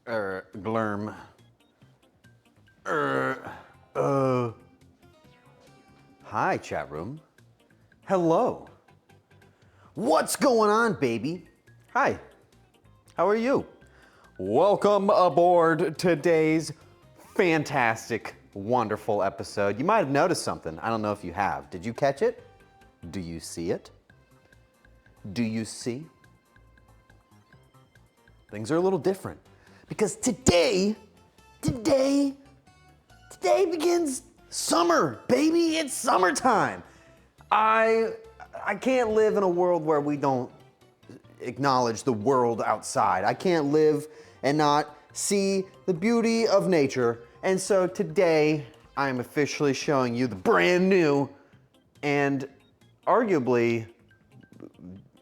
Glurm. Hi, chat room. Hello. What's going on, baby? Hi. How are you? Welcome aboard today's fantastic, wonderful episode. You might have noticed something. I don't know if you have. Did you catch it? Do you see it? Do you see? Things are a little different because today begins summer, baby. It's summertime. I can't live in a world where we don't acknowledge the world outside. I can't live and not see the beauty of nature. And so today I'm officially showing you the brand new and arguably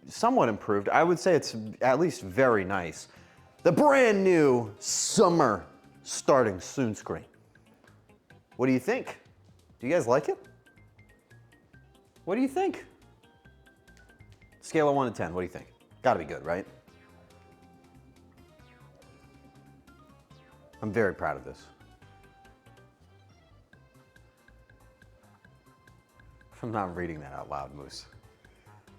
somewhat improved. I would say it's at least very nice. The brand new summer starting soon screen. What do you think? Do you guys like it? What do you think? Scale of 1 to 10, what do you think? Gotta be good, right? I'm very proud of this. I'm not reading that out loud, Moose.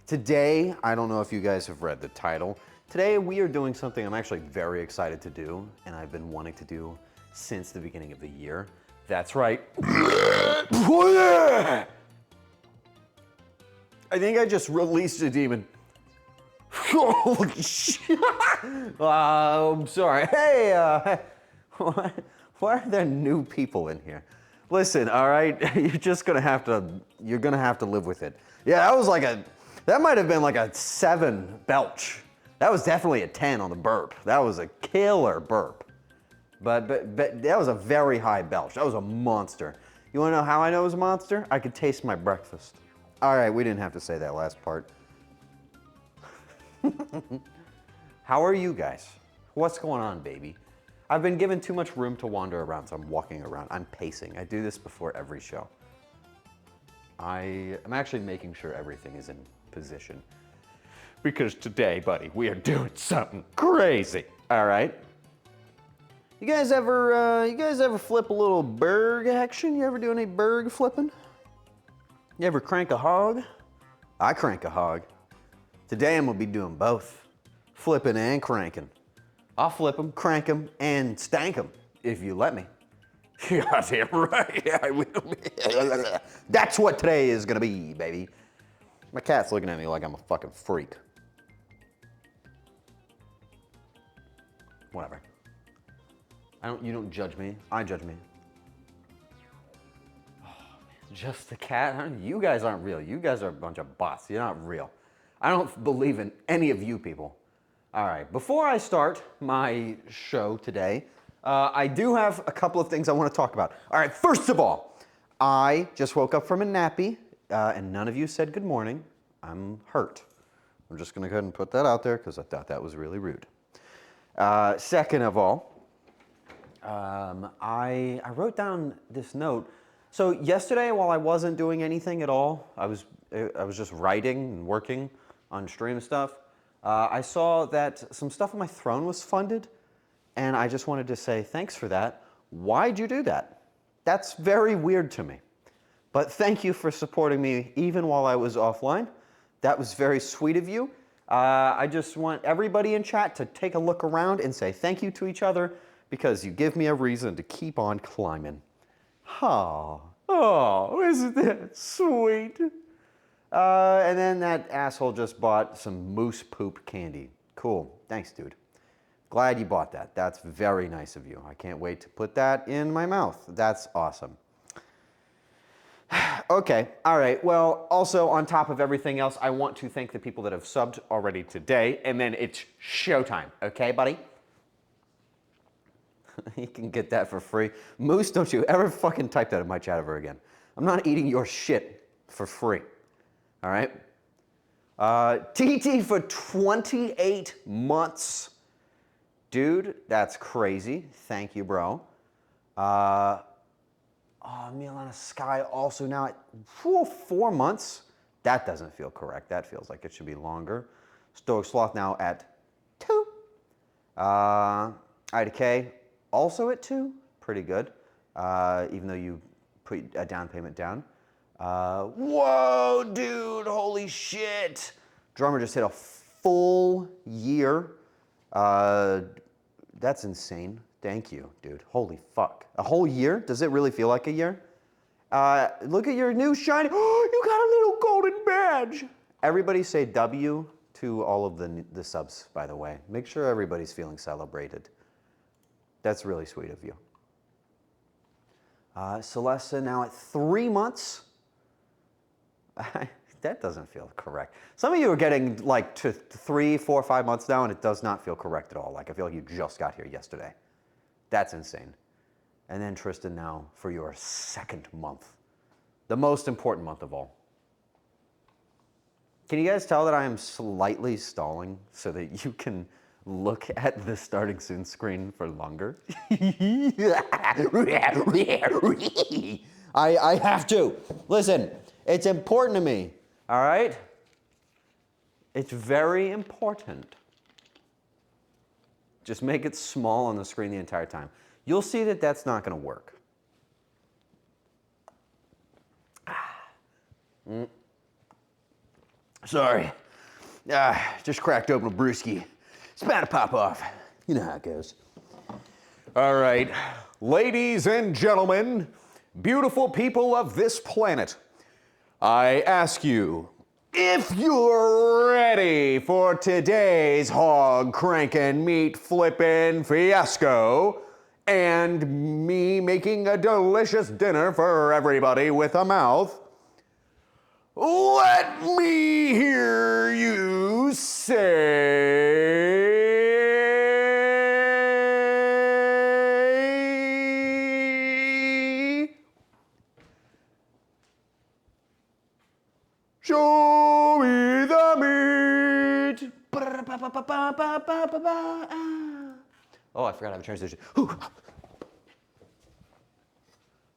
Today, I don't know if you guys have read the title. Today we are doing something I'm actually very excited to do, and I've been wanting to do since the beginning of the year. That's right. I think I just released a demon. Holy shit. I'm sorry. Hey, why are there new people in here? Listen, all right, you're gonna have to live with it. Yeah, that might have been like a 7 belch. That was definitely a 10 on the burp. That was a killer burp. But that was a very high belch. That was a monster. You wanna know how I know it was a monster? I could taste my breakfast. All right, we didn't have to say that last part. How are you guys? What's going on, baby? I've been given too much room to wander around, so I'm walking around. I'm pacing. I do this before every show. I'm actually making sure everything is in position. Because today, buddy, we are doing something crazy. All right. You guys ever flip a little berg action? You ever do any berg flipping? You ever crank a hog? I crank a hog. Today I'm gonna be doing both, flipping and cranking. I'll flip them, crank them, and stank them if you let me. Goddamn right, I will. That's what today is gonna be, baby. My cat's looking at me like I'm a fucking freak. Whatever. You don't judge me, I judge me. Oh, man, just the cat? You guys aren't real. You guys are a bunch of bots. You're not real. I don't believe in any of you people. All right, before I start my show today, I do have a couple of things I want to talk about. All right, first of all, I just woke up from a nappy, and none of you said good morning. I'm hurt. I'm just gonna go ahead and put that out there because I thought that was really rude. Second of all, I wrote down this note. So yesterday, while I wasn't doing anything at all, I was just writing and working on stream stuff. I saw that some stuff on my throne was funded, and I just wanted to say thanks for that. Why'd you do that? That's very weird to me. But thank you for supporting me even while I was offline. That was very sweet of you. I just want everybody in chat to take a look around and say thank you to each other because you give me a reason to keep on climbing. Oh, isn't that sweet? And then that asshole just bought some moose poop candy. Cool, thanks, dude. Glad you bought that. That's very nice of you. I can't wait to put that in my mouth. That's awesome. Okay, all right. Well, also on top of everything else, I want to thank the people that have subbed already today, and then it's showtime, okay, buddy? You can get that for free. Moose, don't you ever fucking type that in my chat ever again. I'm not eating your shit for free, all right? TT for 28 months. Dude, that's crazy. Thank you, bro. Milana Sky also now at 4 months. That doesn't feel correct. That feels like it should be longer. Stoic Sloth now at 2. IDK also at 2, pretty good, even though you put a down payment down. Whoa, dude, holy shit. Drummer just hit a full year. That's insane. Thank you, dude. Holy fuck. A whole year? Does it really feel like a year? Look at your new shiny, oh, you got a little golden badge. Everybody say W to all of the subs, by the way. Make sure everybody's feeling celebrated. That's really sweet of you. Celeste now at 3 months. That doesn't feel correct. Some of you are getting like to 3, 4, 5 months now, and it does not feel correct at all. Like I feel like you just got here yesterday. That's insane. And then Tristan now for your 2nd month. The most important month of all. Can you guys tell that I am slightly stalling so that you can look at the starting soon screen for longer? I have to. Listen, it's important to me, all right? It's very important. Just make it small on the screen the entire time. You'll see that that's not going to work. Sorry. Just cracked open a brewski. It's about to pop off. You know how it goes. All right. Ladies and gentlemen, beautiful people of this planet, I ask you, if you're ready for today's hog crankin' meat flippin' fiasco and me making a delicious dinner for everybody with a mouth, let me hear you say, show me the meat. Oh, I forgot I have a transition.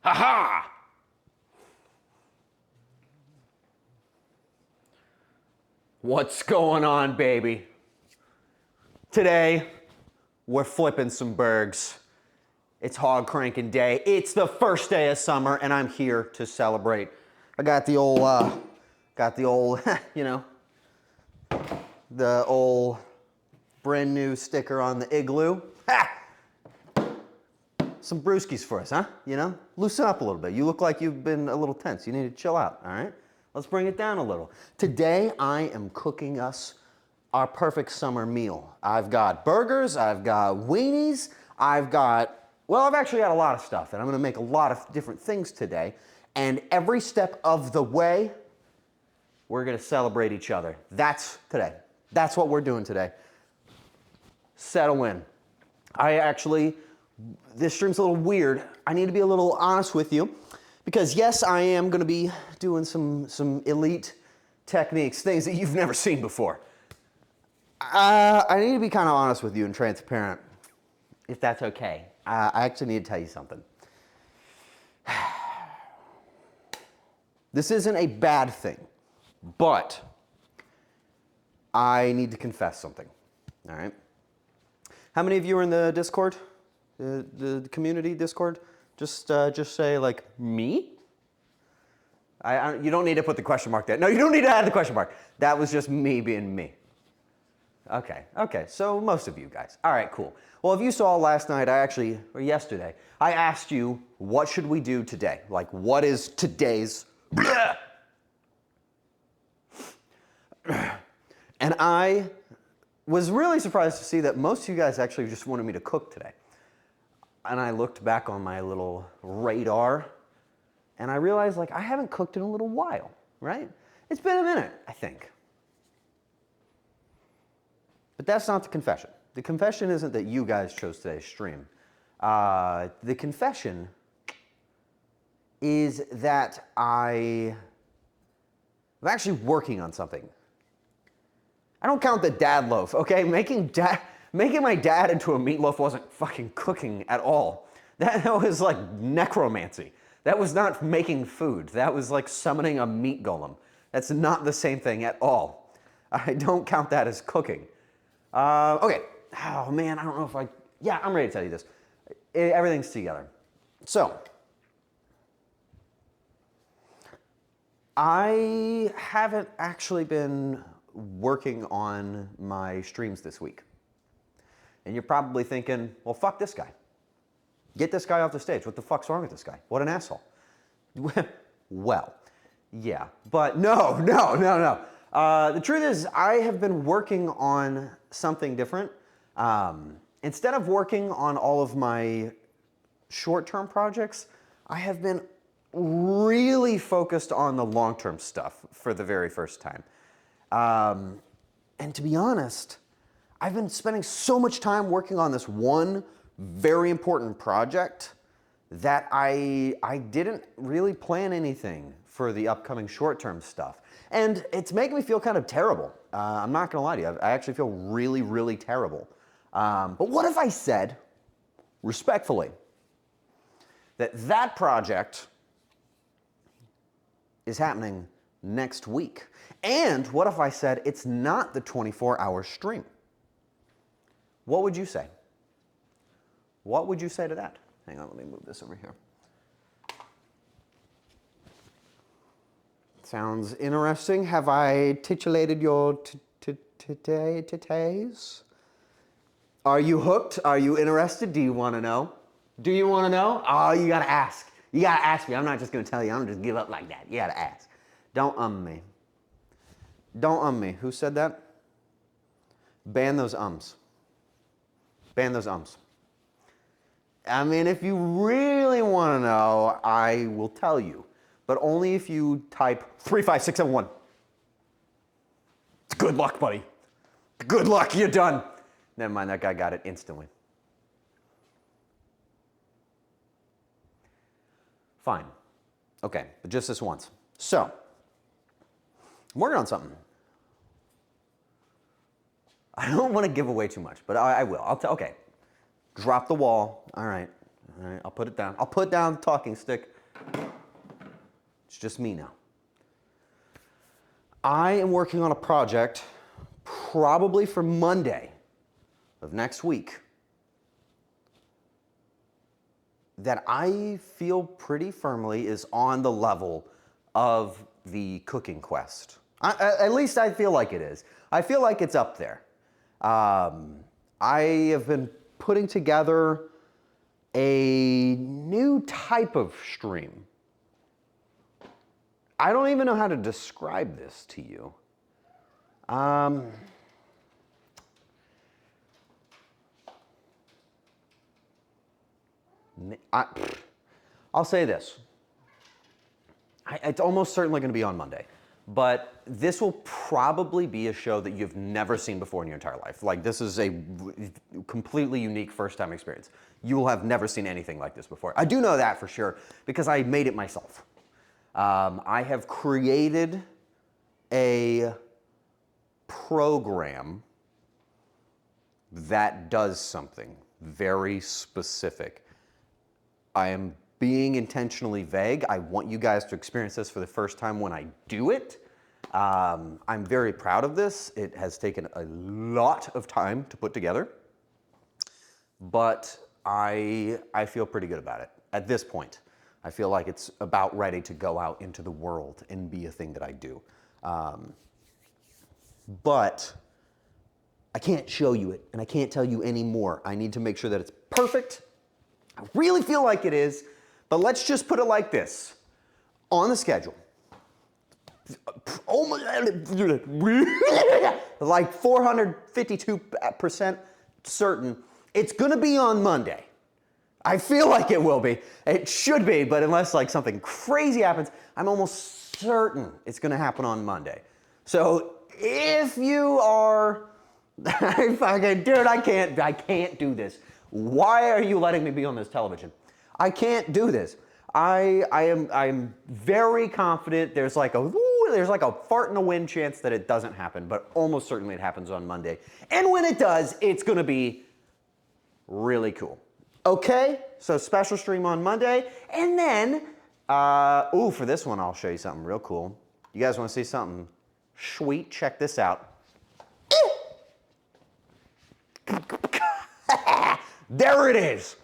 Ha ha! What's going on, baby? Today, we're flipping some burgers. It's hog cranking day. It's the first day of summer, and I'm here to celebrate. I got the old, you know, the old brand new sticker on the igloo. Ha! Some brewskis for us, huh? You know, loosen up a little bit. You look like you've been a little tense. You need to chill out, all right? Let's bring it down a little. Today, I am cooking us our perfect summer meal. I've got burgers, I've got weenies, I've actually got a lot of stuff, and I'm gonna make a lot of different things today. And every step of the way, we're gonna celebrate each other. That's today. That's what we're doing today. Settle in. This stream's a little weird. I need to be a little honest with you. Because yes, I am gonna be doing some elite techniques, things that you've never seen before. I need to be kind of honest with you and transparent, if that's okay. I actually need to tell you something. This isn't a bad thing, but I need to confess something, all right? How many of you are in the Discord, the community Discord? Just say like, me? You don't need to put the question mark there. No, you don't need to add the question mark. That was just me being me. Okay, so most of you guys. All right, cool. Well, if you saw last night, or yesterday, I asked you, what should we do today? Like, what is today's... And I was really surprised to see that most of you guys actually just wanted me to cook today. And I looked back on my little radar, and I realized, like, I haven't cooked in a little while, right? It's been a minute, I think. But that's not the confession. The confession isn't that you guys chose today's stream. The confession is that I'm actually working on something. I don't count the dad loaf, okay? Making my dad into a meatloaf wasn't fucking cooking at all. That was like necromancy. That was not making food. That was like summoning a meat golem. That's not the same thing at all. I don't count that as cooking. Okay. Oh man, I don't know if Yeah, I'm ready to tell you this. Everything's together. So, I haven't actually been working on my streams this week. And you're probably thinking, well, fuck this guy. Get this guy off the stage. What the fuck's wrong with this guy? What an asshole. Well, yeah, but no. The truth is, I have been working on something different. Instead of working on all of my short-term projects, I have been really focused on the long-term stuff for the very first time. And to be honest, I've been spending so much time working on this one very important project that I didn't really plan anything for the upcoming short-term stuff. And it's making me feel kind of terrible. I'm not gonna lie to you, I actually feel really, really terrible. But what if I said, respectfully, that project is happening next week? And what if I said it's not the 24-hour stream? What would you say? What would you say to that? Hang on, let me move this over here. Sounds interesting. Have I titillated your titties? Are you hooked? Are you interested? Do you want to know? Do you want to know? Oh, you gotta ask. You gotta ask me. I'm not just gonna tell you. I'm gonna just give up like that. You gotta ask. Don't me. Don't me. Who said that? Ban those ums. Ban those ums. I mean, if you really want to know, I will tell you. But only if you type 35671. Good luck, buddy. Good luck, you're done. Never mind, that guy got it instantly. Fine. Okay, but just this once. So, I'm working on something. I don't want to give away too much, but I will. Okay. Drop the wall. All right, I'll put it down. I'll put down the talking stick. It's just me now. I am working on a project probably for Monday of next week that I feel pretty firmly is on the level of the cooking quest. At least I feel like it is. I feel like it's up there. I have been putting together a new type of stream. I don't even know how to describe this to you. I'll say this. It's almost certainly going to be on Monday. But this will probably be a show that you've never seen before in your entire life. Like, this is a completely unique first-time experience. You will have never seen anything like this before. I do know that for sure, because I made it myself. I have created a program that does something very specific. I am being intentionally vague. I want you guys to experience this for the first time when I do it. I'm very proud of this. It has taken a lot of time to put together, but I feel pretty good about it at this point. I feel like it's about ready to go out into the world and be a thing that I do. But I can't show you it, and I can't tell you any more. I need to make sure that it's perfect. I really feel like it is. But let's just put it like this. On the schedule, like 452% certain, it's gonna be on Monday. I feel like it will be. It should be, but unless like something crazy happens, I'm almost certain it's gonna happen on Monday. So if you are, fucking dude, I can't do this. Why are you letting me be on this television? I can't do this. I'm very confident there's like a fart in the wind chance that it doesn't happen, but almost certainly it happens on Monday. And when it does, it's gonna be really cool. Okay, so special stream on Monday, and then, for this one I'll show you something real cool. You guys wanna see something sweet? Check this out. There it is.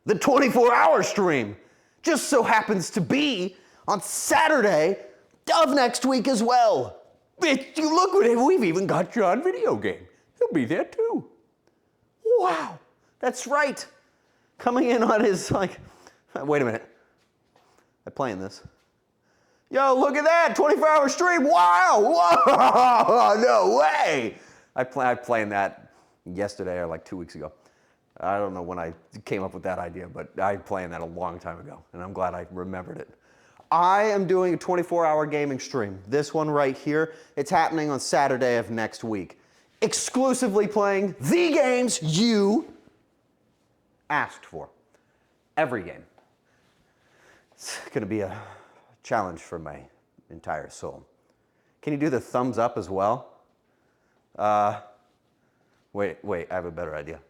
The 24-hour stream just so happens to be on Saturday of next week as well. You look at it, we've even got John Video Game. He'll be there too. Wow, that's right. Coming in on his, like, wait a minute. I'm playing this. Yo, look at that, 24-hour stream, wow, whoa, no way. I planned that yesterday or like 2 weeks ago. I don't know when I came up with that idea, but I planned that a long time ago, and I'm glad I remembered it. I am doing a 24-hour gaming stream. This one right here, it's happening on Saturday of next week. Exclusively playing the games you asked for. Every game. It's gonna be a challenge for my entire soul. Can you do the thumbs up as well? Wait, I have a better idea.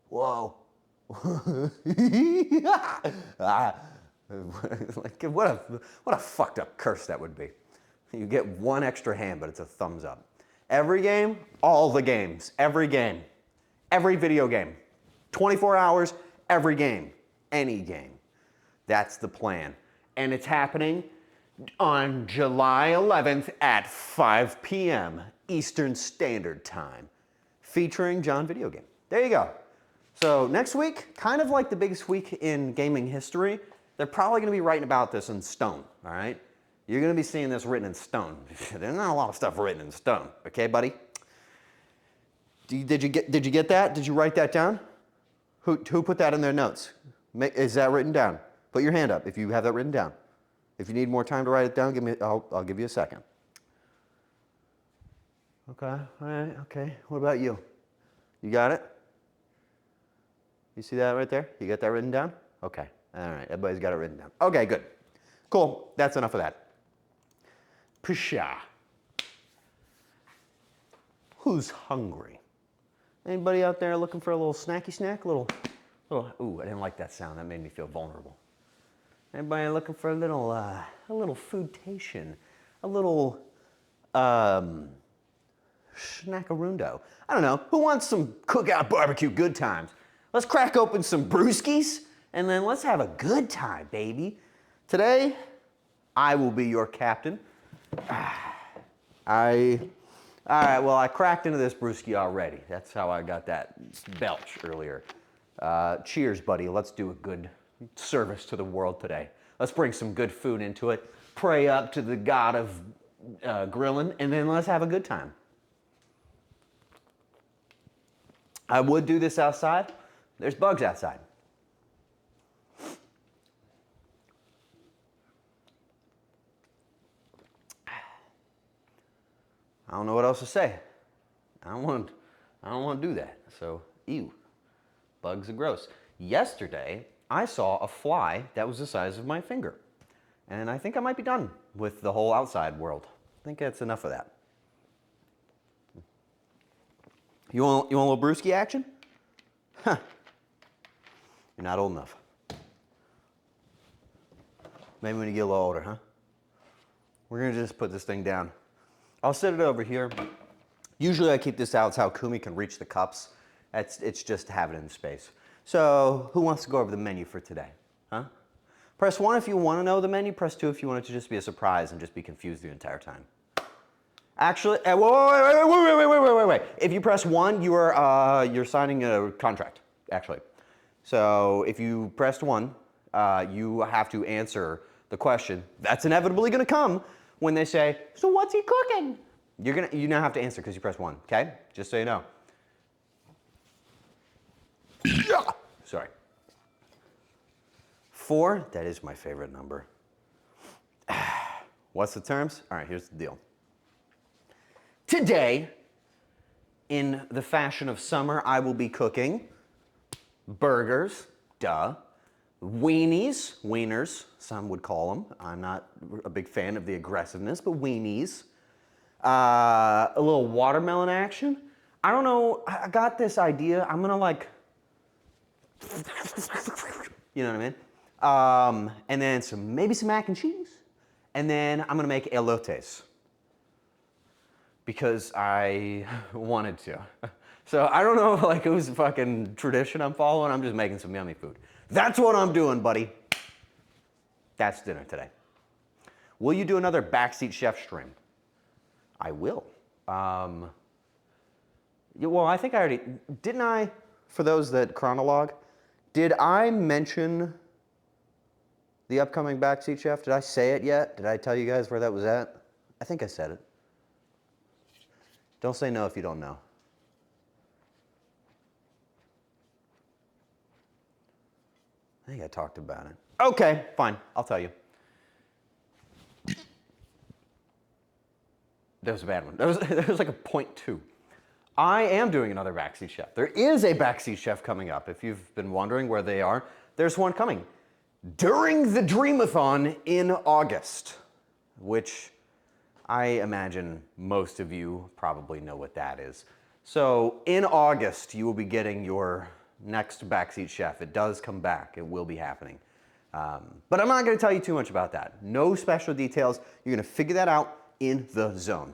Whoa. Like, what a fucked up curse that would be. You get one extra hand, but it's a thumbs up. Every game, all the games, every game, every video game, 24 hours, every game, any game. That's the plan. And it's happening on July 11th at 5 p.m. Eastern Standard Time, featuring John Video Game. There you go. So next week, kind of like the biggest week in gaming history, they're probably going to be writing about this in stone, all right? You're going to be seeing this written in stone. There's not a lot of stuff written in stone, okay, buddy? Did you get that? Did you write that down? Who put that in their notes? Is that written down? Put your hand up if you have that written down. If you need more time to write it down, I'll give you a second. Okay, all right, okay. What about you? You got it? You see that right there? You got that written down? Okay, all right, everybody's got it written down. Okay, good. Cool, that's enough of that. Pshaw. Who's hungry? Anybody out there looking for a little snacky snack? Ooh, I didn't like that sound. That made me feel vulnerable. Anybody looking for a little foodtation? A little, snackarundo? I don't know. Who wants some Cookout barbecue good times? Let's crack open some brewskis, and then let's have a good time, baby. Today, I will be your captain. All right, well, I cracked into this brewski already. That's how I got that belch earlier. Cheers, buddy. Let's do a good service to the world today. Let's bring some good food into it, pray up to the god of grilling, and then let's have a good time. I would do this outside. There's bugs outside. I don't know what else to say. I don't want to do that. So, ew. Bugs are gross. Yesterday, I saw a fly that was the size of my finger. And I think I might be done with the whole outside world. I think that's enough of that. You want a little brewski action? Huh. You're not old enough. Maybe when you get a little older, huh? We're gonna just put this thing down. I'll set it over here. Usually I keep this out so how Kumi can reach the cups. It's just to have it in space. So who wants to go over the menu for today? Huh? Press 1 if you want to know the menu. Press 2 if you want it to just be a surprise and just be confused the entire time. Actually, wait. If you press 1, you're signing a contract, actually. So if you pressed 1, you have to answer the question that's inevitably going to come when they say, so what's he cooking? You now have to answer because you press 1, okay? Just so you know. Sorry. 4, that is my favorite number. What's the terms? All right, here's the deal. Today, in the fashion of summer, I will be cooking burgers, duh, wieners, some would call them. I'm not a big fan of the aggressiveness, but weenies. A little watermelon action. I don't know, I got this idea. I'm gonna like, you know what I mean? And then maybe some mac and cheese. And then I'm gonna make elotes. Because I wanted to. So I don't know like whose fucking tradition I'm following. I'm just making some yummy food. That's what I'm doing, buddy. That's dinner today. Will you do another Backseat Chef stream? I will. Well, I think I already, didn't I, for those that chronologue, did I mention the upcoming Backseat Chef? Did I say it yet? Did I tell you guys where that was at? I think I said it. Don't say no if you don't know. I think I talked about it. Okay, fine, I'll tell you. That was a bad one. That was like a 0.2. I am doing another Backseat Chef. There is a Backseat Chef coming up. If you've been wondering where they are, there's one coming during the Dreamathon in August, which I imagine most of you probably know what that is. So in August, you will be getting your next Backseat Chef. It does come back. It will be happening. But I'm not going to tell you too much about that. No special details. You're going to figure that out in the zone.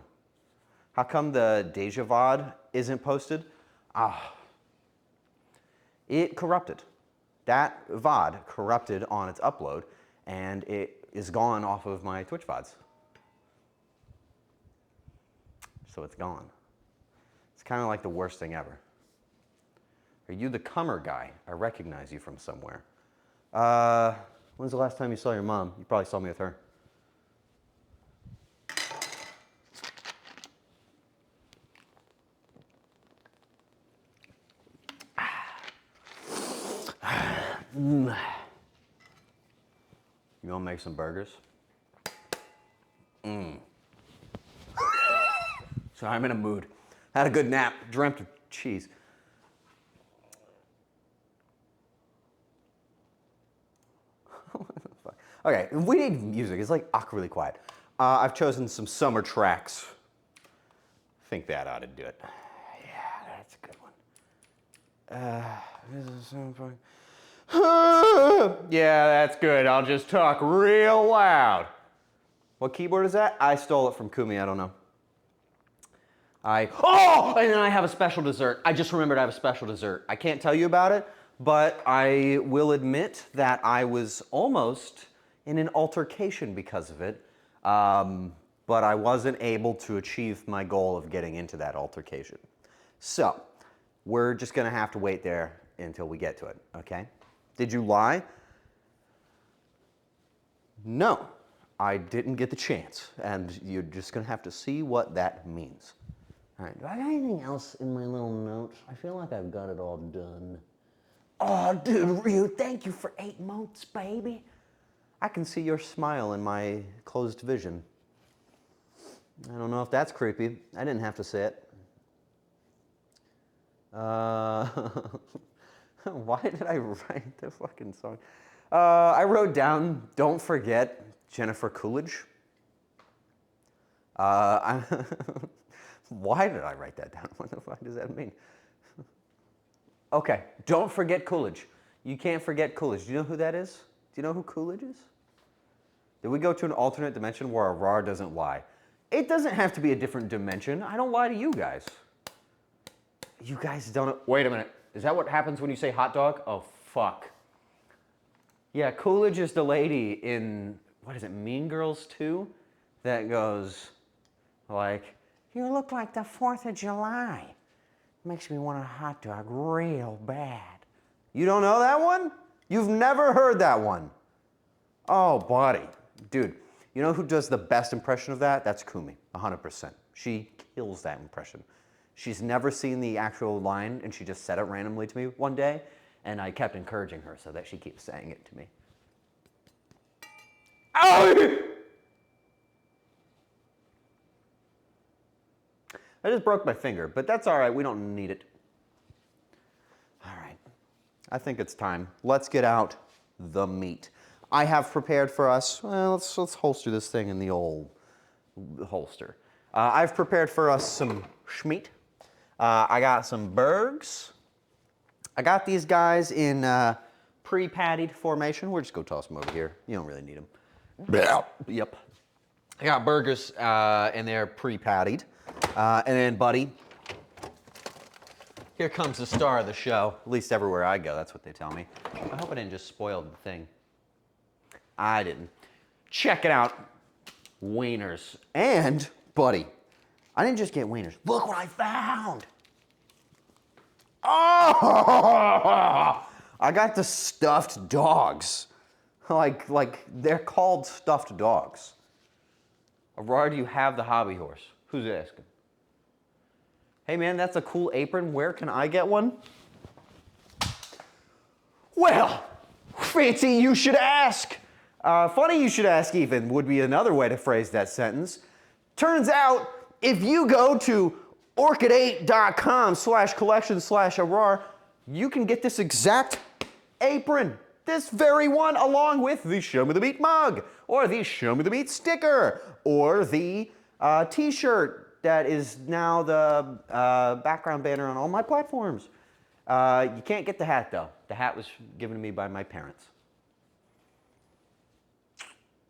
How come the Deja VOD isn't posted? It corrupted. That VOD corrupted on its upload, and it is gone off of my Twitch VODs. So it's gone. It's kind of like the worst thing ever. Are you the Comer guy? I recognize you from somewhere. When's the last time you saw your mom? You probably saw me with her. You want to make some burgers? So I'm in a mood. Had a good nap, dreamt of cheese. Okay, we need music. It's like awkwardly quiet. I've chosen some summer tracks. I think that ought to do it. Yeah, that's a good one. This is so fun. Yeah, that's good. I'll just talk real loud. What keyboard is that? I stole it from Kumi. I don't know. Oh, and then I have a special dessert. I just remembered I have a special dessert. I can't tell you about it, but I will admit that I was almost in an altercation because of it, but I wasn't able to achieve my goal of getting into that altercation. So, we're just gonna have to wait there until we get to it, okay? Did you lie? No, I didn't get the chance, and you're just gonna have to see what that means. All right, do I got anything else in my little notes? I feel like I've got it all done. Oh, dude, Ryu, thank you for 8 months, baby. I can see your smile in my closed vision. I don't know if that's creepy. I didn't have to say it. Why did I write the fucking song? I wrote down, don't forget Jennifer Coolidge. Why did I write that down? What the fuck does that mean? Okay, don't forget Coolidge. You can't forget Coolidge. Do you know who that is? Do you know who Coolidge is? Did we go to an alternate dimension where Arar doesn't lie? It doesn't have to be a different dimension. I don't lie to you guys. You guys don't... Wait a minute. Is that what happens when you say hot dog? Oh, fuck. Yeah, Coolidge is the lady in, what is it, Mean Girls 2? That goes like, you look like the 4th of July. Makes me want a hot dog real bad. You don't know that one? You've never heard that one. Oh, buddy. Dude, you know who does the best impression of that? That's Kumi, 100%. She kills that impression. She's never seen the actual line, and she just said it randomly to me one day, and I kept encouraging her so that she keeps saying it to me. Ow! I just broke my finger, but that's all right. We don't need it. All right. I think it's time. Let's get out the meat. I have prepared for us, well, let's holster this thing in the old holster. I've prepared for us some schmeat. I got some burgers. I got these guys in pre-pattied formation. We'll just go toss them over here. You don't really need them. Yep. I got burgers and they're pre-pattied. And then, buddy, Here comes the star of the show. At least everywhere I go, that's what they tell me. I hope I didn't just spoil the thing. I didn't. Check it out. Wieners. And, buddy, I didn't just get wieners. Look what I found. Oh! I got the stuffed dogs. Like they're called stuffed dogs. Arar, do you have the hobby horse? Who's asking? Hey man, that's a cool apron. Where can I get one? Well, fancy you should ask. Funny you should ask even would be another way to phrase that sentence. Turns out, if you go to orchid8.com/collection/Arar, you can get this exact apron. This very one, along with the Show Me the Meat mug, or the Show Me the Meat sticker, or the t-shirt that is now the background banner on all my platforms. You can't get the hat though. The hat was given to me by my parents.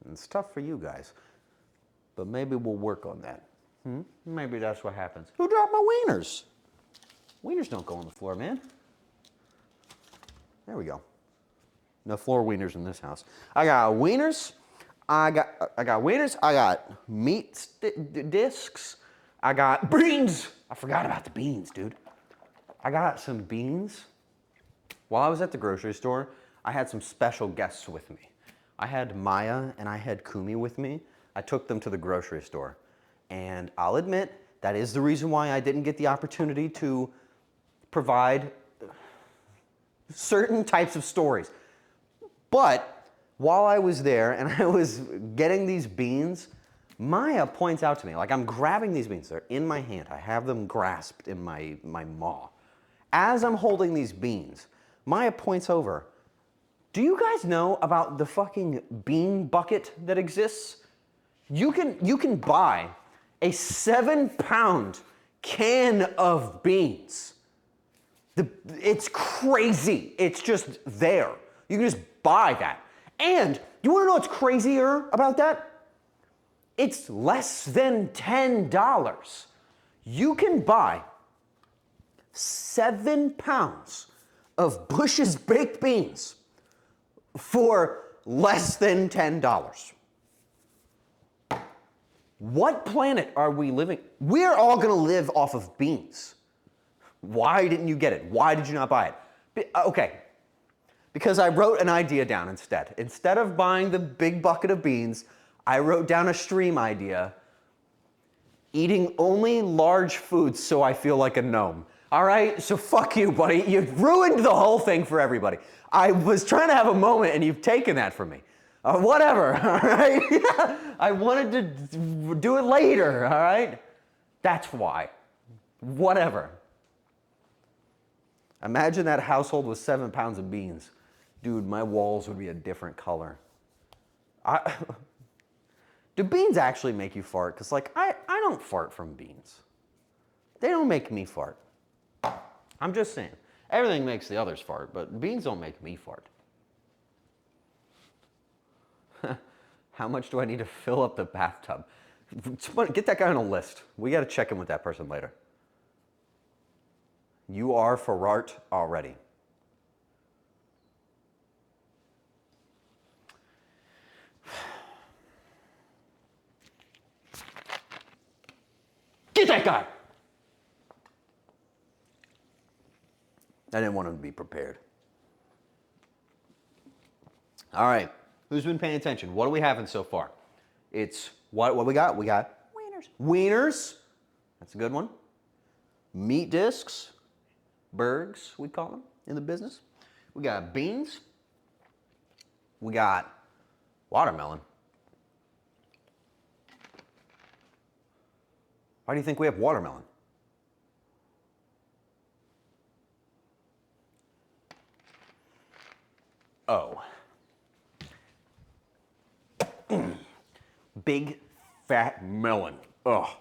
And it's tough for you guys, but maybe we'll work on that. Maybe that's what happens. Who dropped my wieners? Wieners don't go on the floor, man. There we go. No floor wieners in this house. I got wieners. I got wieners. I got meat discs. I got beans. I forgot about the beans, dude. I got some beans. While I was at the grocery store, I had some special guests with me. I had Maya and I had Kumi with me. I took them to the grocery store. And I'll admit, that is the reason why I didn't get the opportunity to provide certain types of stories. But while I was there and I was getting these beans, Maya points out to me, like I'm grabbing these beans, they're in my hand, I have them grasped in my maw. As I'm holding these beans, Maya points over, do you guys know about the fucking bean bucket that exists? You can buy a 7-pound can of beans. It's crazy. It's just there. You can just buy that. And you want to know what's crazier about that? It's less than $10. You can buy 7 pounds of Bush's baked beans for less than $10. What planet are we living? We're all gonna live off of beans. Why didn't you get it? Why did you not buy it? Okay, because I wrote an idea down instead. Instead of buying the big bucket of beans, I wrote down a stream idea, eating only large foods so I feel like a gnome. All right, so fuck you, buddy. You ruined the whole thing for everybody. I was trying to have a moment and you've taken that from me. Whatever, all right? I wanted to do it later, all right? That's why. Whatever. Imagine that household with 7 pounds of beans. Dude, my walls would be a different color. Do beans actually make you fart? Because, like, I don't fart from beans. They don't make me fart. I'm just saying. Everything makes the others fart, but beans don't make me fart. How much do I need to fill up the bathtub? Get that guy on a list. We got to check in with that person later. You are for art already. Get that guy! I didn't want him to be prepared. All right. Who's been paying attention? What are we having so far? It's, what we got? We got wieners. Wieners. That's a good one. Meat discs. Bergs, we call them in the business. We got beans. We got watermelon. Why do you think we have watermelon? Oh. Big fat melon. Oh.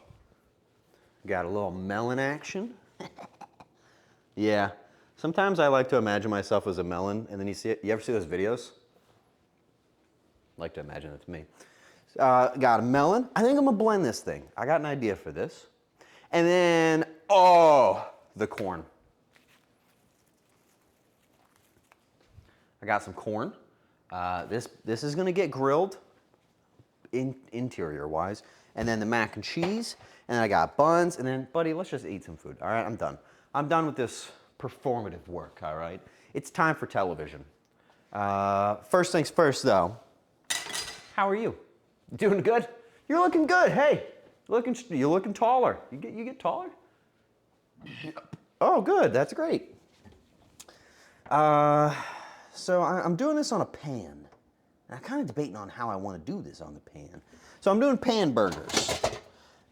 Got a little melon action. Yeah. Sometimes I like to imagine myself as a melon, and then you ever see those videos? I like to imagine it's me. Got a melon. I think I'm gonna blend this thing. I got an idea for this. And then, oh, the corn. I got some corn. This is gonna get grilled interior wise. And then the mac and cheese. And then I got buns. And then, buddy, let's just eat some food. All right, I'm done. I'm done with this performative work, all right? It's time for television. First things first, though. How are you? Doing good? You're looking good. Hey, you're looking taller. You get taller? Oh, good. That's great. So I'm doing this on a pan. And I'm kind of debating on how I want to do this on the pan. So I'm doing pan burgers.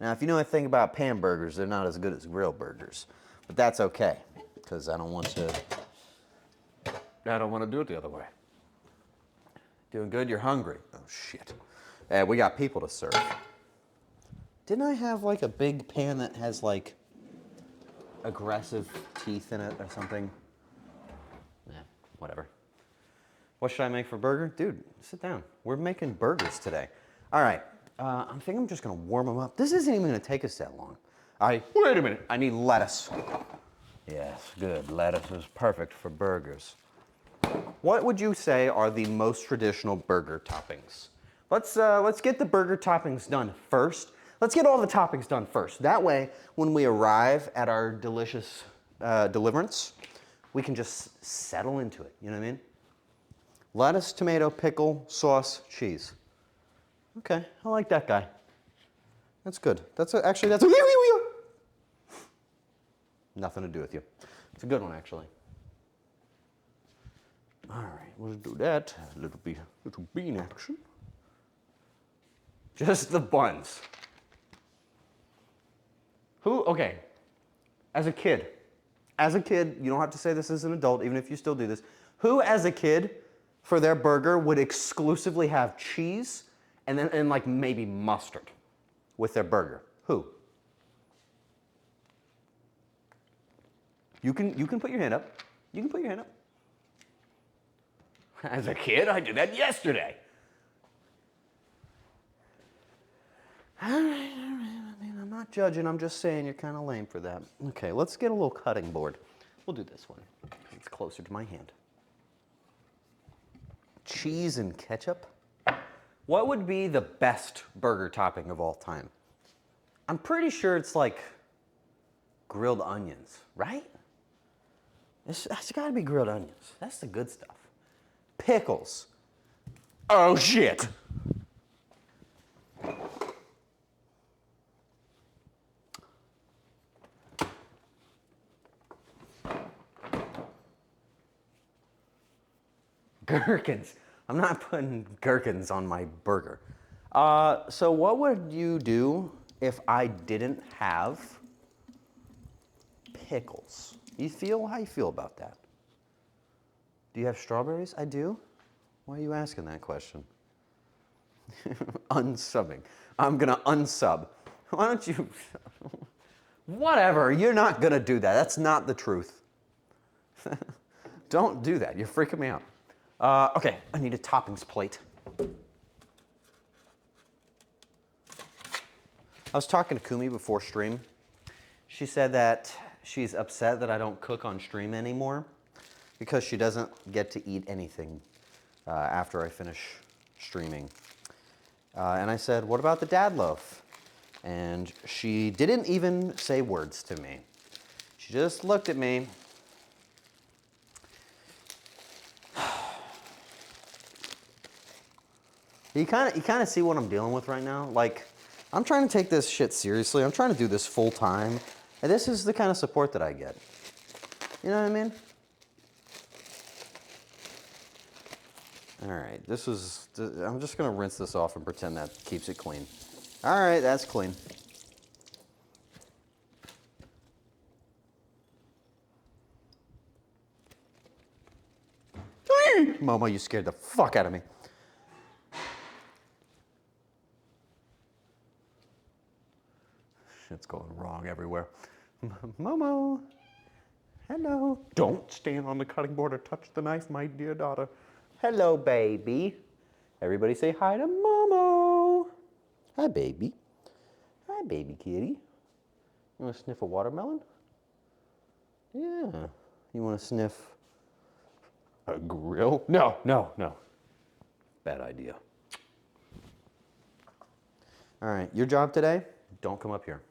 Now, if you know anything about pan burgers, they're not as good as grill burgers. But that's okay, because I don't want to do it the other way. Doing good? You're hungry? Oh, shit. We got people to serve. Didn't I have like a big pan that has like aggressive teeth in it or something? Yeah, whatever. What should I make for burger? Dude, sit down. We're making burgers today. All right, I think I'm just gonna warm them up. This isn't even gonna take us that long. Wait a minute, I need lettuce. Yes, good, lettuce is perfect for burgers. What would you say are the most traditional burger toppings? Let's get the burger toppings done first. Let's get all the toppings done first. That way, when we arrive at our delicious deliverance, we can just settle into it, you know what I mean? Lettuce, tomato, pickle, sauce, cheese. Okay, I like that guy. That's good. Actually, nothing to do with you. It's a good one, actually. All right, we'll do that. A little bean action. Just the buns. Okay, as a kid, you don't have to say this as an adult, even if you still do this. Who, as a kid, for their burger would exclusively have cheese and like maybe mustard with their burger? Who? You can put your hand up. You can put your hand up. As a kid, I did that yesterday. All right. I'm not judging, I'm just saying you're kind of lame for that. Okay, let's get a little cutting board. We'll do this one. It's closer to my hand. Cheese and ketchup. What would be the best burger topping of all time? I'm pretty sure it's like grilled onions, right? It's gotta be grilled onions. That's the good stuff. Pickles. Oh shit. Gherkins. I'm not putting gherkins on my burger. So what would you do if I didn't have pickles? How you feel about that? Do you have strawberries? I do. Why are you asking that question? Unsubbing. I'm gonna unsub. Why don't you? Whatever, you're not gonna do that. That's not the truth. Don't do that, you're freaking me out. Okay, I need a toppings plate. I was talking to Kumi before stream. She said that she's upset that I don't cook on stream anymore because she doesn't get to eat anything after I finish streaming. And I said, what about the dad loaf? And she didn't even say words to me. She just looked at me. You kind of see what I'm dealing with right now? Like, I'm trying to take this shit seriously. I'm trying to do this full time. And this is the kind of support that I get. You know what I mean? All right, I'm just gonna rinse this off and pretend that keeps it clean. All right, that's clean. Momo, you scared the fuck out of me. Shit's going wrong everywhere. Momo, hello. Don't stand on the cutting board or touch the knife, my dear daughter. Hello, baby. Everybody say hi to Momo. Hi, baby. Hi, baby kitty. You want to sniff a watermelon? Yeah. You want to sniff A grill? No, no, no. Bad idea. All right, your job today, don't come up here.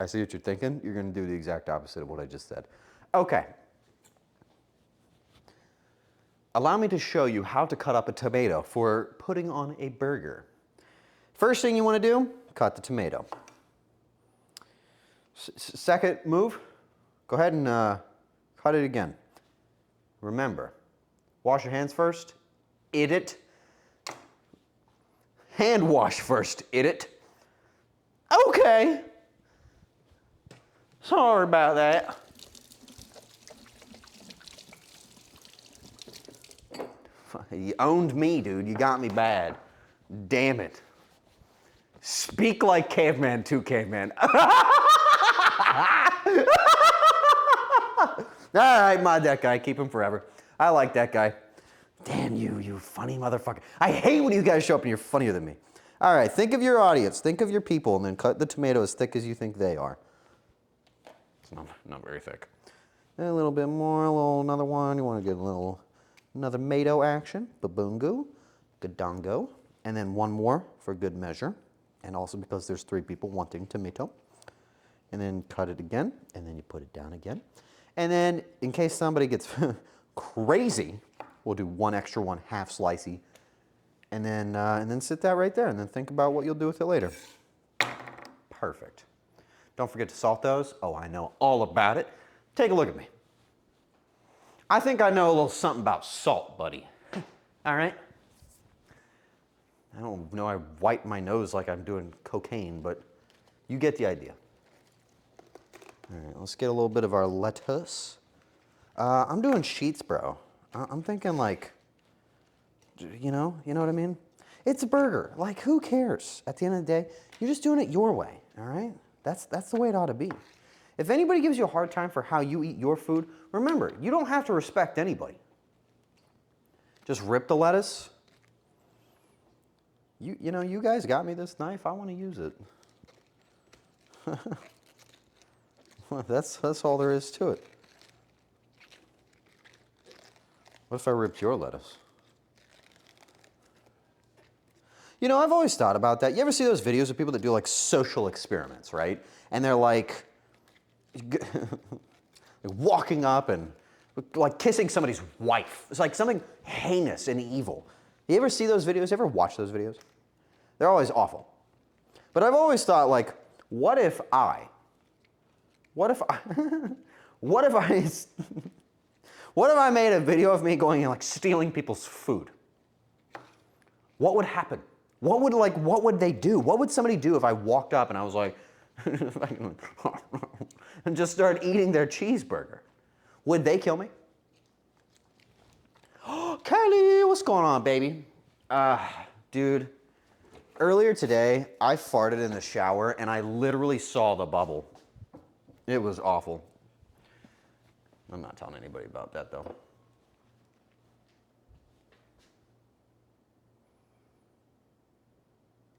I see what you're thinking. You're gonna do the exact opposite of what I just said. Okay. Allow me to show you how to cut up a tomato for putting on a burger. First thing you wanna do, cut the tomato. Second move, go ahead and cut it again. Remember, wash your hands first, idiot. Hand wash first, idiot. Okay. Sorry about that. You owned me, dude. You got me bad. Damn it. Speak like caveman to caveman. All right, mod that guy. Keep him forever. I like that guy. Damn you, you funny motherfucker. I hate when you guys show up and you're funnier than me. All right, think of your audience. Think of your people, and then cut the tomato as thick as you think they are. It's not very thick. And a little bit more, another one. You want to get another tomato action. Babungu, gadongo. And then one more for good measure. And also because there's 3 people wanting tomato. And then cut it again, and then you put it down again. And then, in case somebody gets crazy, we'll do one extra one, half slicey. And then sit that right there, and then think about what you'll do with it later. Perfect. Don't forget to salt those. Oh, I know all about it. Take a look at me. I think I know a little something about salt, buddy. All right? I don't know I wipe my nose like I'm doing cocaine, but you get the idea. All right, let's get a little bit of our lettuce. I'm doing sheets, bro. I'm thinking like, you know what I mean? It's a burger. Like, who cares? At the end of the day, you're just doing it your way, all right? That's the way it ought to be. If anybody gives you a hard time for how you eat your food, remember, you don't have to respect anybody. Just rip the lettuce. You know, you guys got me this knife. I want to use it. That's all there is to it. What if I ripped your lettuce? You know, I've always thought about that. You ever see those videos of people that do like social experiments, right? And they're like walking up and like kissing somebody's wife. It's like something heinous and evil. You ever see those videos? You ever watch those videos? They're always awful. But I've always thought, like, what if I made a video of me going and like stealing people's food? What would happen? What would they do? What would somebody do if I walked up and I was like, and just started eating their cheeseburger? Would they kill me? Kelly, what's going on, baby? Dude, earlier today, I farted in the shower and I literally saw the bubble. It was awful. I'm not telling anybody about that, though.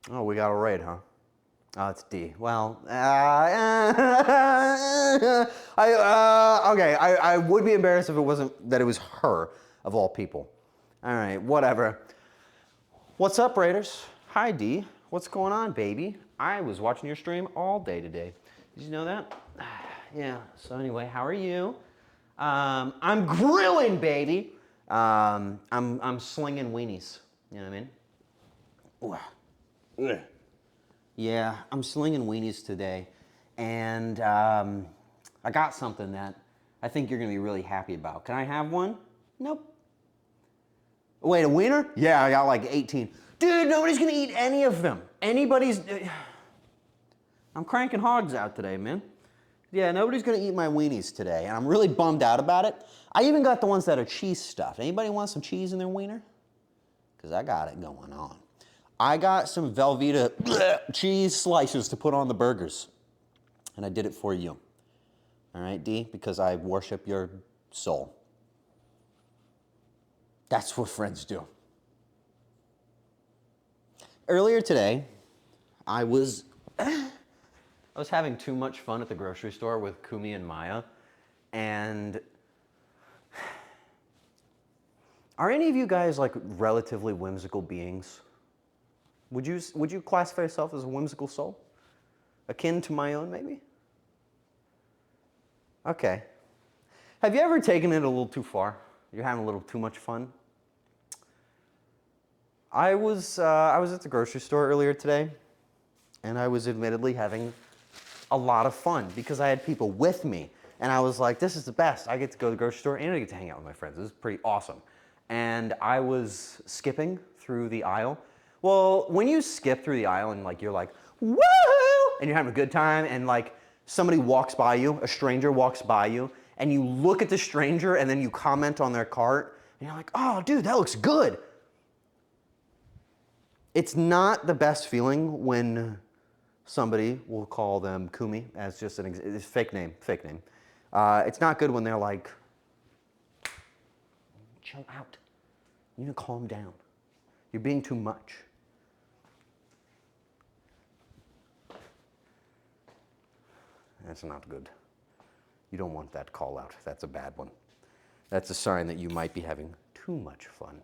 Oh, we got a raid, huh? Oh, it's D. Well, okay, I would be embarrassed if it wasn't that it was her, of all people. All right, whatever. What's up, Raiders? Hi, D. What's going on, baby? I was watching your stream all day today. Did you know that? Yeah, so anyway, how are you? I'm grilling, baby. I'm slinging weenies. You know what I mean? Yeah, I'm slinging weenies today, and I got something that I think you're gonna be really happy about. Can I have one? Nope. Wait, a wiener? Yeah, I got like 18. Dude, nobody's gonna eat any of them. I'm cranking hogs out today, man. Yeah, nobody's gonna eat my weenies today, and I'm really bummed out about it. I even got the ones that are cheese stuffed. Anybody want some cheese in their wiener? Because I got it going on. I got some Velveeta cheese slices to put on the burgers, and I did it for you. All right, D, because I worship your soul. That's what friends do. Earlier today, I was having too much fun at the grocery store with Kumi and Maya, and Are any of you guys like relatively whimsical beings? Would you classify yourself as a whimsical soul? Akin to my own, maybe? Okay. Have you ever taken it a little too far? You're having a little too much fun? I was at the grocery store earlier today, and I was admittedly having a lot of fun because I had people with me, and I was like, this is the best. I get to go to the grocery store and I get to hang out with my friends. This is pretty awesome. And I was skipping through the aisle. Well, when you skip through the aisle and like you're like, woo! And you're having a good time, and like somebody walks by you, a stranger walks by you, and you look at the stranger and then you comment on their cart, and you're like, oh dude, that looks good. It's not the best feeling when somebody, we'll call them Kumi, as just it's fake name. It's not good when they're like, chill out. You need to calm down. You're being too much. That's not good. You don't want that call out. That's a bad one. That's a sign that you might be having too much fun.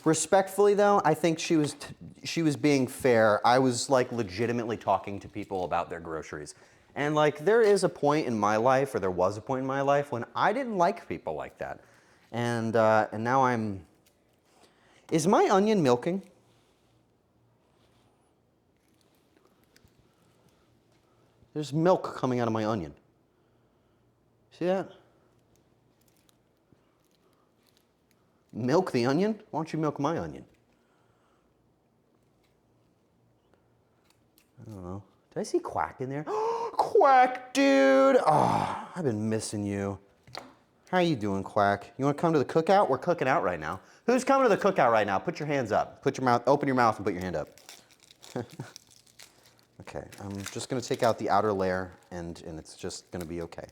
Respectfully, though, I think she was being fair. I was like legitimately talking to people about their groceries. And like there is a point in my life, or there was a point in my life when I didn't like people like that. And now I'm... Is my onion milking? There's milk coming out of my onion. See that? Milk the onion? Why don't you milk my onion? I don't know. Did I see Quack in there? Quack, dude! Oh, I've been missing you. How you doing, Quack? You want to come to the cookout? We're cooking out right now. Who's coming to the cookout right now? Put your hands up. Put your mouth, open your mouth and put your hand up. Okay, I'm just going to take out the outer layer and it's just going to be okay.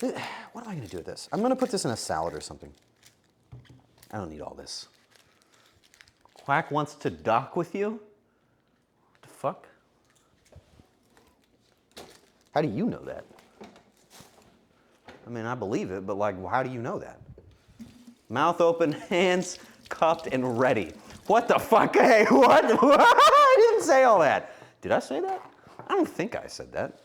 What am I going to do with this? I'm going to put this in a salad or something. I don't need all this. Quack wants to dock with you? What the fuck? How do you know that? I mean, I believe it, but like, how do you know that? Mouth open, hands cupped and ready. What the fuck? Hey, what? I didn't say all that. Did I say that? I don't think I said that.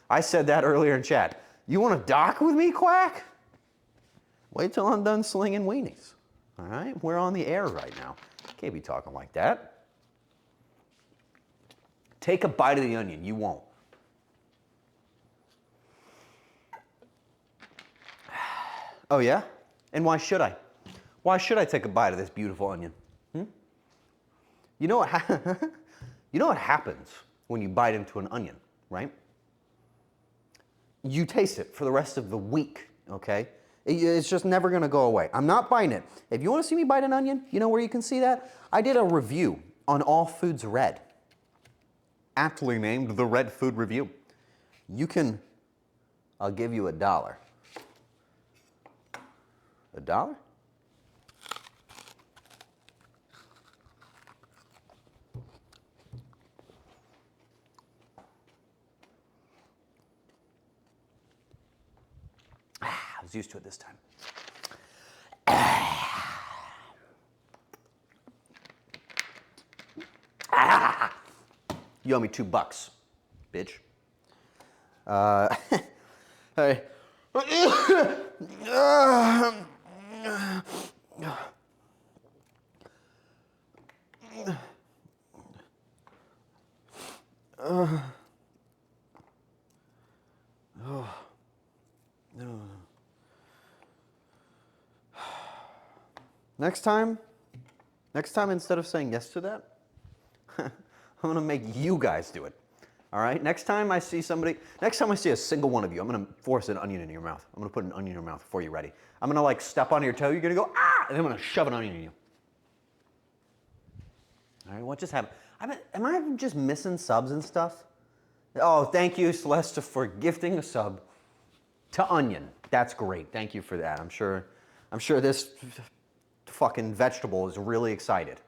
I said that earlier in chat. You want to dock with me, Quack? Wait till I'm done slinging weenies. All right? We're on the air right now. Can't be talking like that. Take a bite of the onion. You won't. Oh, yeah? And why should I? Why should I take a bite of this beautiful onion? You know what you know what happens when you bite into an onion, right? You taste it for the rest of the week, okay? It's just never gonna go away. I'm not biting it. If you wanna see me bite an onion, you know where you can see that? I did a review on All Foods Red, aptly named the Red Food Review. I'll give you $1. $1? I was used to it this time. You owe me $2, bitch. Hey. Next time, instead of saying yes to that, I'm gonna make you guys do it. All right? Next time I see a single one of you, I'm gonna force an onion into your mouth. I'm gonna put an onion in your mouth before you're ready. I'm gonna like step on your toe, you're gonna go, ah! And then I'm gonna shove an onion in you. All right, what just happened? Am I just missing subs and stuff? Oh, thank you, Celeste, for gifting a sub to Onion. That's great. Thank you for that. I'm sure this fucking vegetable is really excited.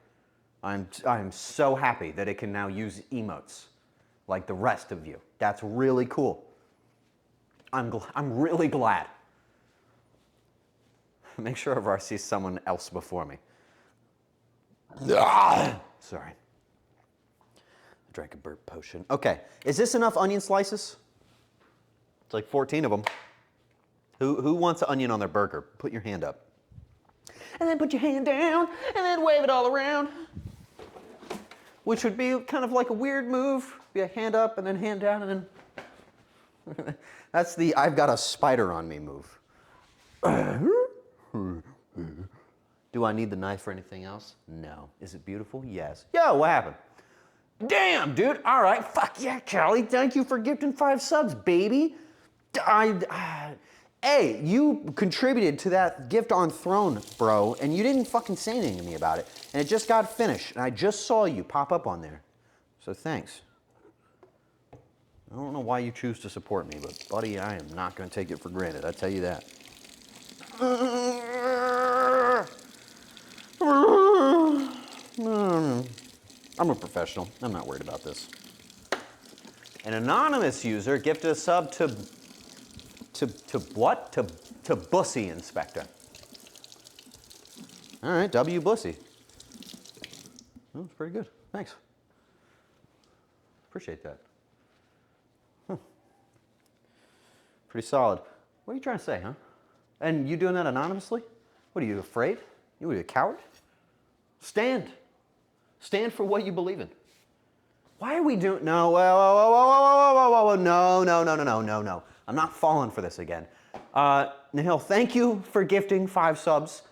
I'm so happy that it can now use emotes like the rest of you. That's really cool. I'm really glad. Make sure Arar sees someone else before me. Sorry. I drank a burp potion. Okay, is this enough onion slices? It's like 14 of them. Who wants an onion on their burger? Put your hand up. And then put your hand down, and then wave it all around. Which would be kind of like a weird move. Be a hand up, and then hand down, and then... That's the I've got a spider on me move. Do I need the knife for anything else? No. Is it beautiful? Yes. Yo, what happened? Damn, dude. All right. Fuck yeah, Callie. Thank you for gifting 5 subs, baby. Hey, you contributed to that gift on Throne, bro, and you didn't fucking say anything to me about it. And it just got finished, and I just saw you pop up on there. So thanks. I don't know why you choose to support me, but buddy, I am not going to take it for granted. I tell you that. I'm a professional. I'm not worried about this. An anonymous user gifted a sub to what? To Bussy Inspector. All right, W Bussy. That was pretty good. Thanks. Appreciate that. Pretty solid. What are you trying to say, huh? And you doing that anonymously? What are you, afraid? You a coward? Stand. Stand for what you believe in. Why are we doing... No, whoa, no. I'm not falling for this again. Nihil, thank you for gifting 5 subs.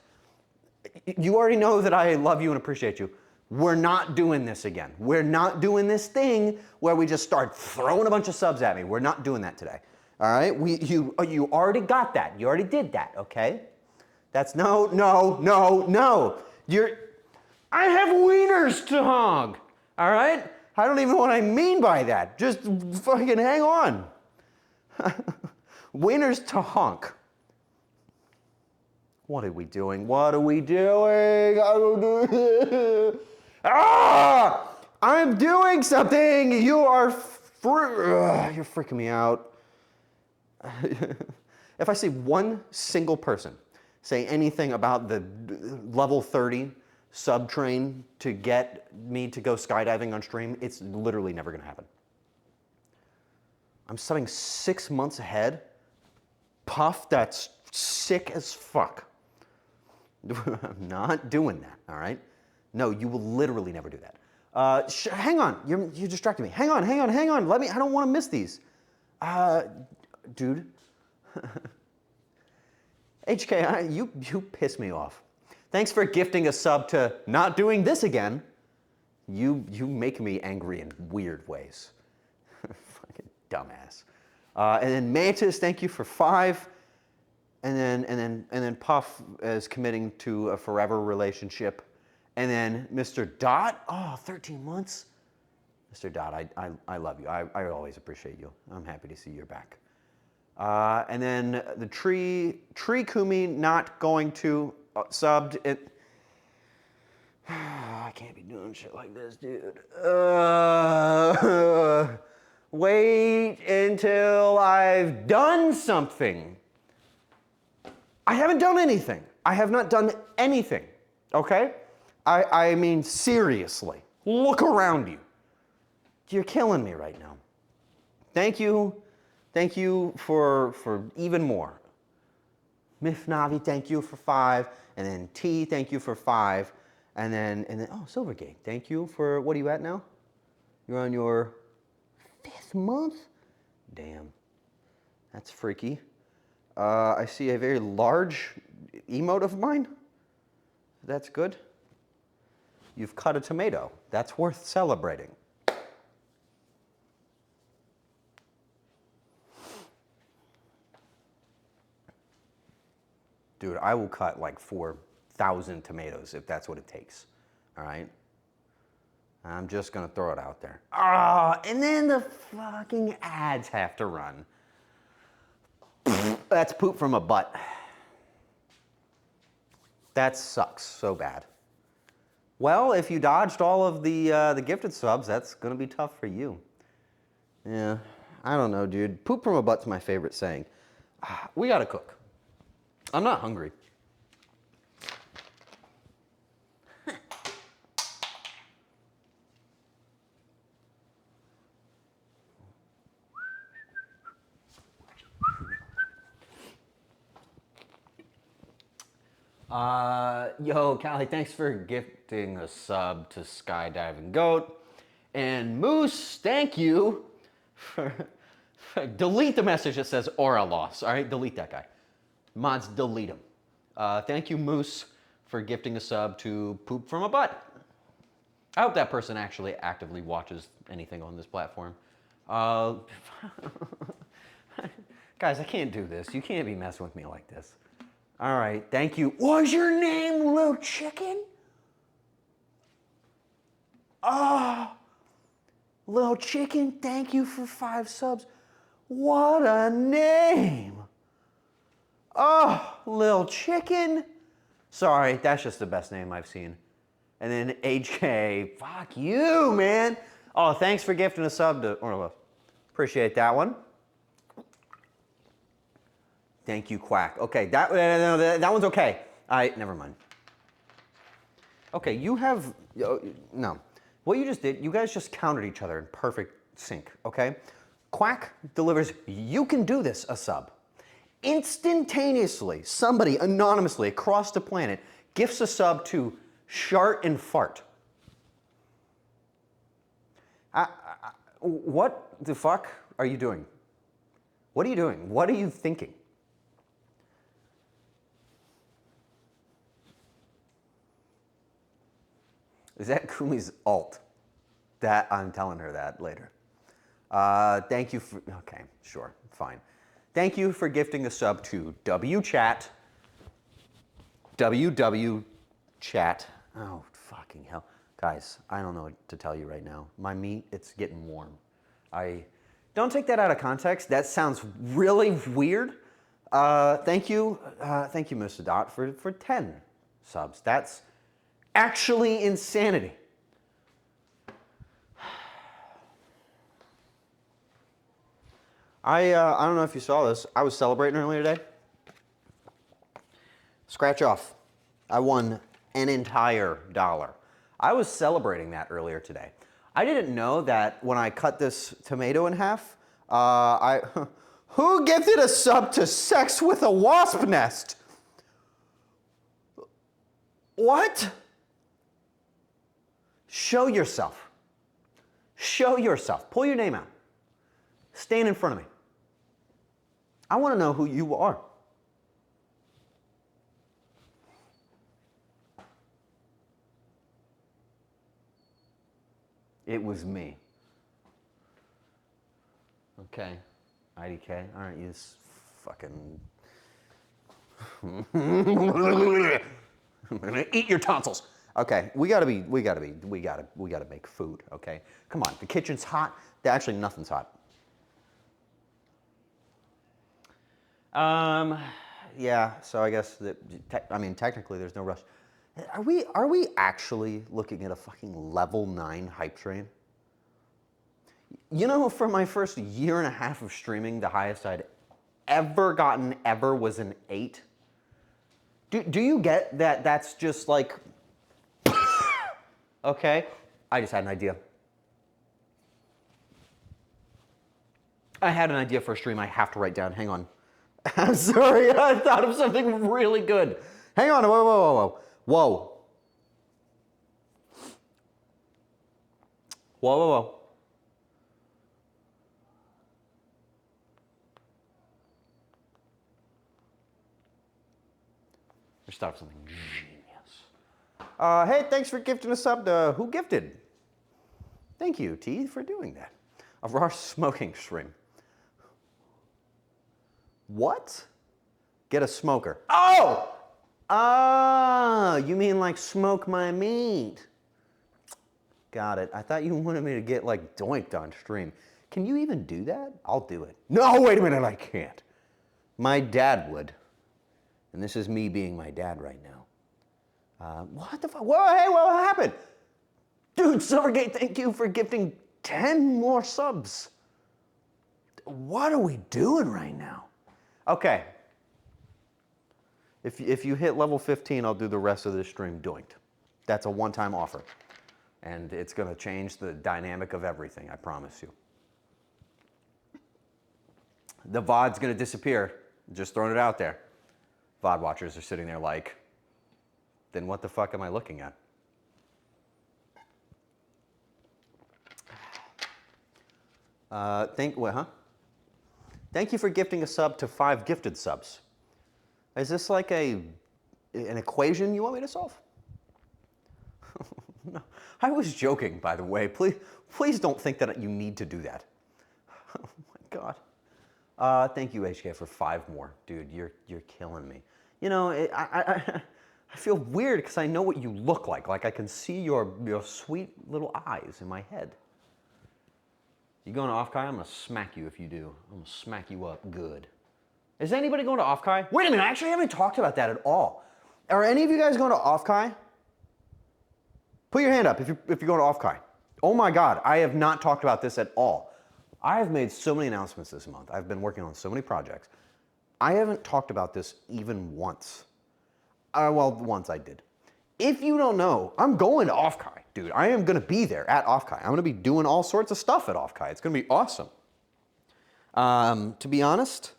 You already know that I love you and appreciate you. We're not doing this again. We're not doing this thing where we just start throwing a bunch of subs at me. We're not doing that today. All right? You already got that. You already did that, okay? That's no. I have wieners to hog. All right? I don't even know what I mean by that. Just fucking hang on. Wieners to honk. What are we doing? What are we doing? Ah! I'm doing something. You're freaking me out. If I see one single person say anything about the level 30 sub train to get me to go skydiving on stream, it's literally never gonna happen. I'm subbing 6 months ahead. Puff, that's sick as fuck. I'm not doing that, all right? No, you will literally never do that. Hang on, you distracted me. Hang on. Let me, I don't want to miss these. Dude. HK, you piss me off. Thanks for gifting a sub to not doing this again. You make me angry in weird ways. Fucking dumbass. And then Mantis, thank you for 5. And then Puff is committing to a forever relationship. And then Mr. Dot, 13 months. Mr. Dot, I love you. I always appreciate you. I'm happy to see you're back. And then the Tree Kumi not going to subbed it. I can't be doing shit like this, dude. Wait until I've done something. I haven't done anything. I have not done anything, okay? I mean, seriously, look around you. You're killing me right now. Thank you for even more. Mifnavi, thank you for 5, and then T, thank you for 5, and then Silvergate, thank you for, what are you at now? You're on your 5th month? Damn, that's freaky. I see a very large emote of mine. That's good. You've cut a tomato. That's worth celebrating. Dude, I will cut like 4,000 tomatoes if that's what it takes. All right? I'm just gonna throw it out there. And then the fucking ads have to run. That's poop from a butt. That sucks so bad. Well, if you dodged all of the gifted subs, that's gonna be tough for you. Yeah, I don't know, dude. Poop from a butt's my favorite saying. We gotta cook. I'm not hungry. Yo, Callie, thanks for gifting a sub to Skydiving Goat. And Moose, thank you for delete the message that says aura loss. All right, delete that guy. Mods, delete him. Thank you, Moose, for gifting a sub to Poop from a Butt. I hope that person actually actively watches anything on this platform. Guys, I can't do this. You can't be messing with me like this. All right, thank you. What's your name, little chicken? Oh, little chicken, thank you for 5 subs. What a name. Oh, little chicken. Sorry, that's just the best name I've seen. And then HK, fuck you, man. Oh, thanks for gifting a sub to Orla. Appreciate that one. Thank you, Quack. Okay, that one's okay. Never mind. Okay, you have, no. What you just did, you guys just countered each other in perfect sync, okay? Quack delivers, you can do this, a sub. Instantaneously, somebody anonymously across the planet gifts a sub to Shart and Fart. What the fuck are you doing? What are you doing? What are you thinking? Is that Kumi's alt? That I'm telling her that later. Thank you for, okay, sure, fine. Thank you for gifting a sub to WChat. WWChat. Oh, fucking hell. Guys, I don't know what to tell you right now. My meat, it's getting warm. Don't take that out of context. That sounds really weird. Thank you, Mr. Dot, for 10 subs. That's actually insanity. I don't know if you saw this. I was celebrating earlier today. Scratch off. I won an entire $1. I was celebrating that earlier today. I didn't know that when I cut this tomato in half, who gifted a sub to Sex with a Wasp Nest? What? Show yourself. Show yourself. Pull your name out. Stand in front of me. I want to know who you are. It was me. Okay. IDK. All right, you just fucking... I'm gonna eat your tonsils. Okay, we gotta make food, okay? Come on, the kitchen's hot. Actually, nothing's hot. Yeah, so I guess that, technically there's no rush. Are we actually looking at a fucking level 9 hype train? You know, for my first year and a half of streaming, the highest I'd ever gotten was an 8. Do you get that that's just like, okay, I just had an idea. I had an idea for a stream I have to write down, hang on. I'm sorry, I thought of something really good. Hang on, whoa. Let's start something genius. Hey, thanks for gifting a sub to Who Gifted? Thank you, T, for doing that. Arar smoking stream. What? Get a smoker. Oh! Ah, you mean like smoke my meat. Got it. I thought you wanted me to get like doinked on stream. Can you even do that? I'll do it. No, wait a minute, I can't. My dad would. And this is me being my dad right now. What the fuck? Whoa, hey, what happened? Dude, Silvergate, thank you for gifting 10 more subs. What are we doing right now? Okay. If you hit level 15, I'll do the rest of this stream doinked. That's a one-time offer. And it's going to change the dynamic of everything, I promise you. The VOD's going to disappear. Just throwing it out there. VOD watchers are sitting there like, then what the fuck am I looking at? Thank you for gifting a sub to 5 gifted subs. Is this like an equation you want me to solve? No, I was joking, by the way. Please don't think that you need to do that. Oh my God. Thank you, HK, for 5 more. Dude, you're killing me. You know, I feel weird because I know what you look like. Like I can see your sweet little eyes in my head. You going to Off-Kai? I'm going to smack you if you do. I'm going to smack you up good. Is anybody going to Off-Kai? Wait a minute, I actually haven't talked about that at all. Are any of you guys going to Off-Kai? Put your hand up if you're going to Off-Kai. Oh my God, I have not talked about this at all. I have made so many announcements this month. I've been working on so many projects. I haven't talked about this even once. Well, once I did. If you don't know, I'm going to Off-Kai, dude. I am going to be there at Off-Kai. I'm going to be doing all sorts of stuff at Off-Kai. It's going to be awesome. To be honest,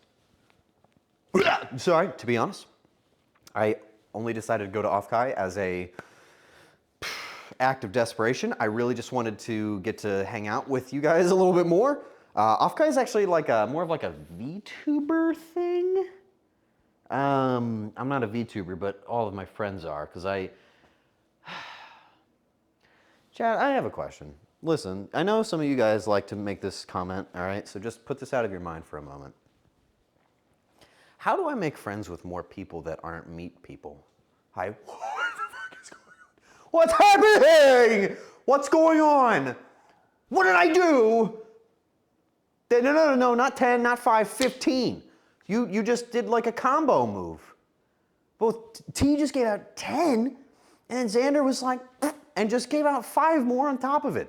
I only decided to go to Off-Kai as a act of desperation. I really just wanted to get to hang out with you guys a little bit more. Off-Kai is actually like more of like a VTuber thing. I'm not a VTuber, but all of my friends are, because Chad, I have a question. Listen, I know some of you guys like to make this comment, all right? So just put this out of your mind for a moment. How do I make friends with more people that aren't meat people? Hi. What the fuck is going on? What's happening? What's going on? What did I do? No, not 10, not 5, 15. You just did like a combo move. Both T just gave out 10, and Xander was like, and just gave out 5 more on top of it.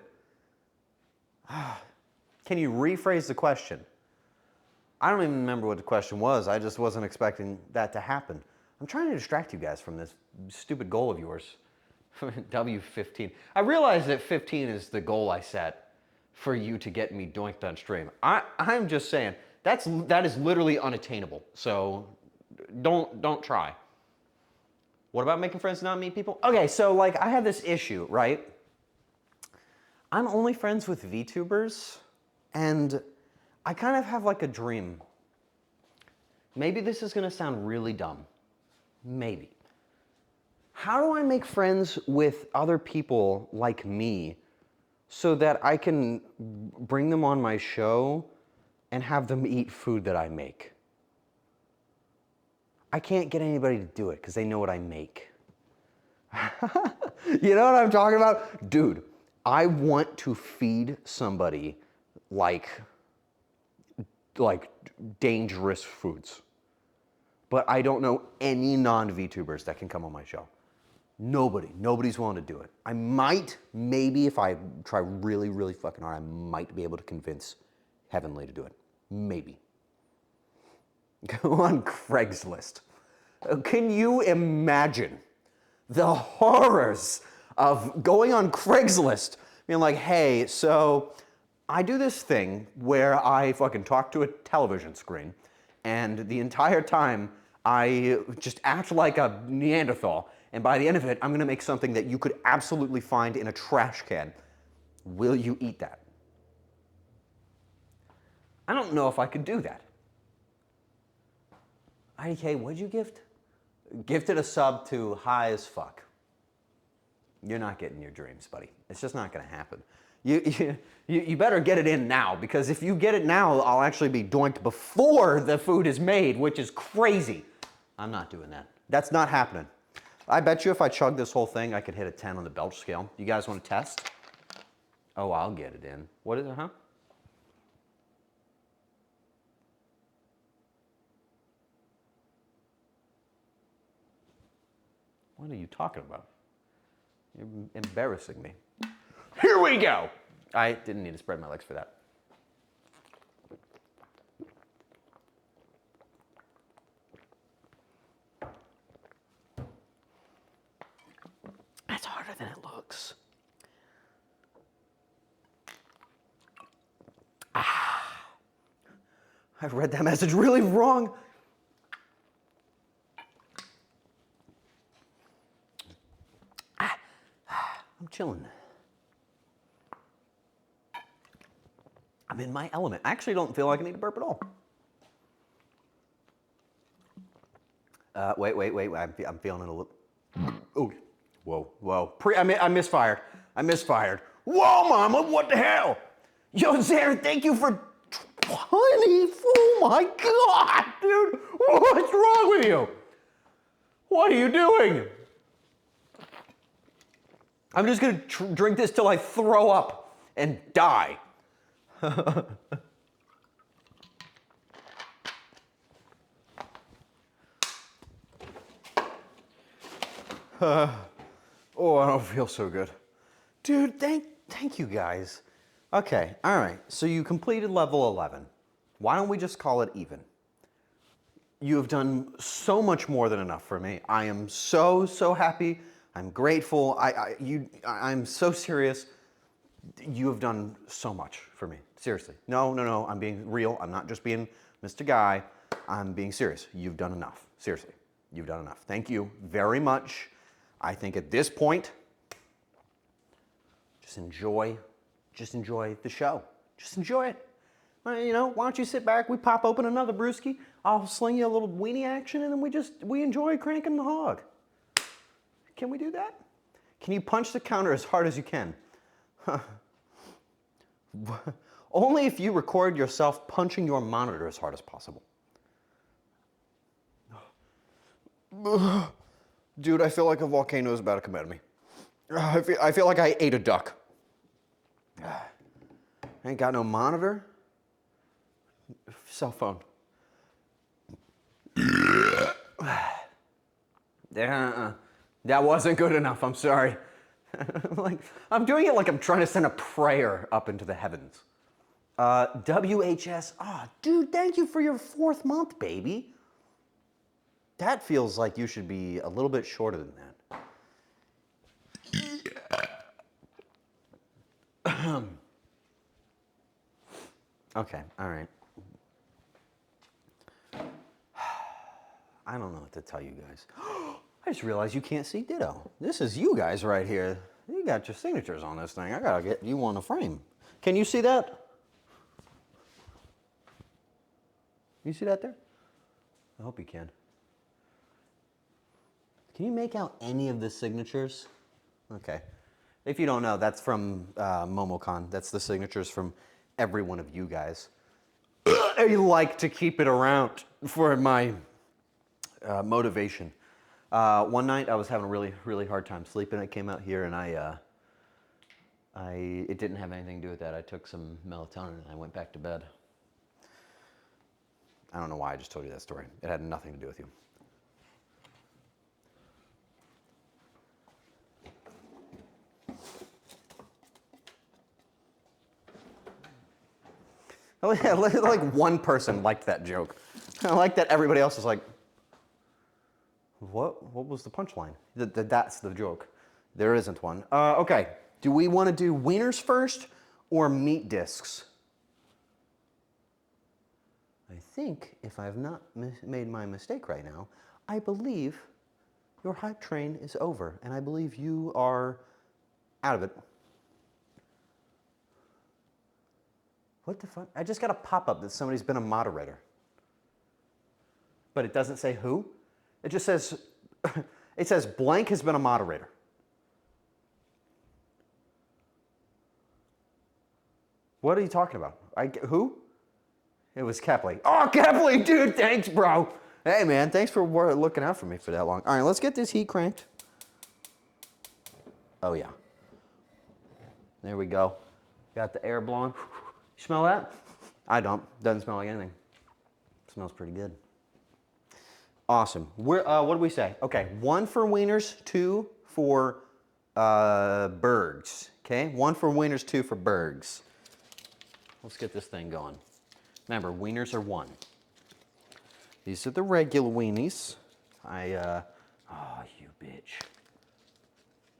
Can you rephrase the question? I don't even remember what the question was. I just wasn't expecting that to happen. I'm trying to distract you guys from this stupid goal of yours. W15. I realize that 15 is the goal I set for you to get me doinked on stream. I'm just saying, that is literally unattainable. So don't try. What about making friends and not meet people? Okay, so like I have this issue, right? I'm only friends with VTubers, and I kind of have like a dream. Maybe this is gonna sound really dumb. Maybe. How do I make friends with other people like me so that I can bring them on my show and have them eat food that I make? I can't get anybody to do it because they know what I make. You know what I'm talking about? Dude, I want to feed somebody like dangerous foods. But I don't know any non-VTubers that can come on my show. Nobody's willing to do it. I might, maybe if I try really, really fucking hard, I might be able to convince Heavenly to do it. Maybe. Go on Craigslist. Can you imagine the horrors of going on Craigslist, being like, hey, so I do this thing where I fucking talk to a television screen, and the entire time I just act like a Neanderthal, and by the end of it, I'm gonna make something that you could absolutely find in a trash can. Will you eat that? I don't know if I could do that. IDK, what'd you gift? Gifted a sub to High as Fuck. You're not getting your dreams, buddy. It's just not gonna happen. You better get it in now, because if you get it now, I'll actually be doinked before the food is made, which is crazy. I'm not doing that. That's not happening. I bet you if I chug this whole thing, I could hit a 10 on the belch scale. You guys want to test? Oh, I'll get it in. What is it, huh? What are you talking about? You're embarrassing me. Here we go. I didn't need to spread my legs for that. I read that message really wrong. I'm chilling. I'm in my element. I actually don't feel like I need to burp at all. Wait. I'm feeling it a little. Oh, whoa. I misfired. Whoa, Mama, what the hell? Yo, Sarah, thank you for 20. Oh my God, dude. What's wrong with you? What are you doing? I'm just gonna drink this till I throw up and die. Oh, I don't feel so good. Dude, thank you guys. Okay, all right, so you completed level 11. Why don't we just call it even? You have done so much more than enough for me. I am so happy. I'm grateful. I'm so serious. You have done so much for me. Seriously. No, I'm being real. I'm not just being Mr. Guy. I'm being serious. You've done enough. Seriously. You've done enough. Thank you very much. I think at this point, just enjoy the show. Just enjoy it. You know, why don't you sit back, we pop open another brewski, I'll sling you a little weenie action, and then we enjoy cranking the hog. Can we do that? Can you punch the counter as hard as you can? Only if you record yourself punching your monitor as hard as possible. Dude, I feel like a volcano is about to come at me. I feel like I ate a duck. I ain't got no monitor. Cell phone. That wasn't good enough, I'm sorry. I'm doing it like I'm trying to send a prayer up into the heavens. WHS, dude, thank you for your 4th month, baby. That feels like you should be a little bit shorter than that. Okay, all right. I don't know what to tell you guys. I just realized you can't see Ditto. This is you guys right here. You got your signatures on this thing. I gotta get you on a frame. Can you see that? You see that there? I hope you can. Can you make out any of the signatures? Okay. If you don't know, that's from MomoCon. That's the signatures from every one of you guys. I like to keep it around for my motivation. One night I was having a really hard time sleeping. I came out here and it didn't have anything to do with that. I took some melatonin and I went back to bed. I don't know why I just told you that story. It had nothing to do with you. Like one person liked that joke. I like that everybody else is like, what was the punchline? That's the joke. There isn't one. Okay, do we want to do wieners first or meat discs? I think if I've not made my mistake right now, I believe your hype train is over, and I believe you are out of it. What the fuck? I just got a pop-up that somebody's been a moderator. But it doesn't say who. It just says, it says blank has been a moderator. What are you talking about? Who? It was Kepley. Oh, Kepley, dude, thanks, bro. Hey, man, thanks for looking out for me for that long. All right, let's get this heat cranked. Oh, yeah. There we go. Got the air blowing. You smell that? I don't. Doesn't smell like anything. Smells pretty good. Awesome. What do we say? Okay, 1 for wieners, 2 for Bergs. Okay, 1 for wieners, 2 for Bergs. Let's get this thing going. Remember, wieners are 1. These are the regular weenies. Oh, you bitch.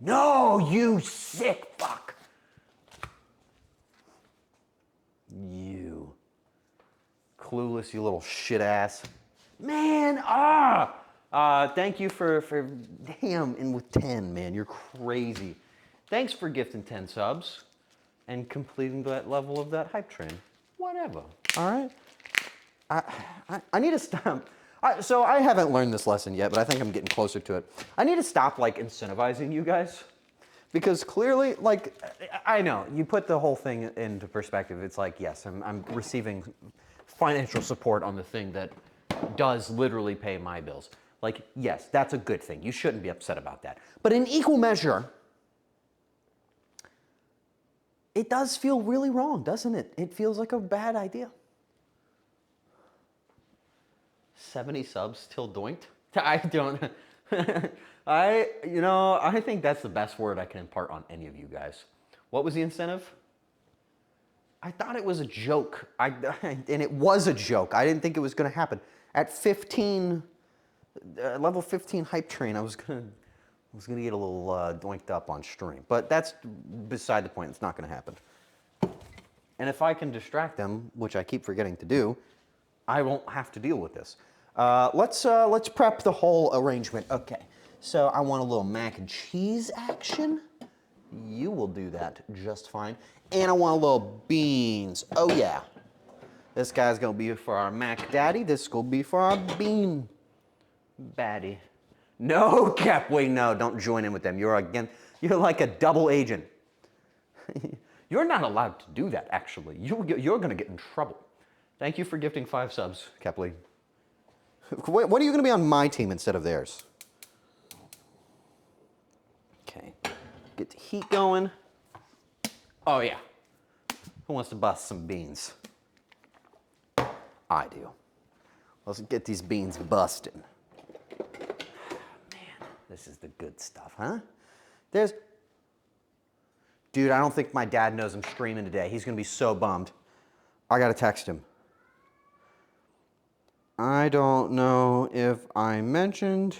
No, you sick fuck. You Clueless, you little shit ass. Man, thank you for damn, and with 10, man, you're crazy. Thanks for gifting 10 subs and completing that level of that hype train. Whatever, all right? I need to stop. So I haven't learned this lesson yet, but I think I'm getting closer to it. I need to stop like incentivizing you guys. Because clearly, like, I know, you put the whole thing into perspective. It's like, yes, I'm receiving financial support on the thing that does literally pay my bills. Like, yes, that's a good thing. You shouldn't be upset about that. But in equal measure, it does feel really wrong, doesn't it? It feels like a bad idea. 70 subs still doinked? I don't, I think that's the best word I can impart on any of you guys. What was the incentive? I thought it was a joke. And it was a joke. I didn't think it was gonna happen. At 15, level 15 hype train, I was gonna get a little doinked up on stream. But that's beside the point, it's not gonna happen. And if I can distract them, which I keep forgetting to do, I won't have to deal with this. Let's prep the whole arrangement. Okay, so I want a little mac and cheese action. You will do that just fine. And I want a little beans. Oh yeah. This guy's gonna be for our mac daddy. This will be for our bean baddie. No, Cap, wait, no, don't join in with them. You're like a double agent. You're not allowed to do that, actually. You're gonna get in trouble. Thank you for gifting 5 subs, Kepley. What are you going to be on my team instead of theirs? Okay, get the heat going. Oh yeah, who wants to bust some beans? I do. Let's get these beans busting. Man, this is the good stuff, huh? Dude, I don't think my dad knows I'm streaming today. He's going to be so bummed. I got to text him. I don't know if I mentioned,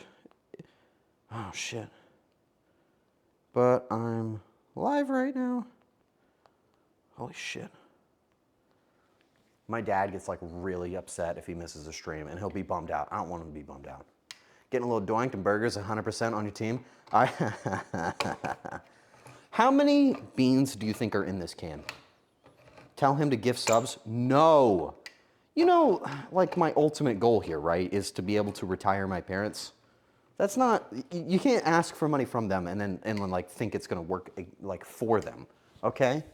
oh shit, but I'm live right now. Holy shit. My dad gets like really upset if he misses a stream and he'll be bummed out. I don't want him to be bummed out. Getting a little doinked and burgers 100% on your team. How many beans do you think are in this can? Tell him to gift subs? No. You know, like my ultimate goal here, right, is to be able to retire my parents. That's not, you can't ask for money from them and then like think it's gonna work like for them, okay?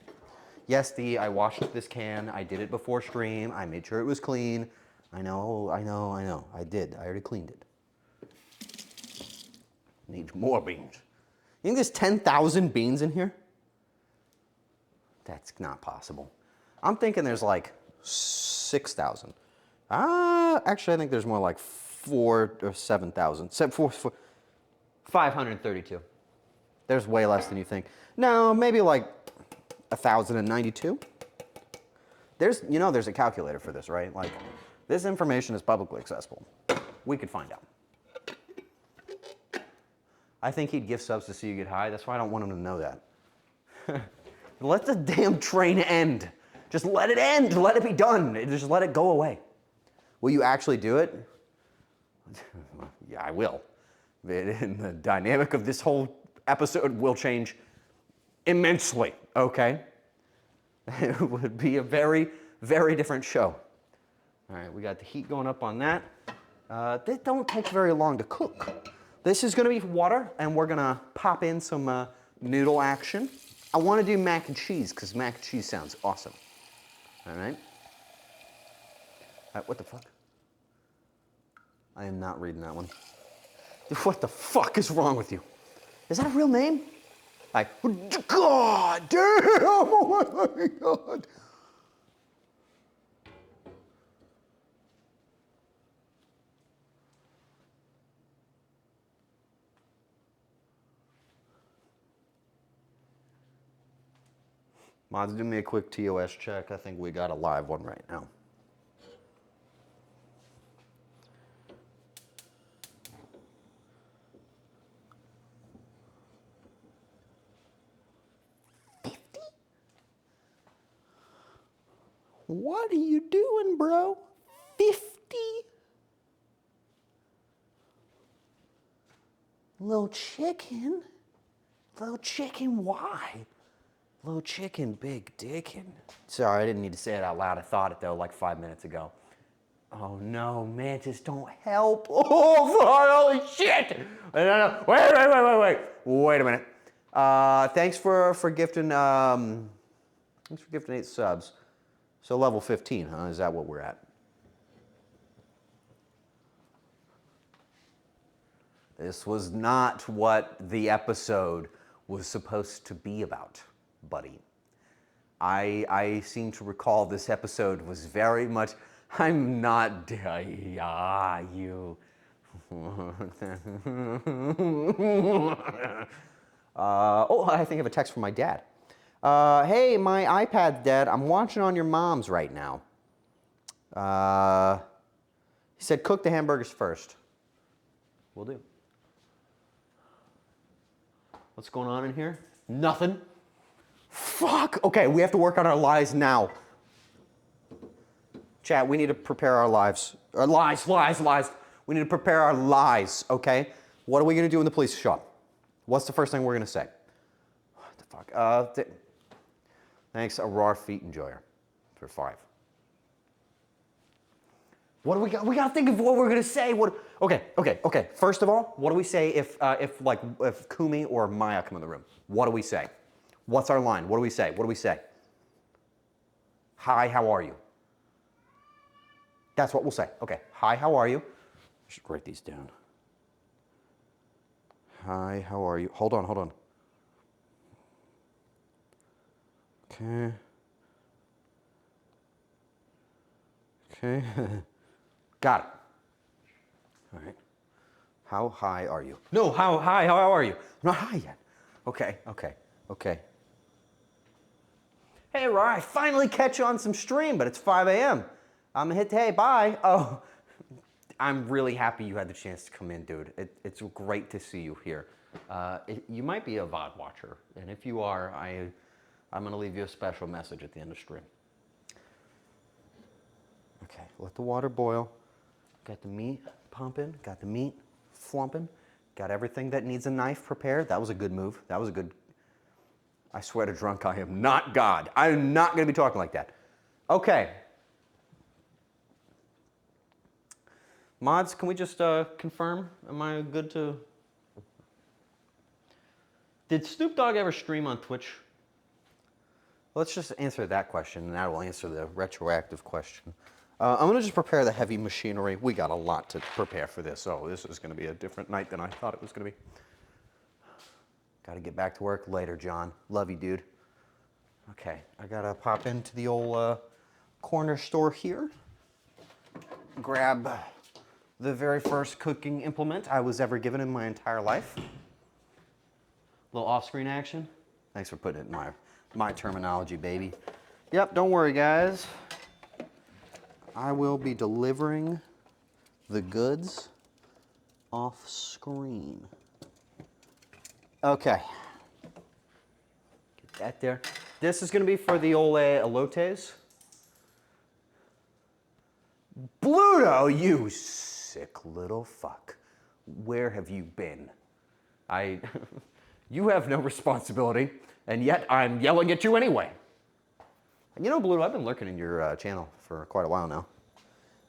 Yes, I washed this can, I did it before stream, I made sure it was clean. I know, I did, I already cleaned it. Need more beans. You think there's 10,000 beans in here? That's not possible. I'm thinking there's like 6,000. Actually, I think there's more like 4,000 or 7,000. 532. There's way less than you think. No, maybe like 1,092. There's a calculator for this, right? Like, this information is publicly accessible. We could find out. I think he'd gift subs to see you get high. That's why I don't want him to know that. Let the damn train end. Just let it end. Let it be done. Just let it go away. Will you actually do it? Yeah, I will. And the dynamic of this whole episode will change immensely, okay? It would be a very, very different show. All right, we got the heat going up on that. They don't take very long to cook. This is gonna be water, and we're gonna pop in some noodle action. I wanna do mac and cheese, because mac and cheese sounds awesome. All right. What the fuck? I am not reading that one. What the fuck is wrong with you? Is that a real name? God damn! Oh my God! Mods, do me a quick TOS check. I think we got a live one right now. What are you doing, bro? 50? Little chicken? Little chicken, why? Little chicken, big dickin'. Sorry, I didn't need to say it out loud. I thought it though like 5 minutes ago. Oh no, Mantis, don't help. Oh, holy shit. No. Wait a minute. Thanks for gifting, thanks for gifting 8 subs. So level 15, huh? Is that what we're at? This was not what the episode was supposed to be about, buddy. I seem to recall this episode was very much, I'm not, you. Oh, I think I have a text from my dad. Hey, my iPad's dead. I'm watching on your mom's right now. He said cook the hamburgers first. Will do. What's going on in here? Nothing. Fuck. Okay, we have to work on our lies now. Chat, we need to prepare our lives. Lies. We need to prepare our lies, okay? What are we gonna do in the police shop? What's the first thing we're gonna say? What the fuck? Thanks, Arar Feet Enjoyer, for 5. What do we got? We gotta think of what we're gonna say. Okay. First of all, what do we say if Kumi or Maya come in the room? What do we say? What's our line? What do we say? Hi, how are you? That's what we'll say. Okay. Hi, how are you? I should write these down. Hi, how are you? Hold on. Okay. Got it. All right. How high are you? No, how are you? I'm not high yet. Okay. Hey, Arar, I finally catch you on some stream, but it's 5 a.m. I'm gonna hit, hey, bye. Oh, I'm really happy you had the chance to come in, dude. It's great to see you here. You might be a VOD watcher, and if you are, I'm gonna leave you a special message at the end of stream. Okay, let the water boil. Got the meat pumping, got the meat flumping, got everything that needs a knife prepared. That was a good move. I swear to drunk, I am not God. I'm not gonna be talking like that. Okay. Mods, can we just confirm? Am I good to? Did Snoop Dogg ever stream on Twitch? Let's just answer that question, and that will answer the retroactive question. I'm gonna just prepare the heavy machinery. We got a lot to prepare for this, so this is gonna be a different night than I thought it was gonna be. Gotta get back to work later, John. Love you, dude. Okay, I gotta pop into the old corner store here. Grab the very first cooking implement I was ever given in my entire life. Little off-screen action. Thanks for putting it in my terminology, baby. Yep, don't worry, guys. I will be delivering the goods off screen. Okay. Get that there. This is gonna be for the old elotes. Bluto, you sick little fuck. Where have you been? You have no responsibility, and yet I'm yelling at you anyway. And you know, Bluto, I've been lurking in your channel for quite a while now.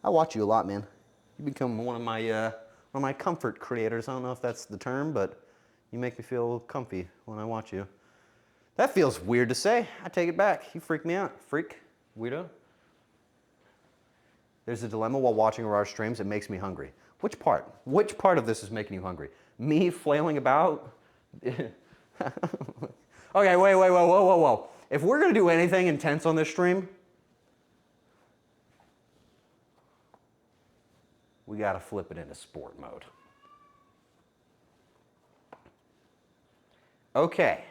I watch you a lot, man. You become one of my comfort creators. I don't know if that's the term, but you make me feel comfy when I watch you. That feels weird to say. I take it back. You freak me out, freak, weirdo. There's a dilemma while watching Arar streams. It makes me hungry. Which part? Which part of this is making you hungry? Me flailing about? Okay, wait, whoa. If we're gonna do anything intense on this stream, we gotta flip it into sport mode. Okay.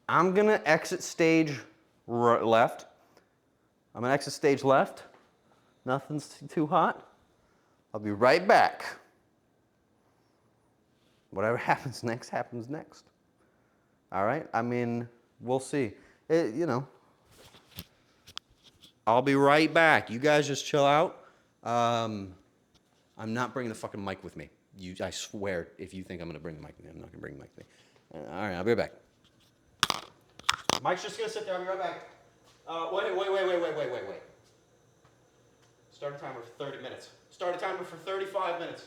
I'm gonna exit stage left. I'm gonna exit stage left. Nothing's too hot. I'll be right back. Whatever happens next, happens next. All right? I mean, we'll see. You know, I'll be right back. You guys just chill out. I'm not bringing the fucking mic with me. I swear, if you think I'm gonna bring the mic with me, I'm not gonna bring the mic with me. All right, I'll be right back. Mike's just gonna sit there. I'll be right back. Wait. Start a timer for 30 minutes. Start a timer for 35 minutes.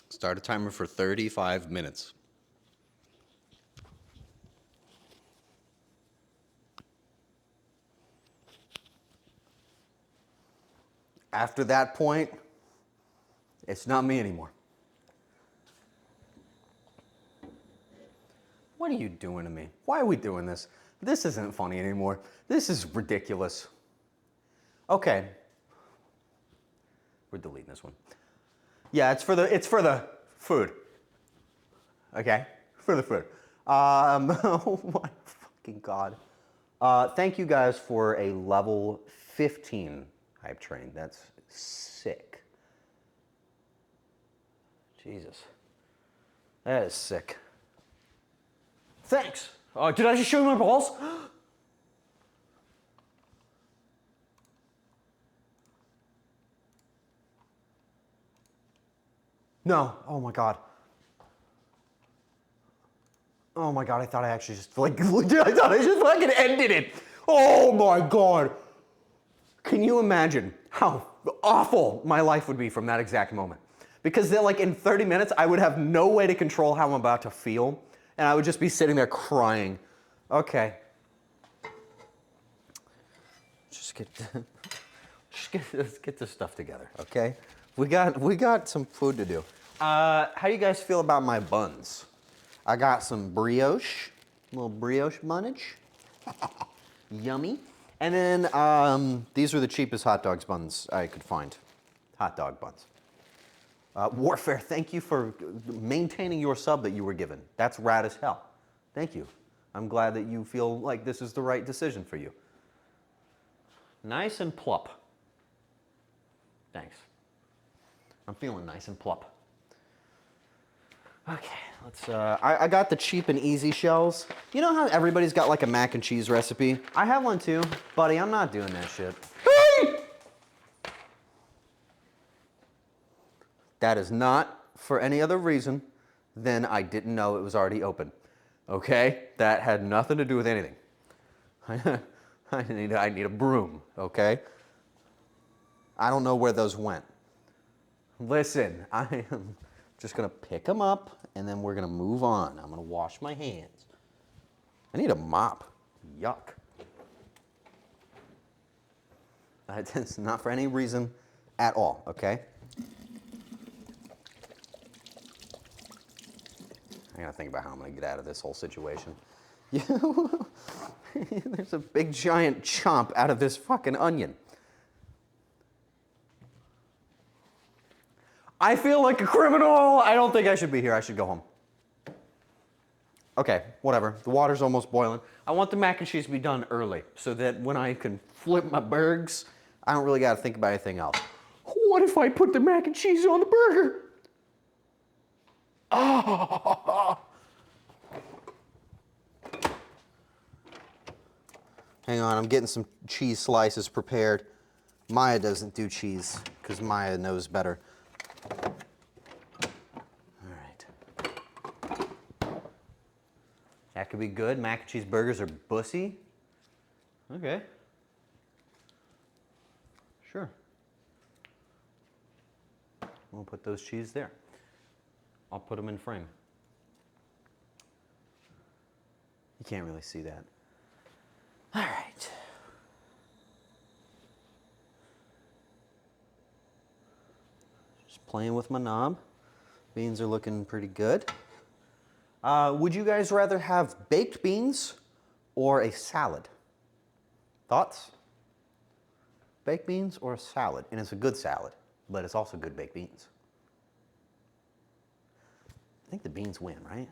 Start a timer for 35 minutes. After that point, it's not me anymore. What are you doing to me? Why are we doing this? This isn't funny anymore. This is ridiculous. Okay. We're deleting this one. Yeah, it's for the food. Okay? For the food. Oh my fucking God. Thank you guys for a level 15 hype train. That's sick. Jesus. That is sick. Thanks. Did I just show you my balls? No. Oh my God. Oh my God, I thought I actually just I thought I just fucking ended it. Oh my God. Can you imagine how awful my life would be from that exact moment? Because then, like, in 30 minutes, I would have no way to control how I'm about to feel, and I would just be sitting there crying. Okay. Let's get this stuff together, okay? We got some food to do. How do you guys feel about my buns? I got some brioche, a little brioche bunnage. Yummy. And then these are the cheapest hot dogs buns I could find. Hot dog buns. Warfare, thank you for maintaining your sub that you were given. That's rad as hell. Thank you. I'm glad that you feel like this is the right decision for you. Nice and plump. Thanks. I'm feeling nice and plump. Okay, let's, I got the cheap and easy shells. You know how everybody's got like a mac and cheese recipe? I have one too, buddy, I'm not doing that shit. That is not for any other reason than I didn't know it was already open. Okay? That had nothing to do with anything. I need a broom, okay? I don't know where those went. Listen, I am just gonna pick them up and then we're gonna move on. I'm gonna wash my hands. I need a mop. Yuck. That's not for any reason at all, okay? I gotta think about how I'm gonna get out of this whole situation. There's a big giant chomp out of this fucking onion. I feel like a criminal. I don't think I should be here. I should go home. Okay, whatever. The water's almost boiling. I want the mac and cheese to be done early so that when I can flip my burgers, I don't really gotta think about anything else. What if I put the mac and cheese on the burger? Oh. Hang on, I'm getting some cheese slices prepared. Maya doesn't do cheese because Maya knows better. All right. That could be good. Mac and cheese burgers are bussy. Okay. Sure. We'll put those cheese there. I'll put them in frame. You can't really see that. All right. Just playing with my knob. Beans are looking pretty good. Would you guys rather have baked beans or a salad? Thoughts? Baked beans or a salad? And it's a good salad, but it's also good baked beans. I think the beans win, right?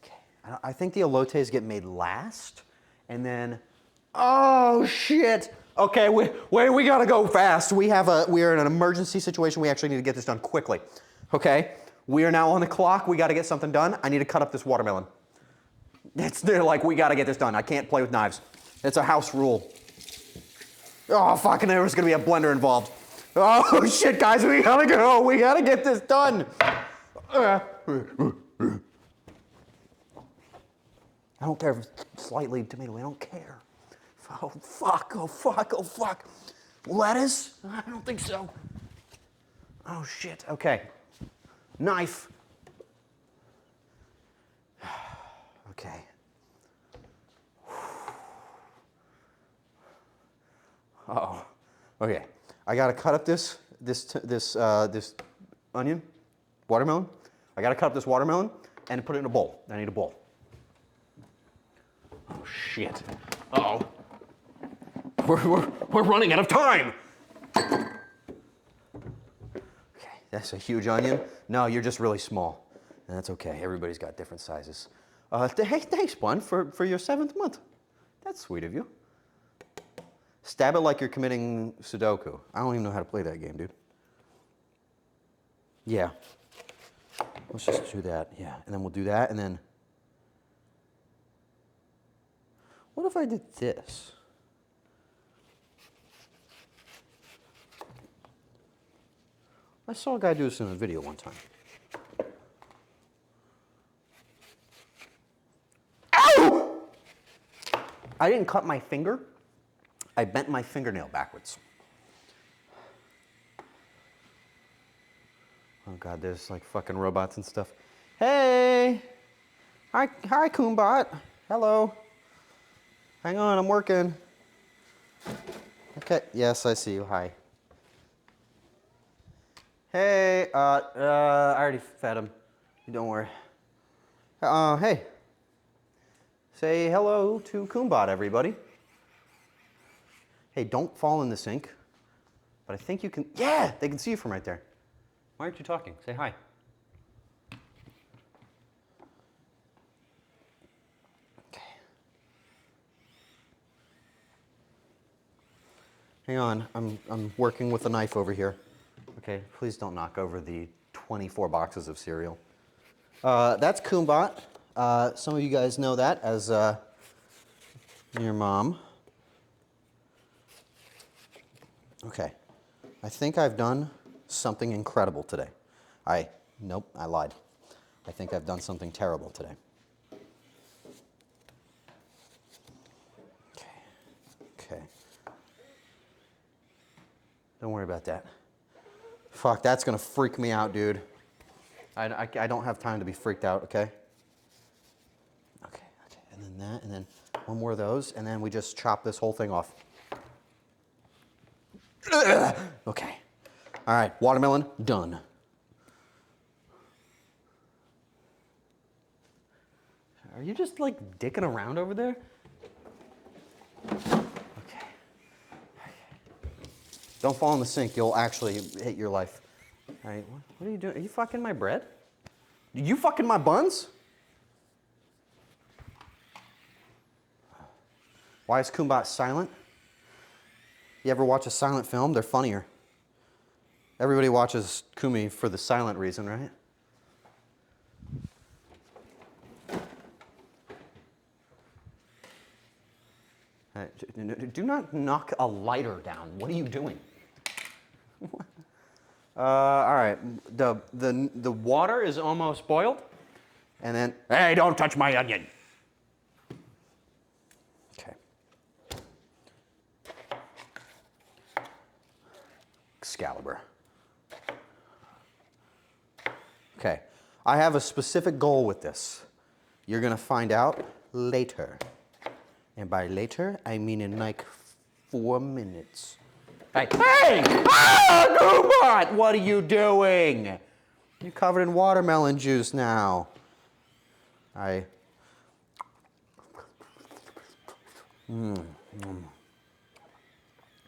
Okay. I think the elotes get made last, and then, oh shit! Okay, we gotta go fast. We are in an emergency situation. We actually need to get this done quickly. Okay, we are now on the clock. We gotta get something done. I need to cut up this watermelon. They're like, we gotta get this done. I can't play with knives. It's a house rule. Oh, fucking, there was gonna be a blender involved. Oh, shit, guys, we gotta go. We gotta get this done. I don't care if it's slightly tomato. I don't care. Oh, fuck, oh, fuck, oh, fuck. Lettuce? I don't think so. Oh, shit, okay. Knife. Okay. Uh-oh. Okay. I gotta cut up this onion, watermelon. I gotta cut up this watermelon and put it in a bowl. I need a bowl. Oh shit. Uh-oh. We're running out of time. Okay, that's a huge onion. No, you're just really small. That's okay. Everybody's got different sizes. Hey, thanks, Bun, for your 7th month. That's sweet of you. Stab it like you're committing Sudoku. I don't even know how to play that game, dude. Yeah. Let's just do that. Yeah. And then we'll do that. And then. What if I did this? I saw a guy do this in a video one time. Ow! I didn't cut my finger. I bent my fingernail backwards. Oh God, there's like fucking robots and stuff. Hey! Hi, Coombot. Hello. Hang on, I'm working. Okay, yes, I see you. Hi. Hey, I already fed him. Don't worry. Hey. Say hello to Coombot, everybody. Hey, don't fall in the sink. But I think you can, yeah, they can see you from right there. Why aren't you talking? Say hi. Okay. Hang on, I'm working with a knife over here. Okay, please don't knock over the 24 boxes of cereal. That's Coombot. Some of you guys know that as your mom. Okay, I think I've done something incredible today. Nope, I lied. I think I've done something terrible today. Okay. Don't worry about that. Fuck, that's gonna freak me out, dude. I don't have time to be freaked out, okay? Okay, and then that, and then one more of those, and then we just chop this whole thing off. Okay. All right, watermelon, done. Are you just like dicking around over there? Okay. Don't fall in the sink, you'll actually hit your life. All right, what are you doing? Are you fucking my bread? Are you fucking my buns? Why is Coombot silent? You ever watch a silent film? They're funnier. Everybody watches Kumi for the silent reason, right? Do not knock a lighter down. What are you doing? All right, the water is almost boiled, and then hey, don't touch my onion. Okay. Excalibur. Okay, I have a specific goal with this. You're gonna find out later. And by later, I mean in like 4 minutes. Hey! Ah, Goobot! What are you doing? You're covered in watermelon juice now.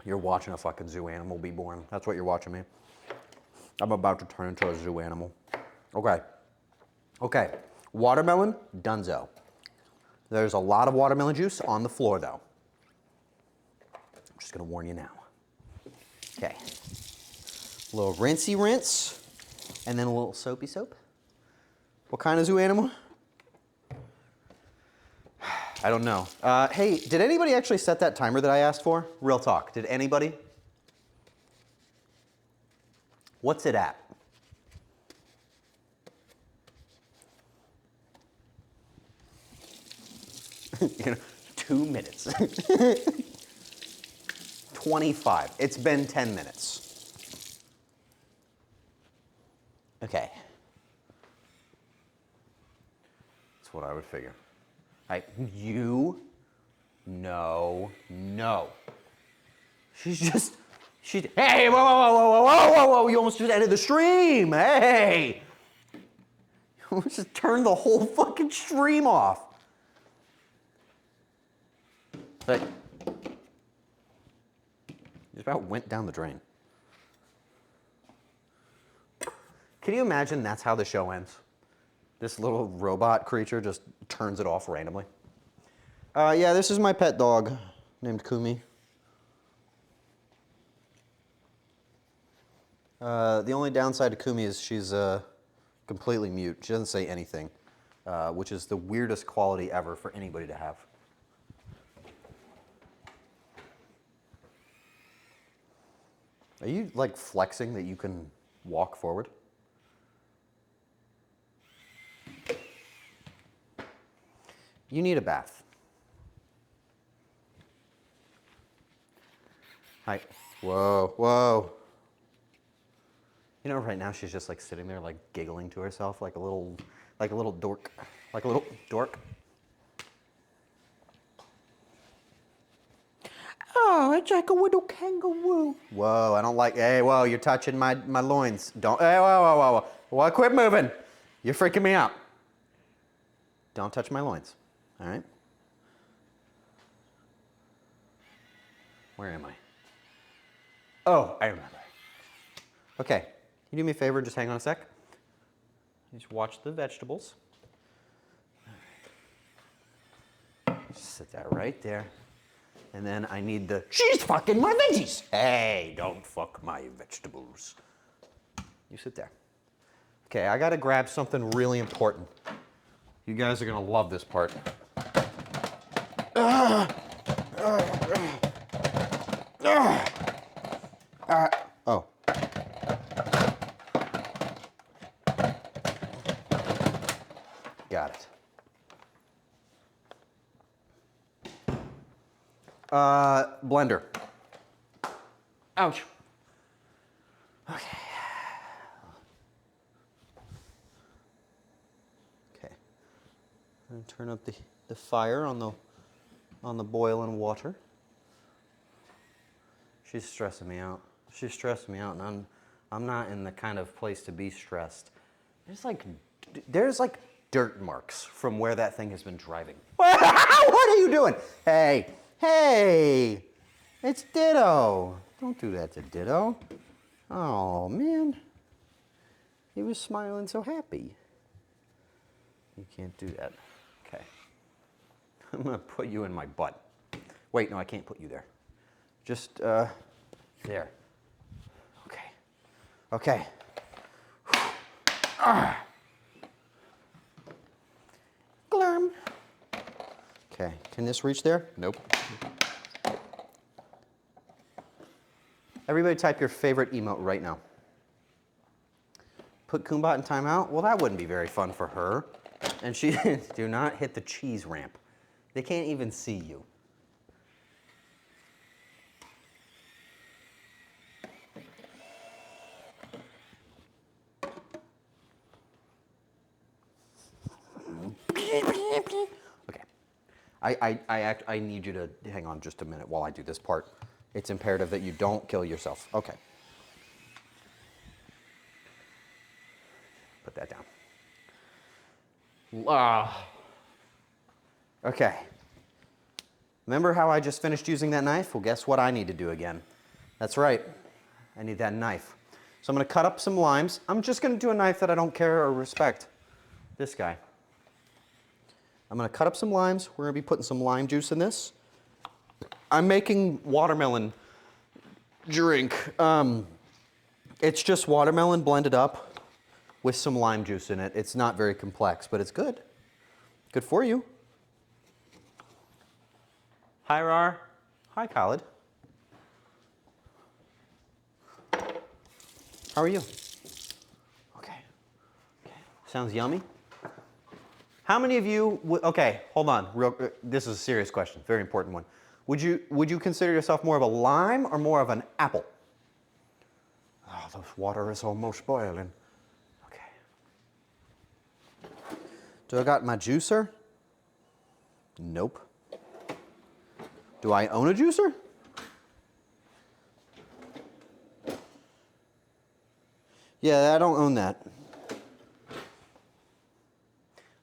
You're watching a fucking zoo animal be born. That's what you're watching me. I'm about to turn into a zoo animal. Okay. Okay. Watermelon, dunzo. There's a lot of watermelon juice on the floor though. I'm just gonna warn you now. Okay. A little rinsey rinse, and then a little soapy soap. What kind of zoo animal? I don't know. Hey, did anybody actually set that timer that I asked for? Real talk, did anybody? What's it at? You know, 2 minutes. 25. It's been 10 minutes. Okay. That's what I would figure. You? No. Hey, whoa, you almost just ended the stream. Hey. You almost just turned the whole fucking stream off. Like, just about went down the drain. Can you imagine that's how the show ends? This little robot creature just turns it off randomly. Yeah, this is my pet dog named Kumi. The only downside to Kumi is she's completely mute. She doesn't say anything, which is the weirdest quality ever for anybody to have. Are you like flexing that you can walk forward? You need a bath. Hi. Whoa. You know, right now she's just like sitting there like giggling to herself like a little dork. Like a little dork. Oh, it's like a little kangaroo. Whoa, I don't like, hey, whoa, you're touching my loins. Don't, hey, whoa. Well, quit moving. You're freaking me out. Don't touch my loins, all right? Where am I? Oh, I remember. Okay, can you do me a favor and just hang on a sec? Just watch the vegetables. Just sit that right there. And then I need the, she's fucking my veggies. Hey, don't fuck my vegetables. You sit there. Okay, I gotta grab something really important. You guys are gonna love this part. Oh. Got it. Blender. Ouch. Okay. And turn up the fire on the boiling water. She's stressing me out. She's stressing me out, and I'm not in the kind of place to be stressed. There's like dirt marks from where that thing has been driving. What are you doing? Hey, it's Ditto. Don't do that to Ditto. Oh, man. He was smiling so happy. You can't do that. Okay. I'm gonna put you in my butt. Wait, no, I can't put you there. Just, there. Okay. Glurm. Okay, can this reach there? Nope. Everybody type your favorite emote right now. Put Kumbot in timeout? Well, that wouldn't be very fun for her. And she, do not hit the cheese ramp. They can't even see you. I need you to hang on just a minute while I do this part. It's imperative that you don't kill yourself. Okay. Put that down. Okay. Remember how I just finished using that knife? Well, guess what I need to do again? That's right. I need that knife. So I'm going to cut up some limes. I'm just going to do a knife that I don't care or respect. This guy. I'm going to cut up some limes. We're going to be putting some lime juice in this. I'm making watermelon drink. It's just watermelon blended up with some lime juice in it. It's not very complex, but it's good. Good for you. Hi, Arar. Hi, Khalid. How are you? Okay. Sounds yummy. How many of you, okay, hold on. This is a serious question, very important one. Would you consider yourself more of a lime or more of an apple? Oh, the water is almost boiling. Okay. Do I got my juicer? Nope. Do I own a juicer? Yeah, I don't own that.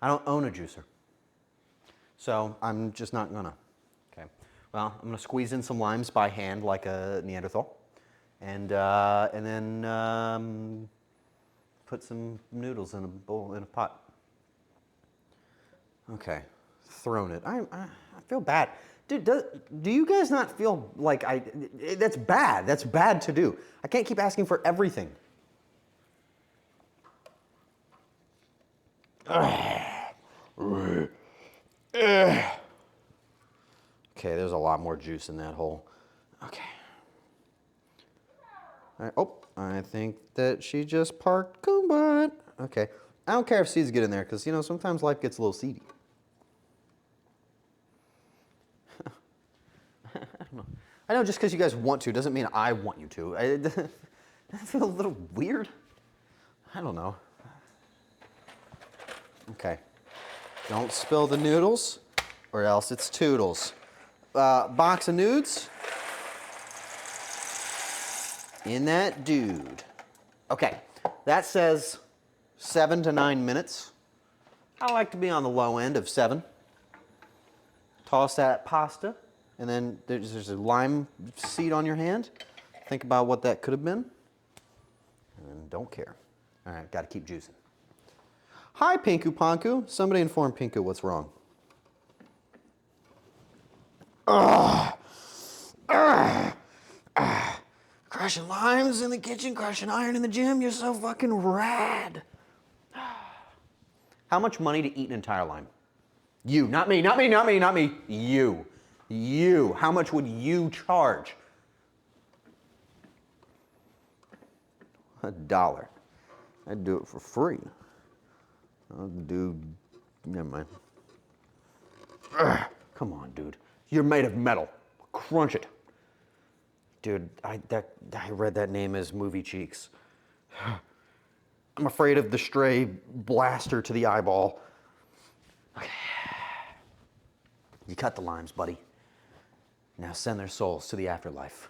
I don't own a juicer. So I'm just not gonna. Okay. Well, I'm gonna squeeze in some limes by hand like a Neanderthal. And then put some noodles in a bowl, in a pot. Okay. Thrown it. I feel bad. Dude, do you guys not feel like that's bad. That's bad to do. I can't keep asking for everything. Okay, there's a lot more juice in that hole. Okay. Oh, I think that she just parked Goombot. Okay. I don't care if seeds get in there, because, you know, sometimes life gets a little seedy. I don't know. I know just because you guys want to doesn't mean I want you to. Doesn't that feel a little weird? I don't know. Okay. Don't spill the noodles, or else it's toodles. Box of nudes. In that dude. Okay, that says 7 to 9 minutes. I like to be on the low end of 7. Toss that pasta, and then there's a lime seed on your hand. Think about what that could have been, and don't care. All right, got to keep juicing. Hi, Pinku Panku. Somebody inform Pinku what's wrong. Crushing limes in the kitchen, crushing iron in the gym. You're so fucking rad. How much money to eat an entire lime? You, not me, not me, not me, not me. You. You. How much would you charge? $1. I'd do it for free. I'll do, never mind. Come on, dude. You're made of metal. Crunch it. Dude, I read that name as Movie Cheeks. I'm afraid of the stray blaster to the eyeball. Okay. You cut the limes, buddy. Now send their souls to the afterlife.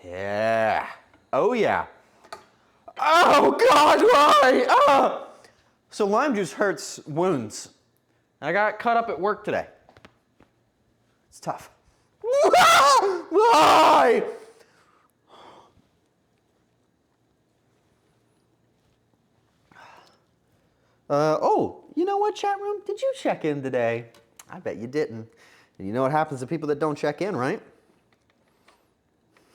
Yeah. Oh, yeah. Oh, God, why? So lime juice hurts wounds. I got cut up at work today. It's tough. Why? Oh, you know what, chat room? Did you check in today? I bet you didn't. And you know what happens to people that don't check in, right?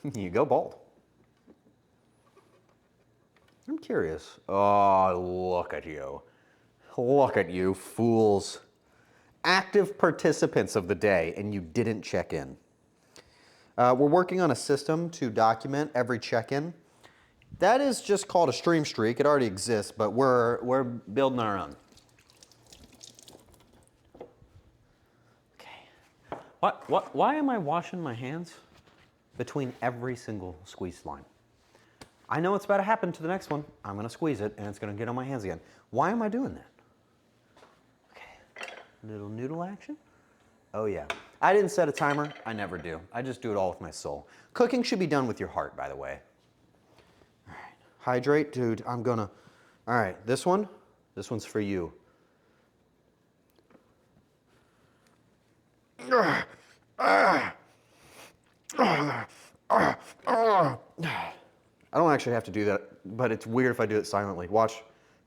You go bald. I'm curious. Oh, look at you. Look at you, fools. Active participants of the day, and you didn't check in. We're working on a system to document every check-in. That is just called a stream streak. It already exists, but we're building our own. Okay. Why am I washing my hands between every single squeezed lime? I know what's about to happen to the next one. I'm going to squeeze it, and it's going to get on my hands again. Why am I doing that? Okay. Little noodle action. Oh yeah. I didn't set a timer. I never do. I just do it all with my soul. Cooking should be done with your heart, by the way. All right. Hydrate, dude. I'm gonna. All right. This one's for you. I don't actually have to do that, but it's weird if I do it silently. Watch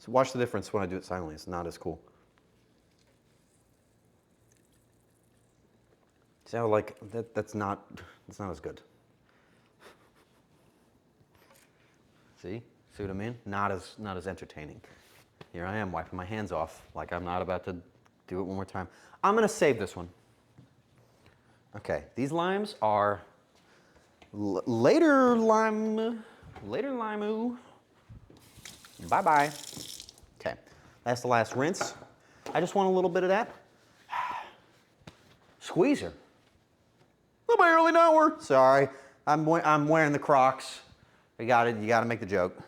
the difference when I do it silently. It's not as cool. So like that's not as good. See what I mean? Not as entertaining. Here I am wiping my hands off like I'm not about to do it one more time. I'm gonna save this one. Okay, these limes are later lime. Bye-bye. Okay, that's the last rinse. I just want a little bit of that. Squeezer. Nobody really know her. Sorry, I'm wearing the Crocs. You gotta make the joke.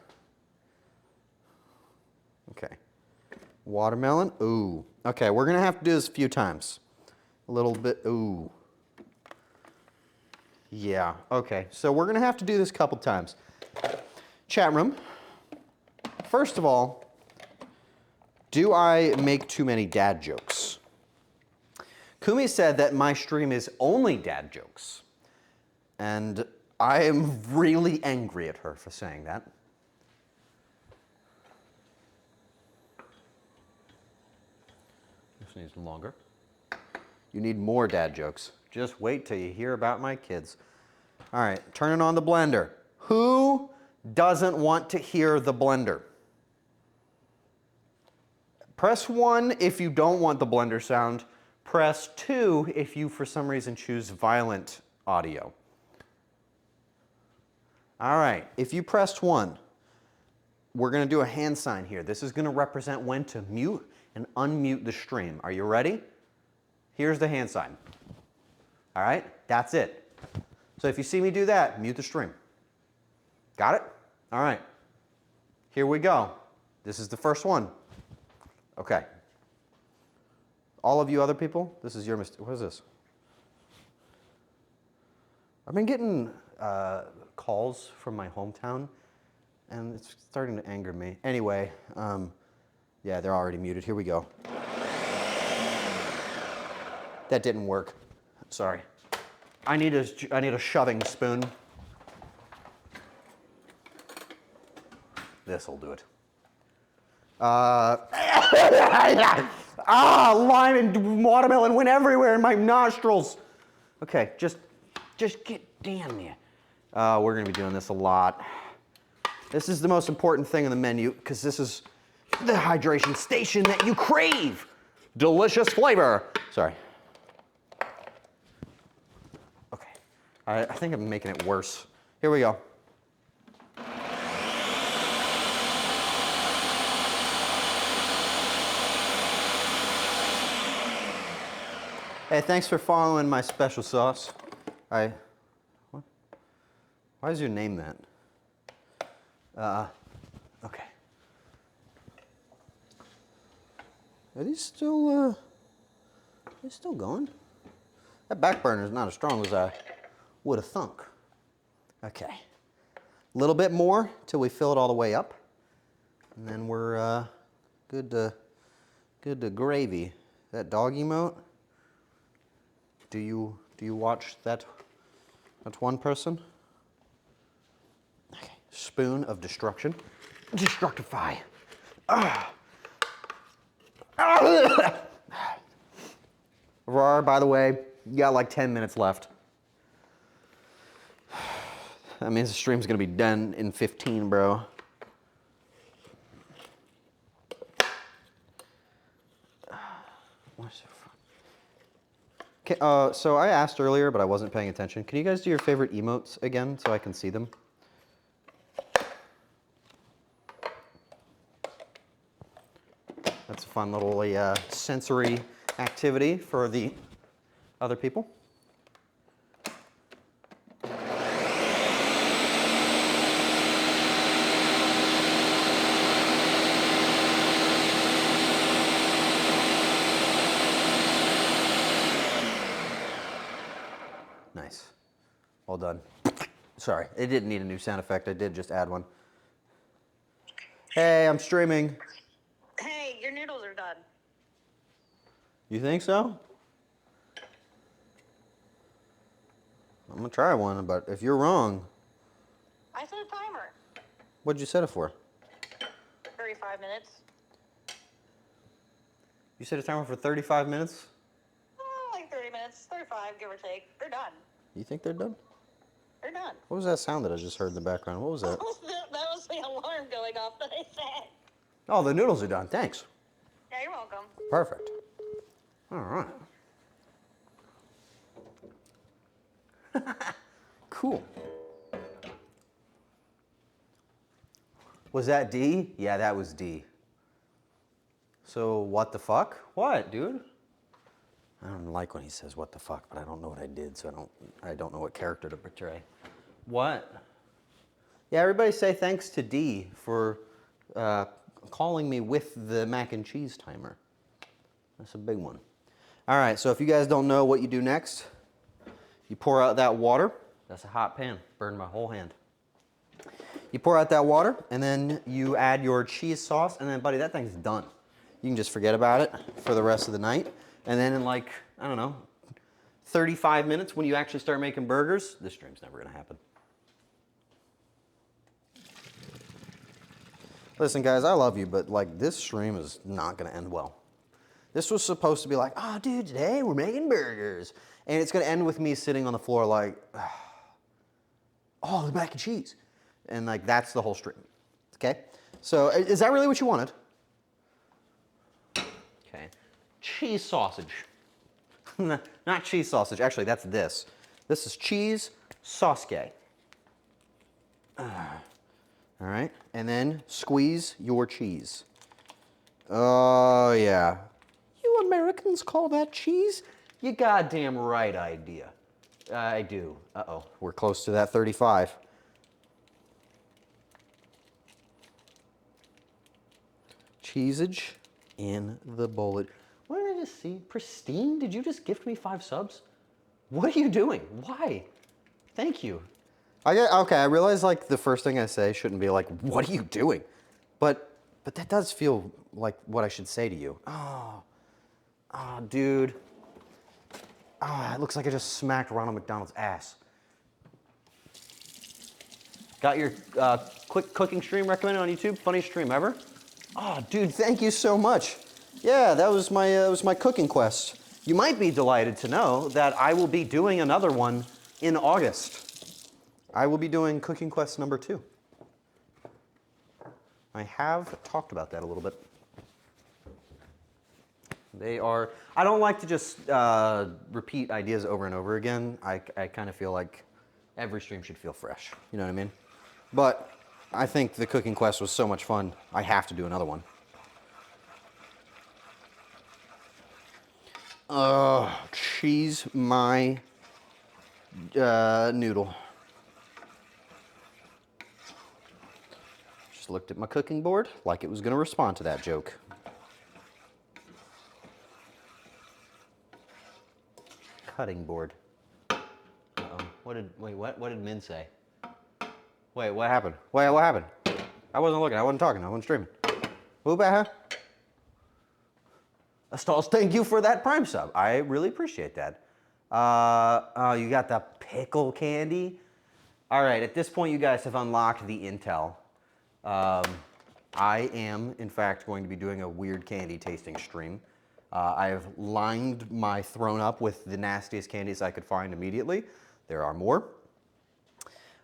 Okay. Watermelon, ooh. Okay, we're gonna have to do this a few times. A little bit, ooh. Yeah, okay, so we're gonna have to do this a couple times. Chat room, first of all, do I make too many dad jokes? Kumi said that my stream is only dad jokes, and I am really angry at her for saying that. This needs longer. You need more dad jokes. Just wait till you hear about my kids. All right, turning on the blender. Who doesn't want to hear the blender? Press 1 if you don't want the blender sound. Press 2 if you, for some reason, choose violent audio. All right, if you pressed 1, we're gonna do a hand sign here. This is gonna represent when to mute and unmute the stream. Are you ready? Here's the hand sign. All right, that's it. So if you see me do that, mute the stream. Got it? All right, here we go. This is the first one. Okay. All of you other people, this is your mistake. What is this? I've been getting calls from my hometown, and it's starting to anger me. Anyway, yeah, they're already muted. Here we go. That didn't work. Sorry. I need a shoving spoon. This'll do it. Lime and watermelon went everywhere in my nostrils. Okay, just get damn you. We're gonna be doing this a lot. This is the most important thing on the menu because this is the hydration station that you crave. Delicious flavor. Sorry. Okay, I think I'm making it worse. Here we go. Hey, thanks for following my special sauce. What? Why is your name that? Okay. Are these still going? That back burner is not as strong as I would have thunk. Okay. A little bit more till we fill it all the way up. And then we're good to gravy. That dog emote. Do you watch that one person? Okay. Spoon of destruction. Destructify. Arar, by the way, you got like 10 minutes left. That means the stream's gonna be done in 15, bro. Okay, so I asked earlier, but I wasn't paying attention. Can you guys do your favorite emotes again so I can see them? That's a fun little sensory activity for the other people. All done. Sorry, it didn't need a new sound effect. I did just add one. Hey, I'm streaming. Hey, your noodles are done. You think so? I'm gonna try one, but if you're wrong. I set a timer. What'd you set it for? 35 minutes. You set a timer for 35 minutes? Oh, like 30 minutes, 35, give or take. They're done. You think they're done? They're done. What was that sound that I just heard in the background? What was that? That was the alarm going off that I set. Oh, the noodles are done. Thanks. Yeah, you're welcome. Perfect. All right. Cool. Was that D? Yeah, that was D. So what the fuck? What, dude? I don't like when he says what the fuck, but I don't know what I did, so I don't know what character to portray. What? Yeah, everybody say thanks to D for calling me with the mac and cheese timer. That's a big one. All right, so if you guys don't know what you do next, you pour out that water. That's a hot pan, burned my whole hand. You pour out that water, and then you add your cheese sauce, and then, buddy, that thing's done. You can just forget about it for the rest of the night. And then in like, I don't know, 35 minutes when you actually start making burgers, this stream's never gonna happen. Listen, guys, I love you, but like this stream is not gonna end well. This was supposed to be like, oh, dude, today we're making burgers. And it's gonna end with me sitting on the floor like, oh, the mac and cheese. And like, that's the whole stream, okay? So is that really what you wanted? Okay, cheese sausage. Not cheese sausage, actually that's this. This is cheese sauce-gay. All right, and then squeeze your cheese. Oh yeah. You Americans call that cheese? You goddamn right I do. Uh-oh, we're close to that 35. Cheesage in the bowl. What did I just see? Pristine? Did you just gift me 5 subs? What are you doing? Why? Thank you. Okay, I realize like the first thing I say shouldn't be like, what are you doing? But that does feel like what I should say to you. Oh, dude. It looks like I just smacked Ronald McDonald's ass. Got your quick cooking stream recommended on YouTube? Funniest stream ever? Oh, dude, thank you so much. Yeah, that was my cooking quest. You might be delighted to know that I will be doing another one in August. I will be doing Cooking Quest number 2. I have talked about that a little bit. I don't like to just repeat ideas over and over again. I kind of feel like every stream should feel fresh. You know what I mean? But I think the Cooking Quest was so much fun, I have to do another one. Cheese my noodle. Just looked at my cooking board like it was going to respond to that joke. Cutting board. Uh-oh. What did Min say? Wait, what happened? Wait, what happened? I wasn't looking, I wasn't talking, I wasn't streaming. Astalls, thank you for that Prime sub. I really appreciate that. Oh, you got the pickle candy? All right, at this point, you guys have unlocked the intel. I am, in fact, going to be doing a weird candy tasting stream. I have lined my throne up with the nastiest candies I could find immediately. There are more.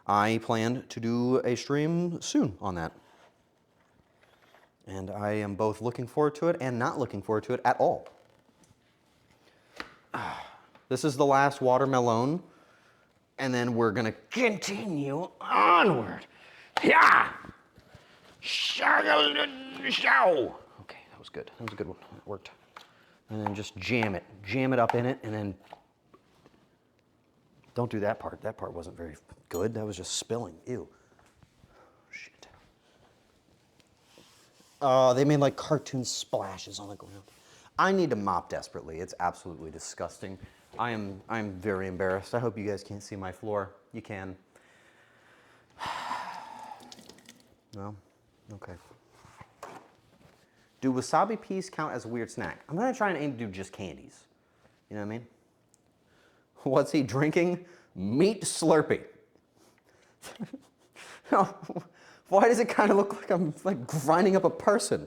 I plan to do a stream soon on that. And I am both looking forward to it and not looking forward to it at all. This is the last watermelon, and then we're gonna continue onward. Yeah! Okay, that was good. That was a good one. It worked. And then just jam it up in it, and then don't do that part. That part wasn't very good. That was just spilling. Ew. Shit. They made like cartoon splashes on the ground. I need to mop desperately. It's absolutely disgusting. I'm very embarrassed. I hope you guys can't see my floor. You can. No? Okay. Do wasabi peas count as a weird snack? I'm gonna try and aim to do just candies. You know what I mean? What's he drinking? Meat Slurpee. Why does it kind of look like I'm like grinding up a person?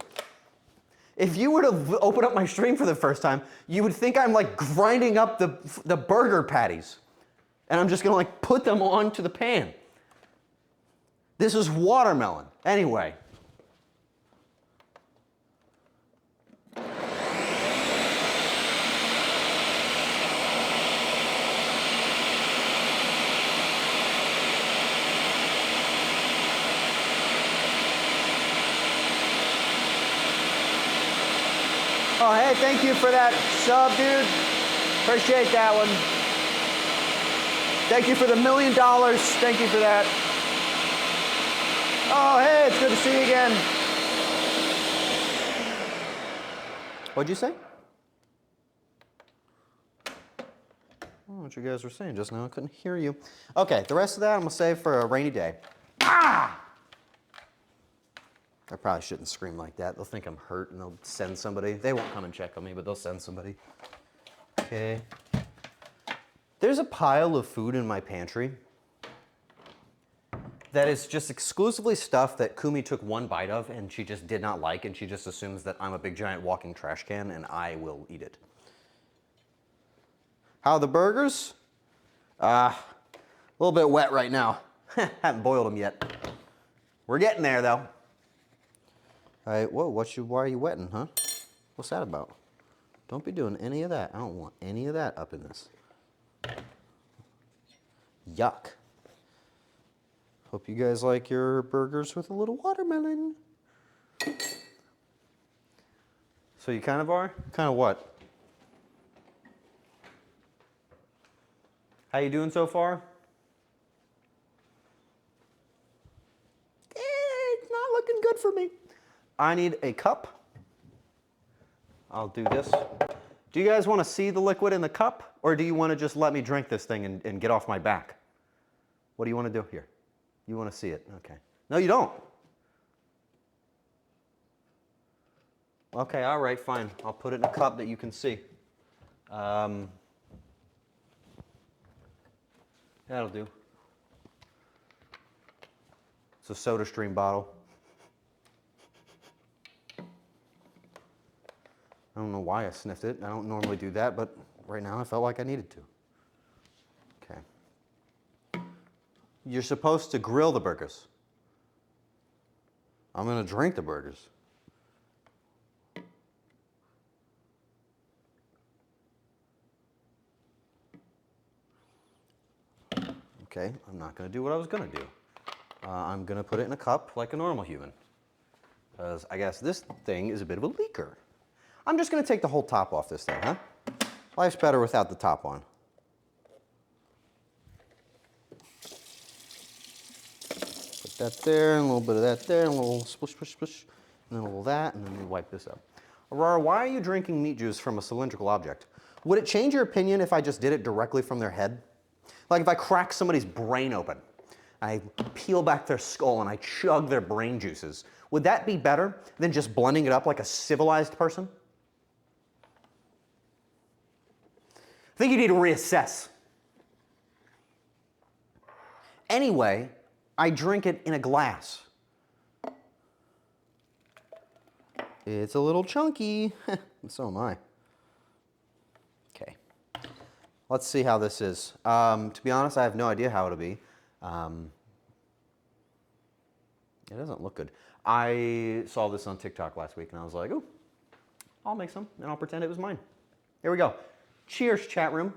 If you were to open up my stream for the first time, you would think I'm like grinding up the burger patties. And I'm just gonna like put them onto the pan. This is watermelon. Anyway. Oh, hey, thank you for that sub, dude. Appreciate that one. Thank you for the $1 million. Thank you for that. Oh, hey, it's good to see you again. What'd you say? I don't know what you guys were saying just now. I couldn't hear you. Okay, the rest of that I'm going to save for a rainy day. Ah! I probably shouldn't scream like that. They'll think I'm hurt and they'll send somebody. They won't come and check on me, but they'll send somebody. Okay. There's a pile of food in my pantry that is just exclusively stuff that Kumi took one bite of and she just did not like, and she just assumes that I'm a big giant walking trash can and I will eat it. How are the burgers? A little bit wet right now. Haven't boiled them yet. We're getting there though. All right, whoa, why are you wetting, huh? What's that about? Don't be doing any of that. I don't want any of that up in this. Yuck. Hope you guys like your burgers with a little watermelon. So you kind of are? Kind of what? How you doing so far? It's not looking good for me. I need a cup. I'll do this. Do you guys want to see the liquid in the cup, or do you want to just let me drink this thing and get off my back? What do you want to do here? You want to see it? Okay. No, you don't. Okay, all right, fine. I'll put it in a cup that you can see. That'll do. It's a SodaStream bottle. I don't know why I sniffed it. I don't normally do that, but right now I felt like I needed to. Okay. You're supposed to grill the burgers. I'm going to drink the burgers. Okay, I'm not going to do what I was going to do. I'm going to put it in a cup like a normal human. Because I guess this thing is a bit of a leaker. I'm just going to take the whole top off this thing, huh? Life's better without the top on. Put that there, and a little bit of that there, and a little splish, splish, splish, and then a little that, and then we wipe this up. Arar, why are you drinking meat juice from a cylindrical object? Would it change your opinion if I just did it directly from their head? Like if I crack somebody's brain open, I peel back their skull and I chug their brain juices, would that be better than just blending it up like a civilized person? I think you need to reassess. Anyway, I drink it in a glass. It's a little chunky, and so am I. Okay, let's see how this is. To be honest, I have no idea how it'll be. It doesn't look good. I saw this on TikTok last week and I was like, oh, I'll make some and I'll pretend it was mine. Here we go. Cheers, chat room.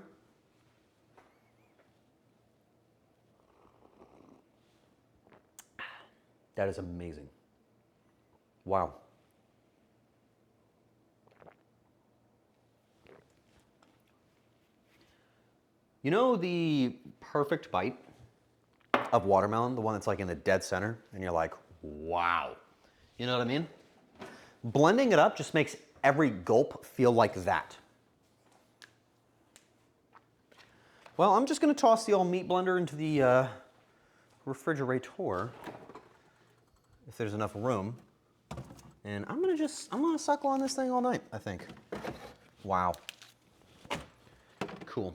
That is amazing. Wow. You know the perfect bite of watermelon, the one that's like in the dead center, and you're like, wow. You know what I mean? Blending it up just makes every gulp feel like that. Well, I'm just gonna toss the old meat blender into the refrigerator, if there's enough room. And I'm gonna suckle on this thing all night, I think. Wow. Cool.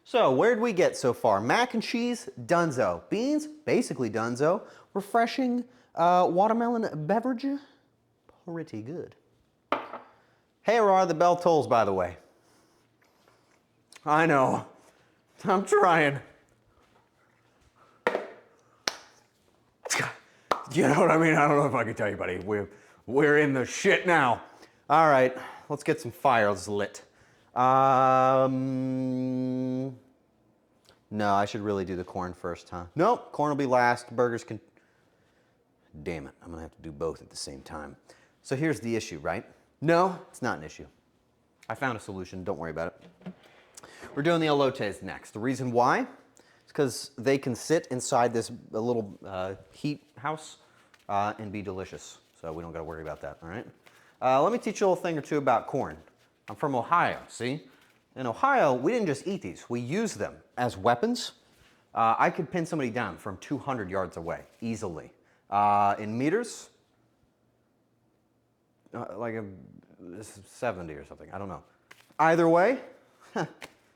So, where'd we get so far? Mac and cheese, dunzo. Beans, basically dunzo. Refreshing watermelon beverage, pretty good. Hey, Arar, the bell tolls, by the way. I know. I'm trying. You know what I mean? I don't know if I can tell you, buddy. We're in the shit now. All right, let's get some fires lit. No, I should really do the corn first, huh? Nope, corn will be last. Burgers can... Damn it, I'm gonna have to do both at the same time. So here's the issue, right? No, it's not an issue. I found a solution, don't worry about it. We're doing the elotes next. The reason why is because they can sit inside this little heat house and be delicious. So we don't gotta worry about that, all right? Let me teach you a little thing or two about corn. I'm from Ohio, see? In Ohio, we didn't just eat these, we use them as weapons. I could pin somebody down from 200 yards away, easily. In meters, like a 70 or something, I don't know. Either way,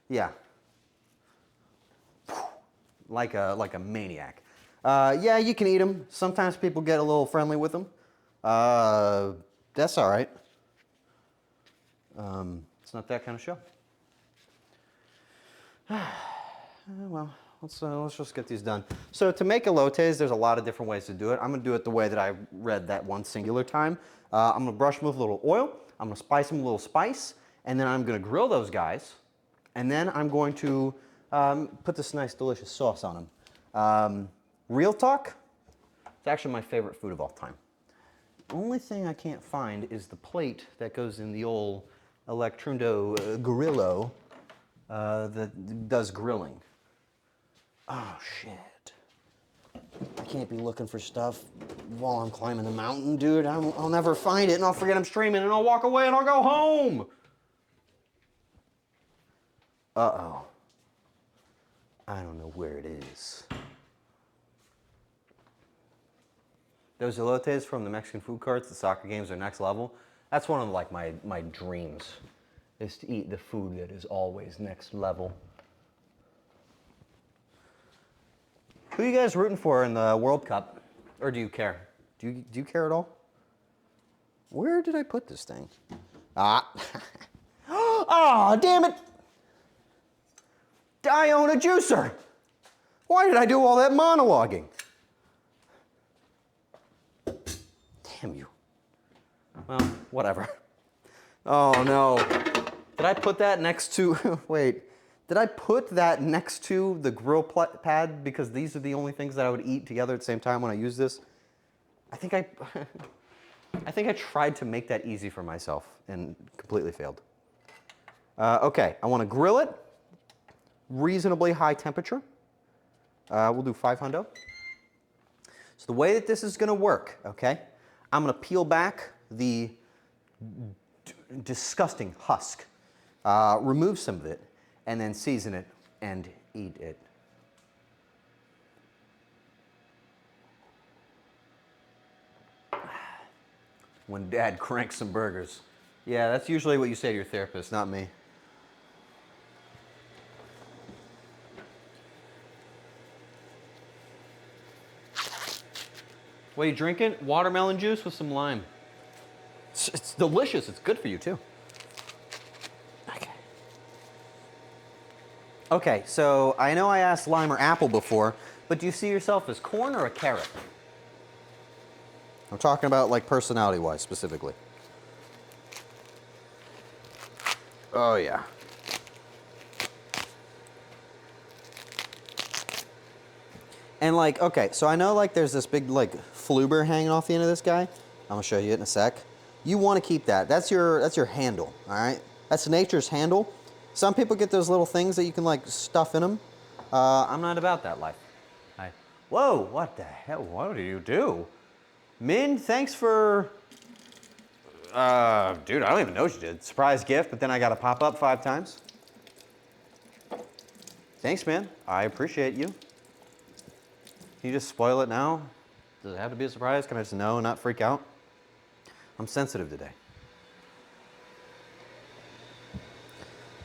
yeah. Like a maniac. Yeah, you can eat them. Sometimes people get a little friendly with them. That's all right. It's not that kind of show. Well, let's just get these done. So to make elotes, there's a lot of different ways to do it. I'm gonna do it the way that I read that one singular time. I'm gonna brush them with a little oil. I'm gonna spice them with a little spice, and then I'm gonna grill those guys, and then I'm going to put this nice, delicious sauce on them. Real talk, it's actually my favorite food of all time. Only thing I can't find is the plate that goes in the old Electrundo Grillo that does grilling. Oh, shit. I can't be looking for stuff while I'm climbing the mountain, dude. I'll never find it, and I'll forget I'm streaming, and I'll walk away, and I'll go home. Uh-oh. I don't know where it is. Those elotes from the Mexican food carts, the soccer games are next level. That's one of like my dreams, is to eat the food that is always next level. Who are you guys rooting for in the World Cup? Or do you care? Do you care at all? Where did I put this thing? Ah. Oh, damn it! I own a juicer! Why did I do all that monologuing? Damn you. Well, whatever. Oh no. Did I put that next to, wait. Did I put that next to the grill pad because these are the only things that I would eat together at the same time when I use this? I think I tried to make that easy for myself and completely failed. Okay, I want to grill it. Reasonably high temperature. We'll do 500. So the way that this is going to work, okay, I'm going to peel back the disgusting husk, remove some of it, and then season it and eat it. When Dad cranks some burgers. Yeah, that's usually what you say to your therapist, not me. What are you drinking? Watermelon juice with some lime. It's delicious. It's good for you, too. Okay. Okay, so I know I asked lime or apple before, but do you see yourself as corn or a carrot? I'm talking about, like, personality-wise, specifically. Oh, yeah. And, like, okay, so I know, like, there's this big, like, fluber hanging off the end of this guy. I'm gonna show you it in a sec. You want to keep that. That's your handle, all right? That's nature's handle. Some people get those little things that you can, like, stuff in them. I'm not about that life. Whoa, what the hell? What do you do? Min, thanks for... dude, I don't even know what you did. Surprise gift, but then I got to pop up 5 times. Thanks, man. I appreciate you. Can you just spoil it now? Does it have to be a surprise? Can I just know and not freak out? I'm sensitive today.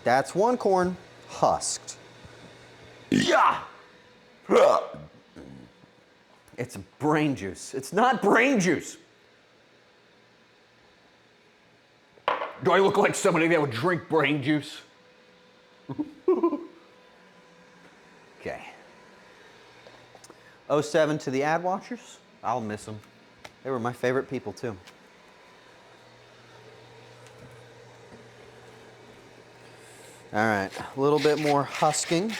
That's one corn husked. Yeah! It's brain juice. It's not brain juice. Do I look like somebody that would drink brain juice? Okay. 07 to the ad watchers. I'll miss them. They were my favorite people too. All right, a little bit more husking.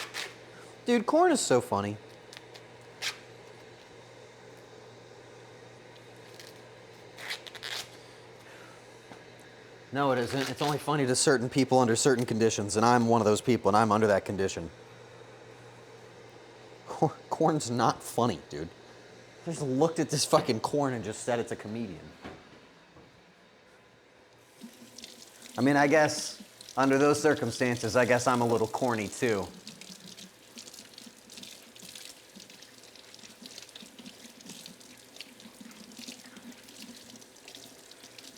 Dude, corn is so funny. No, it isn't. It's only funny to certain people under certain conditions, and I'm one of those people, and I'm under that condition. Corn's not funny, dude. I just looked at this fucking corn and just said it's a comedian. I mean, I guess under those circumstances, I guess I'm a little corny too.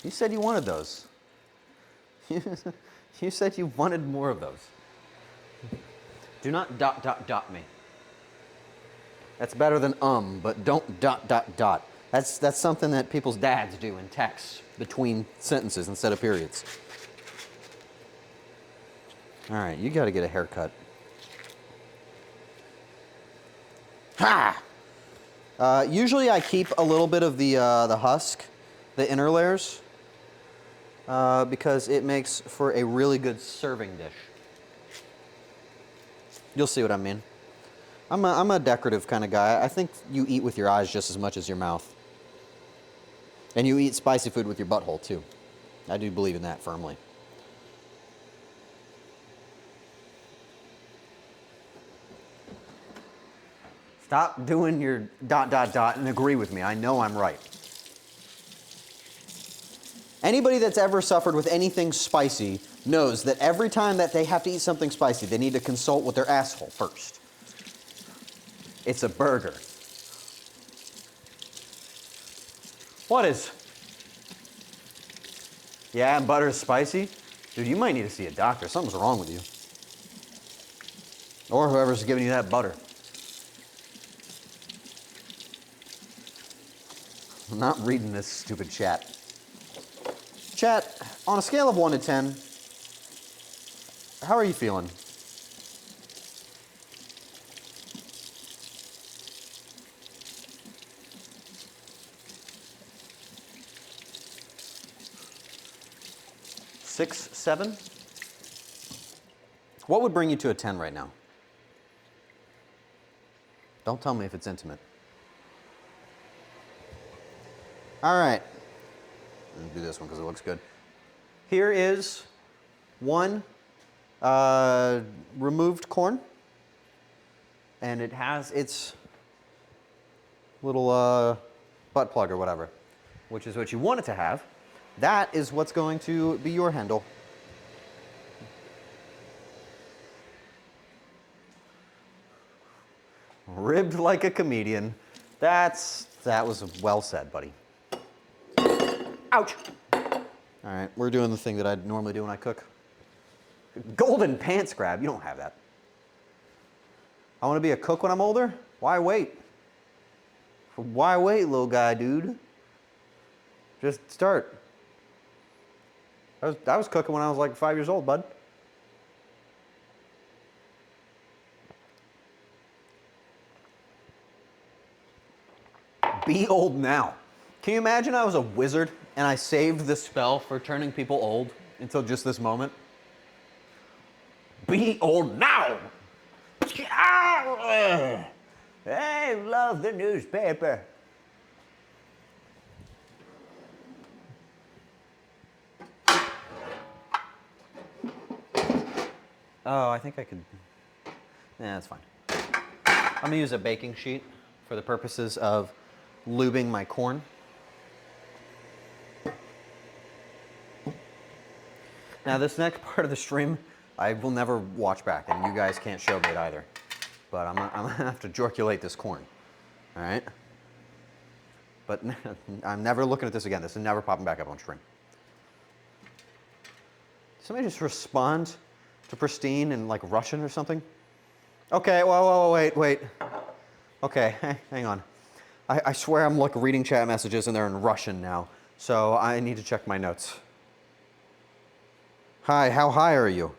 You said you wanted those. You said you wanted more of those. Do not ... me. That's better than but don't ... That's something that people's dads do in texts between sentences instead of periods. All right, you got to get a haircut. Ha! Usually I keep a little bit of the husk, the inner layers, because it makes for a really good serving dish. You'll see what I mean. I'm a decorative kind of guy. I think you eat with your eyes just as much as your mouth. And you eat spicy food with your butthole too. I do believe in that firmly. Stop doing your ... and agree with me. I know I'm right. Anybody that's ever suffered with anything spicy knows that every time that they have to eat something spicy, they need to consult with their asshole first. It's a burger. What is? Yeah, and butter is spicy? Dude, you might need to see a doctor. Something's wrong with you. Or whoever's giving you that butter. I'm not reading this stupid chat. Chat, on a scale of 1 to 10, how are you feeling? Six, 7? What would bring you to a 10 right now? Don't tell me if it's intimate. All right. Let's do this one because it looks good. Here is one removed corn, and it has its little butt plug or whatever, which is what you want it to have. That is what's going to be your handle. Ribbed like a comedian. That was well said, buddy. Ouch. All right, we're doing the thing that I normally do when I cook. Golden pants grab, you don't have that. I want to be a cook when I'm older? Why wait? Why wait, little guy, dude? Just start. I was cooking when I was like 5 years old, bud. Be old now. Can you imagine I was a wizard and I saved the spell for turning people old until just this moment? Be old now. I love the newspaper. Oh, I think I could. Yeah, that's fine. I'm gonna use a baking sheet for the purposes of lubing my corn. Now, this next part of the stream, I will never watch back, and you guys can't show me it either. But I'm gonna have to jorculate this corn. All right? But I'm never looking at this again. This is never popping back up on stream. Somebody just respond to Pristine in like Russian or something? Okay, whoa, wait. Okay, hang on. I swear I'm like reading chat messages and they're in Russian now. So I need to check my notes. Hi, how high are you?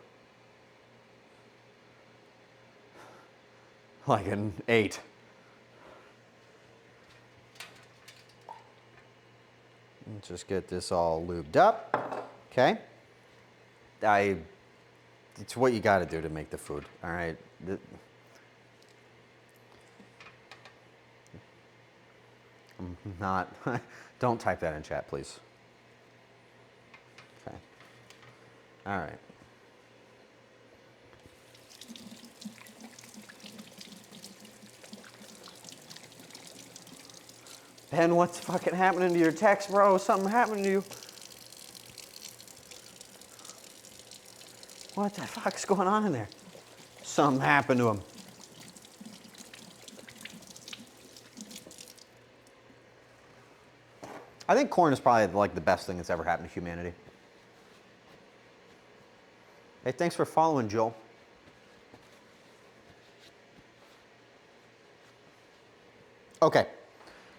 Like an 8. Let's just get this all lubed up. Okay. It's what you got to do to make the food. All right. I'm not. Don't type that in chat, please. Okay. All right. Ben, what's fucking happening to your text, bro? Something happened to you. What the fuck's going on in there? Something happened to him. I think corn is probably like the best thing that's ever happened to humanity. Hey, thanks for following, Joel. Okay,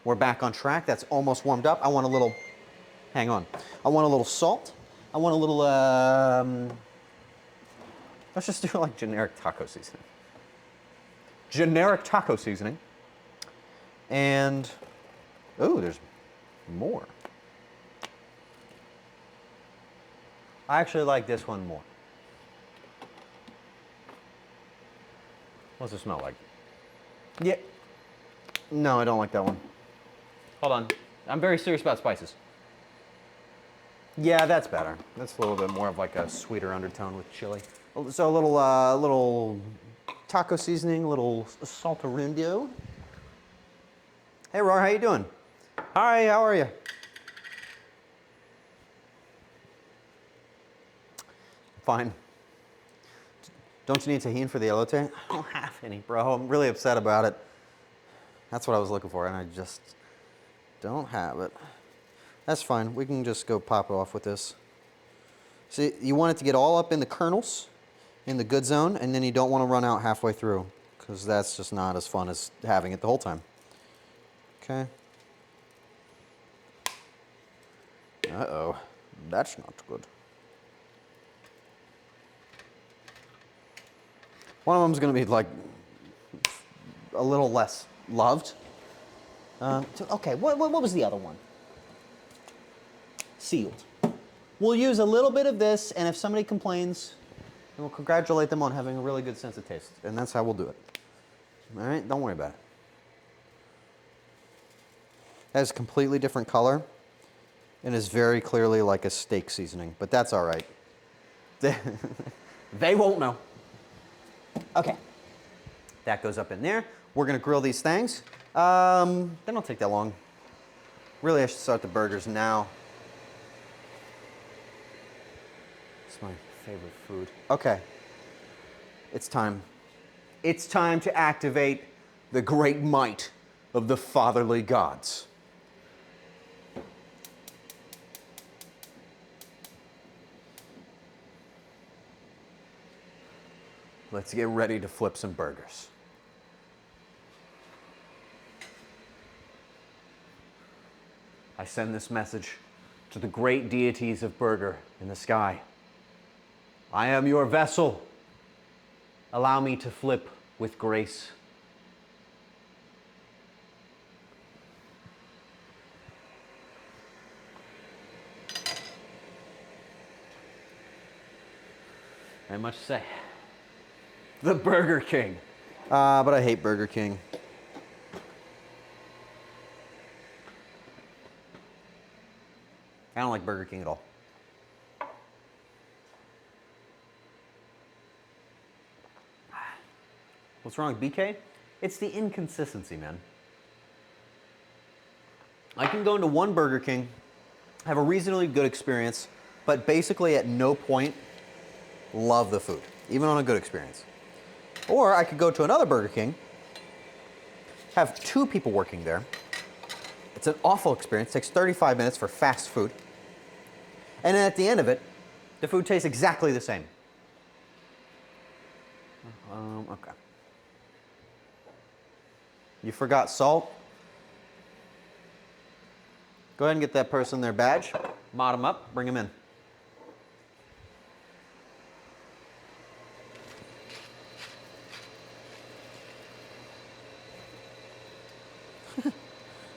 we're back on track. That's almost warmed up. I want a little, hang on. I want a little salt. I want a little, let's just do like generic taco seasoning. Generic taco seasoning. And, oh, there's more. I actually like this one more. What's it smell like? Yeah. No, I don't like that one. Hold on. I'm very serious about spices. Yeah, that's better. That's a little bit more of like a sweeter undertone with chili. So a little taco seasoning, a little saltarundo. Hey, Arar, how you doing? Hi, how are you? Fine. Don't you need tahini for the elote? I don't have any, bro. I'm really upset about it. That's what I was looking for, and I just don't have it. That's fine. We can just go pop it off with this. See, you want it to get all up in the kernels, in the good zone, and then you don't want to run out halfway through, because that's just not as fun as having it the whole time. Okay. Uh-oh. That's not good. One of them is going to be like a little less loved. Okay, what was the other one? Sealed. We'll use a little bit of this, and if somebody complains, then we'll congratulate them on having a really good sense of taste. And that's how we'll do it. All right, don't worry about it. That is a completely different color and is very clearly like a steak seasoning, but that's all right. They won't know. Okay, that goes up in there. We're gonna grill these things. They don't take that long. Really, I should start the burgers now. It's my favorite food. Okay, it's time. It's time to activate the great might of the fatherly gods. Let's get ready to flip some burgers. I send this message to the great deities of burger in the sky. I am your vessel. Allow me to flip with grace. Not much to say. The Burger King. But I hate Burger King. I don't like Burger King at all. What's wrong with BK? It's the inconsistency, man. I can go into one Burger King, have a reasonably good experience, but basically at no point love the food. even on a good experience. Or I could go to another Burger King, have 2 people working there. It's an awful experience. It takes 35 minutes for fast food. And then at the end of it, the food tastes exactly the same. Okay. You forgot salt? Go ahead and get that person their badge, mod them up, bring them in.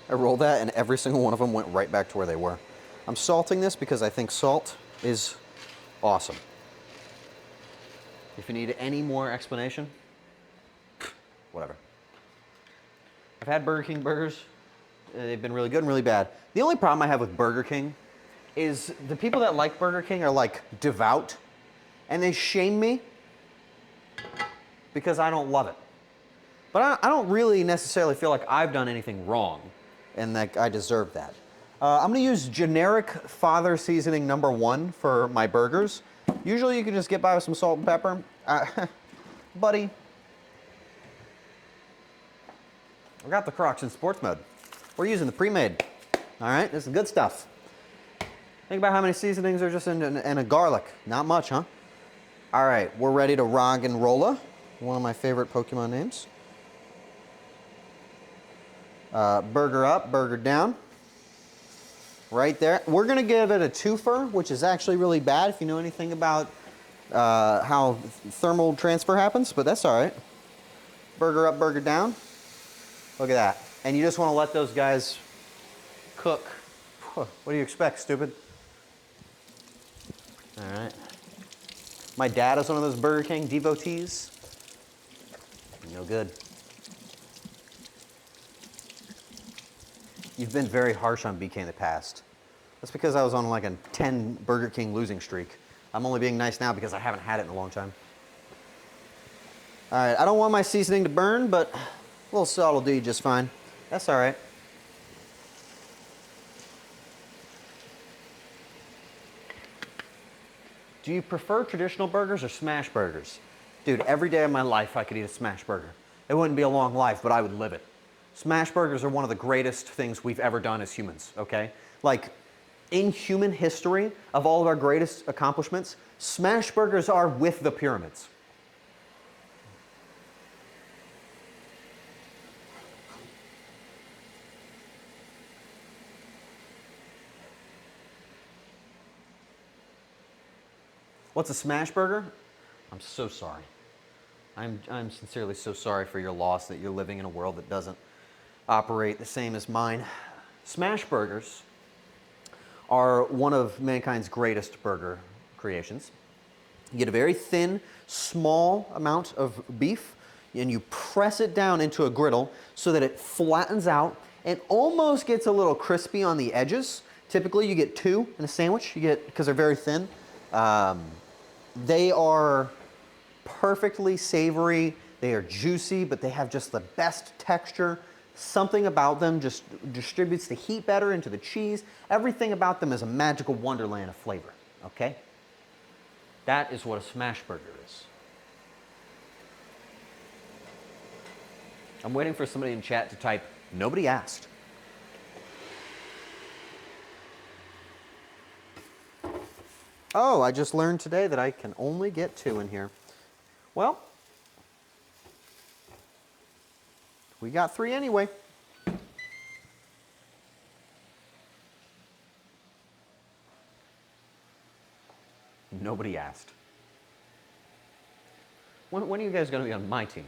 I rolled that and every single one of them went right back to where they were. I'm salting this because I think salt is awesome. If you need any more explanation, whatever. I've had Burger King burgers. They've been really good and really bad. The only problem I have with Burger King is the people that like Burger King are like devout and they shame me because I don't love it. But I don't really necessarily feel like I've done anything wrong and that I deserve that. I'm gonna use generic father seasoning #1 for my burgers. Usually you can just get by with some salt and pepper. Buddy, I got the Crocs in sports mode. We're using the pre-made. All right, this is good stuff. Think about how many seasonings are just in a garlic. Not much, huh? All right, we're ready to rock and rolla. One of my favorite Pokemon names. Burger up, burger down. Right there. We're gonna give it a twofer, which is actually really bad if you know anything about how thermal transfer happens, but that's all right. Burger up, burger down. Look at that. And you just want to let those guys cook. What do you expect, stupid? All right. My dad is one of those Burger King devotees. No good. You've been very harsh on BK in the past. That's because I was on like a 10 Burger King losing streak. I'm only being nice now because I haven't had it in a long time. All right, I don't want my seasoning to burn, but a little salt will do you just fine. That's all right. Do you prefer traditional burgers or smash burgers? Dude, every day of my life I could eat a smash burger. It wouldn't be a long life, but I would live it. Smash burgers are one of the greatest things we've ever done as humans, okay? Like, in human history, of all of our greatest accomplishments, smash burgers are with the pyramids. What's a smash burger? I'm so sorry. I'm sincerely so sorry for your loss that you're living in a world that doesn't operate the same as mine. Smash burgers are one of mankind's greatest burger creations. You get a very thin, small amount of beef, and you press it down into a griddle so that it flattens out and almost gets a little crispy on the edges. Typically, you get 2 in a sandwich. You get, because they're very thin. They are perfectly savory. They are juicy, but they have just the best texture. Something about them just distributes the heat better into the cheese. Everything about them is a magical wonderland of flavor, okay? That is what a smash burger is. I'm waiting for somebody in chat to type, "Nobody asked." Oh, I just learned today that I can only get 2 in here. Well, we got 3 anyway. Nobody asked. When are you guys going to be on my team?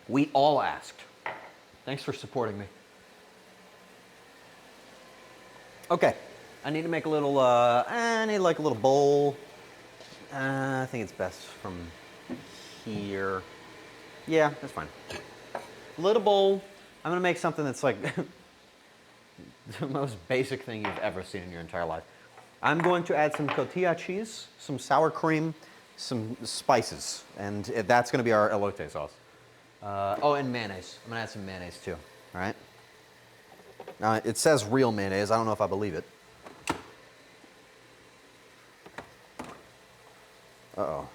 We all asked. Thanks for supporting me. Okay, I need to make a little, I need like a little bowl. I think it's best from here. Yeah, that's fine. Little bowl. I'm gonna make something that's like the most basic thing you've ever seen in your entire life. I'm going to add some cotija cheese, some sour cream, some spices, and that's gonna be our elote sauce. Oh, and mayonnaise. I'm gonna add some mayonnaise too, all right? It says real mayonnaise. I don't know if I believe it. Uh-oh.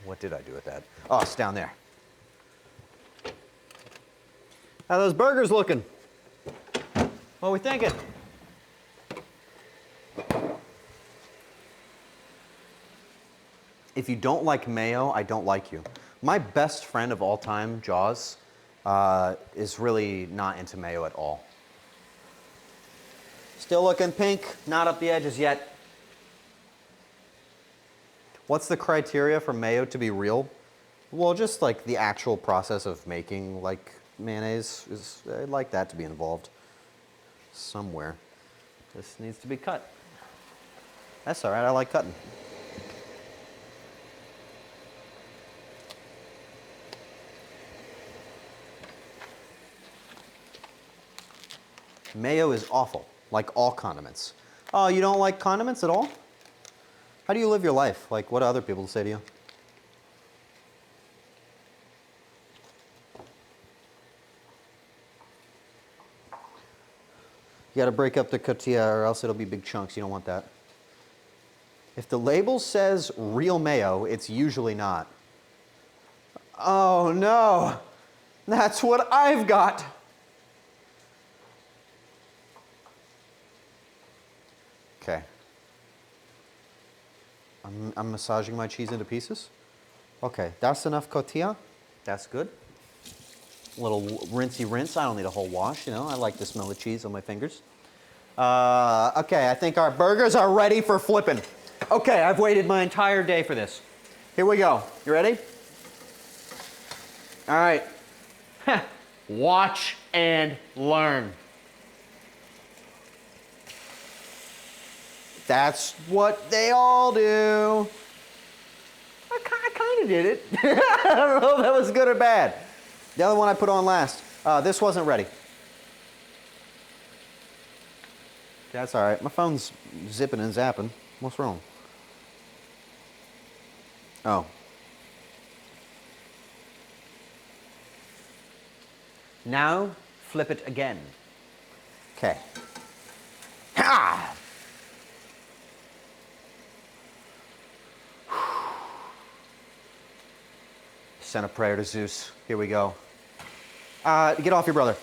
What did I do with that? Oh, it's down there. How are those burgers looking? What are we thinking? If you don't like mayo, I don't like you. My best friend of all time, Jaws, is really not into mayo at all. Still looking pink, not up the edges yet. What's the criteria for mayo to be real? Well, just like the actual process of making like mayonnaise is, I'd like that to be involved somewhere. This needs to be cut. That's all right, I like cutting. Mayo is awful, like all condiments. Oh, you don't like condiments at all? How do you live your life? Like, what do other people say to you? You gotta break up the tortilla or else it'll be big chunks. You don't want that. If the label says real mayo, it's usually not. Oh no, that's what I've got. Okay. I'm massaging my cheese into pieces. Okay, that's enough tortilla. That's good. A little rinsey rinse. I don't need a whole wash, you know. I like the smell of cheese on my fingers. Okay, I think our burgers are ready for flipping. Okay, I've waited my entire day for this. Here we go. You ready? All right. Watch and learn. That's what they all do. I kind of did it. I don't know if that was good or bad. The other one I put on last. This wasn't ready. That's all right. My phone's zipping and zapping. What's wrong? Oh. Now, flip it again. Okay. Ha! Send a prayer to Zeus. Here we go. Get off your brother.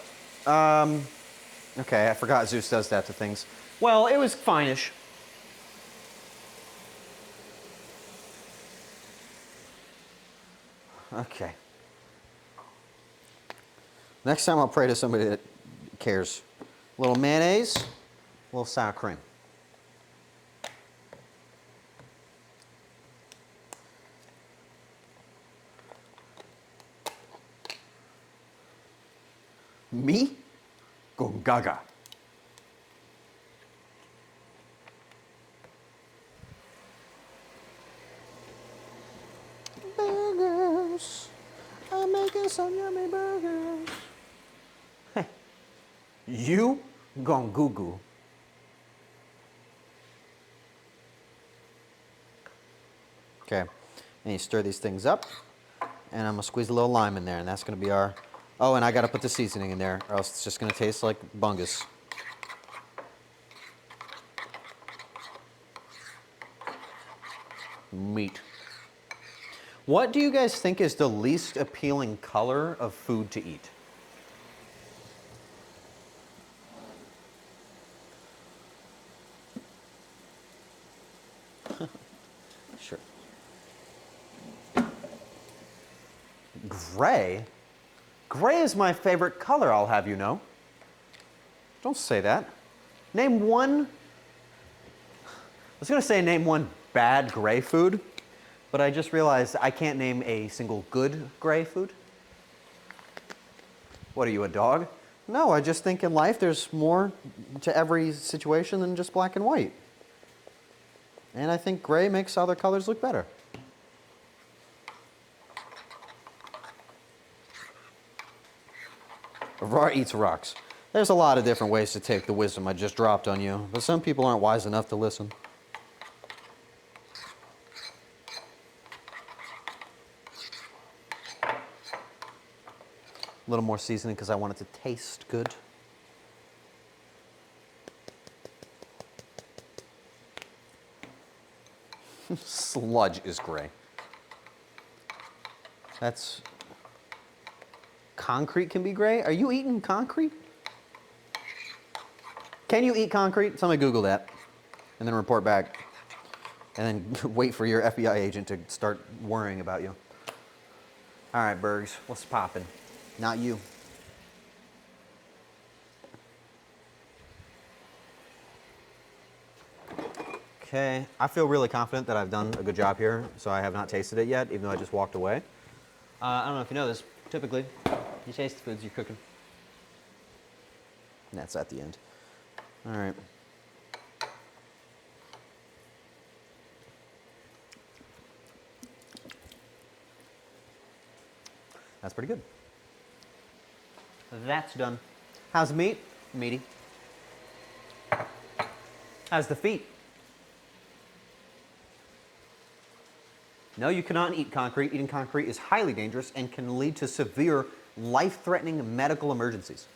Okay, I forgot Zeus does that to things. Well, it was fine-ish. Okay. Next time I'll pray to somebody that cares. A little mayonnaise, a little sour cream. Me? Go gaga. Burgers. I'm making some yummy burgers. You gon' goo goo. Okay, and you stir these things up, and I'm gonna squeeze a little lime in there, and that's gonna be our. Oh, and I gotta put the seasoning in there, or else it's just gonna taste like bungus. Meat. What do you guys think is the least appealing color of food to eat? Sure. Gray? Gray is my favorite color, I'll have you know. Don't say that. Name one. I was gonna say name one bad gray food, but I just realized I can't name a single good gray food. What are you, a dog? No, I just think in life there's more to every situation than just black and white. And I think gray makes other colors look better. Arar eats rocks. There's a lot of different ways to take the wisdom I just dropped on you, but some people aren't wise enough to listen. A little more seasoning because I want it to taste good. Sludge is gray. That's... Concrete can be gray? Are you eating concrete? Can you eat concrete? Somebody Google that and then report back. And then wait for your FBI agent to start worrying about you. All right, Bergs, what's poppin'? Not you. Okay, I feel really confident that I've done a good job here, so I have not tasted it yet, even though I just walked away. I don't know if you know this, typically, you taste the foods you're cooking. And that's at the end. All right. That's pretty good. That's done. How's the meat? Meaty. How's the feet? No, you cannot eat concrete. Eating concrete is highly dangerous and can lead to severe, life-threatening medical emergencies.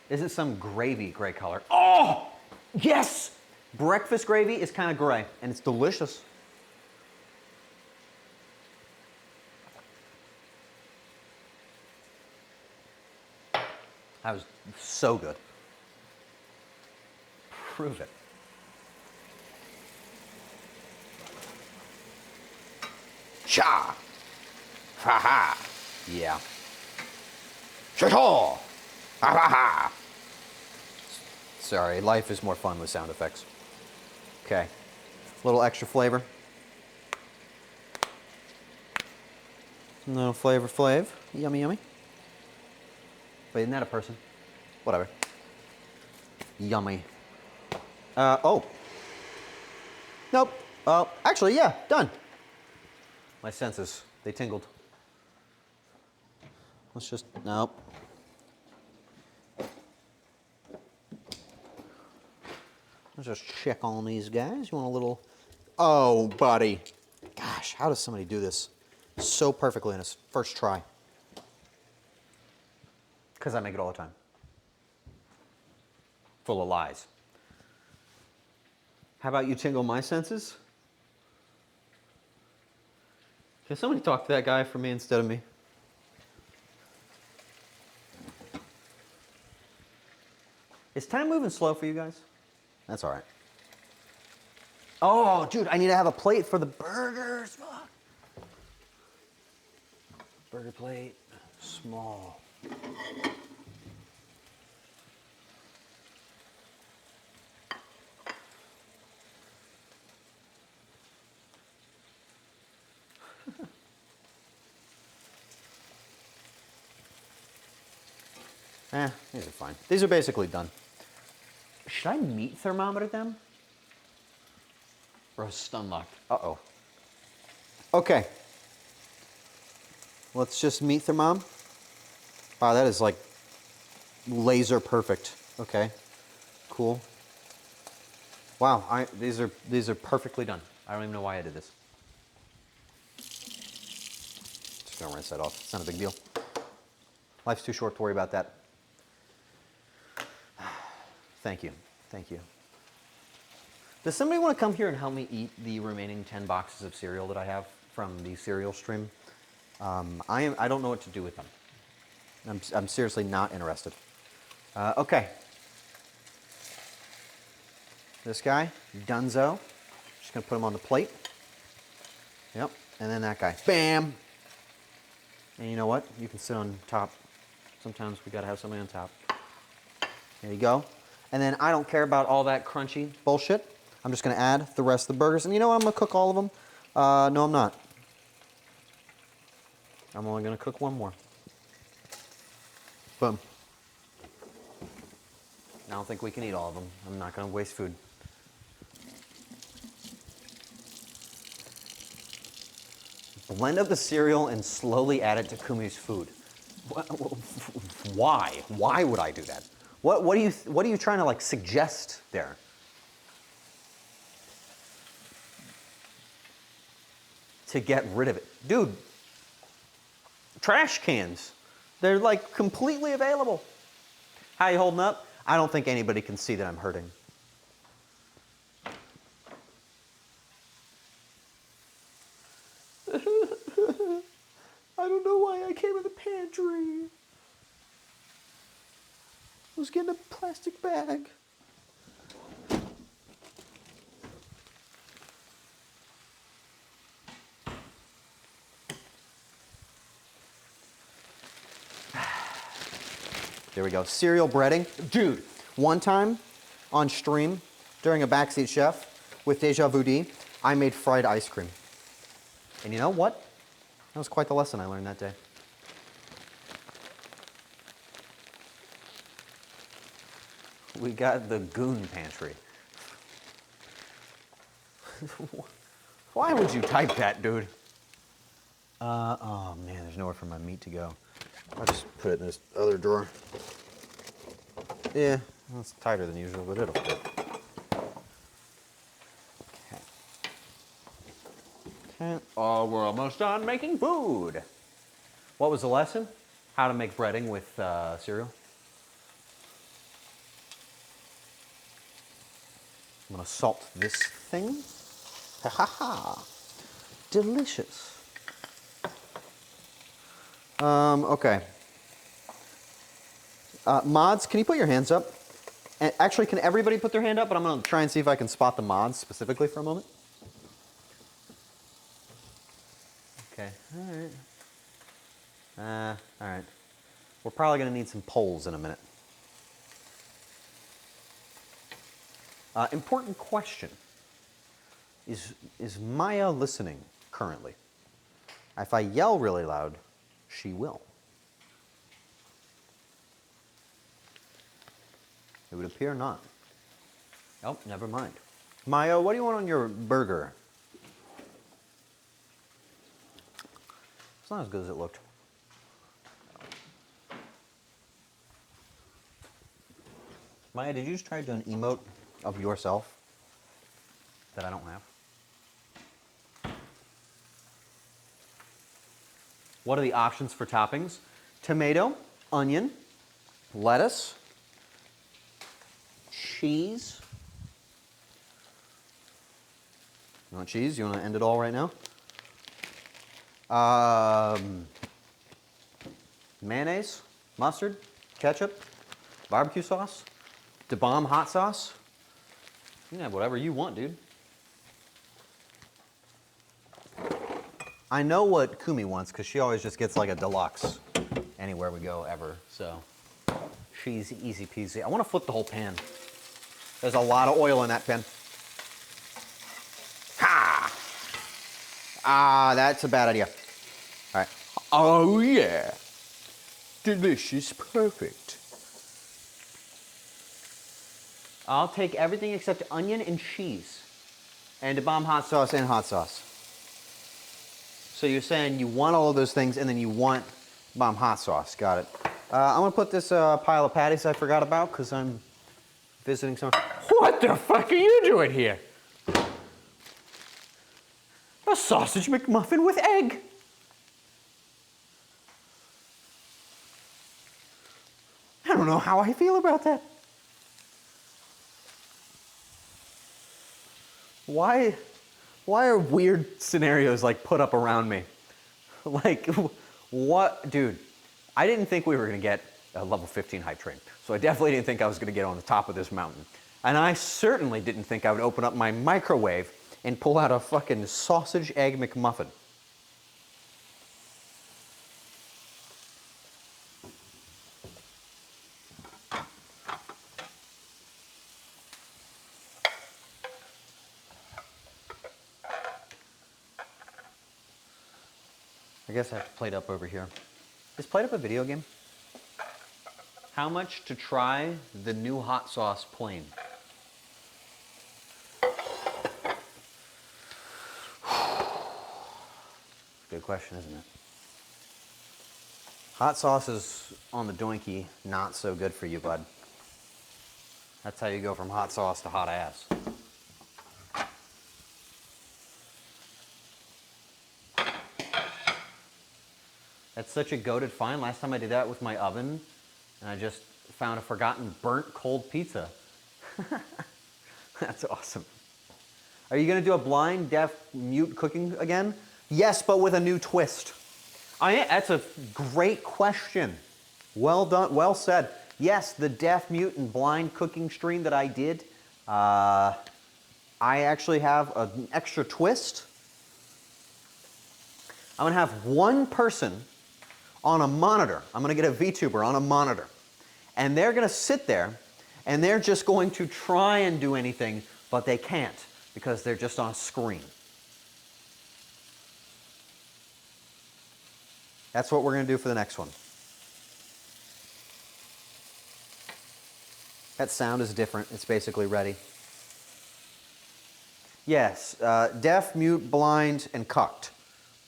Isn't some gravy gray color? Oh, yes! Breakfast gravy is kind of gray, and it's delicious. That was so good. Prove it. Cha! Ha ha! Yeah. Cha-cha! Ha ha ha! Sorry, life is more fun with sound effects. Okay. A little extra flavor. A little flavor. Yummy, yummy. Wait, isn't that a person? Whatever. Yummy. Oh. Nope. Actually, yeah, done. My senses, they tingled. Let's just, nope. Let's just check on these guys. You want a little, oh, buddy. Gosh, how does somebody do this so perfectly in his first try? Because I make it all the time. Full of lies. How about you tingle my senses? Can somebody talk to that guy for me instead of me? Is time moving slow for you guys? That's all right. Oh, dude, I need to have a plate for the burgers. Fuck. Burger plate, small. These are fine. These are basically done. Should I meat thermometer them? Or stun locked? Uh-oh. Okay. Let's just meat thermom. Wow, that is like laser perfect. Okay. Cool. Wow, these are perfectly done. I don't even know why I did this. Just gonna rinse that off. It's not a big deal. Life's too short to worry about that. Thank you. Thank you. Does somebody want to come here and help me eat the remaining 10 boxes of cereal that I have from the cereal stream? I don't know what to do with them. I'm seriously not interested. Okay. This guy, Dunzo. Just gonna put him on the plate. Yep. And then that guy. Bam! And you know what? You can sit on top. Sometimes we gotta have somebody on top. There you go. And then I don't care about all that crunchy bullshit. I'm just gonna add the rest of the burgers. And you know what? I'm gonna cook all of them. No, I'm not. I'm only gonna cook one more. Boom. I don't think we can eat all of them. I'm not gonna waste food. Blend up the cereal and slowly add it to Kumi's food. Why? Why would I do that? What are you trying to like suggest there? To get rid of it. Dude, trash cans. They're like completely available. How you holding up? I don't think anybody can see that I'm hurting. was getting a plastic bag. There we go. Cereal breading. Dude, one time on stream during a Backseat Chef with Deja Vu D, I made fried ice cream. And you know what? That was quite the lesson I learned that day. We got the goon pantry. Why would you type that, dude? Oh man, there's nowhere for my meat to go. I'll just put it in this other drawer. Yeah, well, it's tighter than usual, but it'll fit. Okay. Oh, we're almost done making food. What was the lesson? How to make breading with cereal. I'm gonna salt this thing. Ha ha ha. Delicious. Okay. Mods, can you put your hands up? And actually, can everybody put their hand up? But I'm gonna try and see if I can spot the mods specifically for a moment. Okay, all right. We're probably gonna need some polls in a minute. Important question. Is Maya listening currently? If I yell really loud, she will. It would appear not. Oh, never mind. Maya, what do you want on your burger? It's not as good as it looked. Maya, did you just try to do an emote of yourself that I don't have? What are the options for toppings? Tomato, onion, lettuce, cheese. You want cheese? You want to end it all right now? Mayonnaise, mustard, ketchup, barbecue sauce, DeBomb hot sauce. You can have whatever you want, dude. I know what Kumi wants because she always just gets like a deluxe anywhere we go ever. So she's easy peasy. I want to flip the whole pan. There's a lot of oil in that pan. Ha! Ah, that's a bad idea. All right. Oh yeah. Delicious, perfect. I'll take everything except onion and cheese. And DeBomb hot sauce and hot sauce. So you're saying you want all of those things and then you want bomb hot sauce. Got it. I'm gonna put this pile of patties I forgot about because I'm visiting someone. What the fuck are you doing here? A sausage McMuffin with egg. I don't know how I feel about that. Why are weird scenarios like put up around me? Like, what? Dude, I didn't think we were gonna get a level 15 hype train. So I definitely didn't think I was gonna get on the top of this mountain. And I certainly didn't think I would open up my microwave and pull out a fucking sausage egg McMuffin. I guess I have to plate up over here. Is plate up a video game? How much to try the new hot sauce plain? Good question, isn't it? Hot sauce is on the doinky, not so good for you, bud. That's how you go from hot sauce to hot ass. That's such a goated find. Last time I did that with my oven, and I just found a forgotten burnt cold pizza. That's awesome. Are you gonna do a blind, deaf, mute cooking again? Yes, but with a new twist. That's a great question. Well done, well said. Yes, the deaf, mute, and blind cooking stream that I did, I actually have an extra twist. I'm gonna have one person on a monitor. I'm gonna get a VTuber on a monitor. And they're gonna sit there and they're just going to try and do anything, but they can't because they're just on a screen. That's what we're gonna do for the next one. That sound is different. It's basically ready. Yes, deaf, mute, blind, and cucked.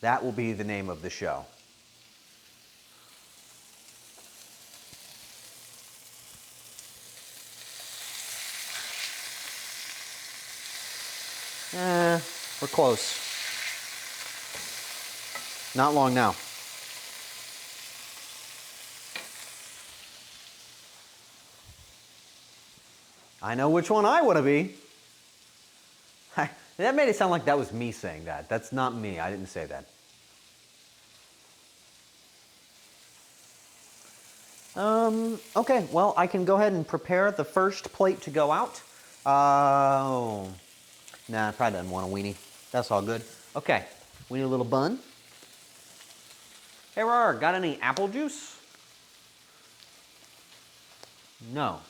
That will be the name of the show. We're close. Not long now. I know which one I want to be. That made it sound like that was me saying that. That's not me. I didn't say that. Okay, well, I can go ahead and prepare the first plate to go out. Oh, nah, I probably doesn't want a weenie. That's all good. Okay, we need a little bun. Hey, Arar, got any apple juice? No.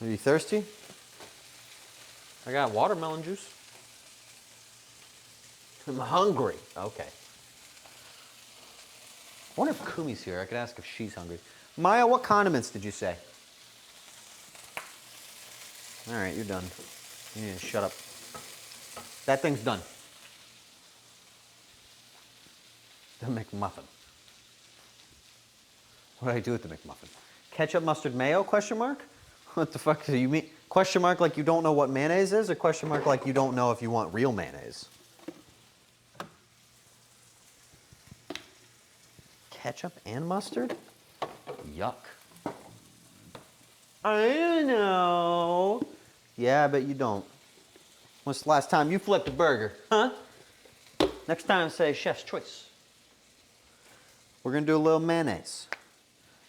Are you thirsty? I got watermelon juice. I'm hungry. Okay. I wonder if Kumi's here. I could ask if she's hungry. Maya, what condiments did you say? All right, you're done. You need to shut up. That thing's done. The McMuffin. What do I do with the McMuffin? Ketchup, mustard, mayo, question mark? What the fuck do you mean? Question mark like you don't know what mayonnaise is, or question mark like you don't know if you want real mayonnaise? Ketchup and mustard? Yuck. I don't know. Yeah, I bet you don't. When's the last time you flipped a burger, huh? Next time say chef's choice. We're gonna do a little mayonnaise.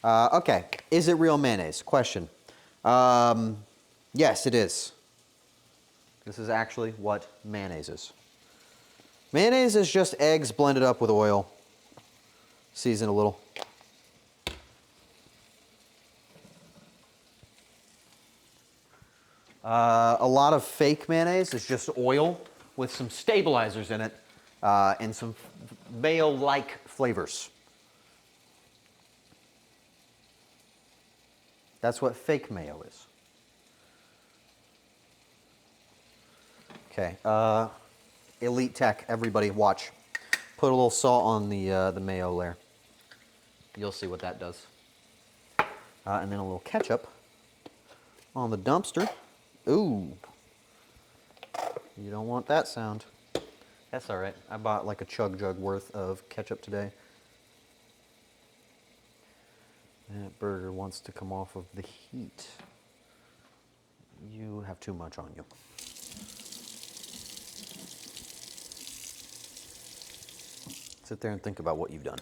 Okay, is it real mayonnaise? Question. Yes, it is. This is actually what mayonnaise is. Mayonnaise is just eggs blended up with oil. Season a little. A lot of fake mayonnaise is just oil with some stabilizers in it and some mayo-like flavors. That's what fake mayo is. Okay, Elite Tech, everybody watch. Put a little salt on the mayo layer. You'll see what that does. And then a little ketchup on the dumpster. Ooh, you don't want that sound. That's all right. I bought like a chug jug worth of ketchup today. That burger wants to come off of the heat. You have too much on you. Sit there and think about what you've done.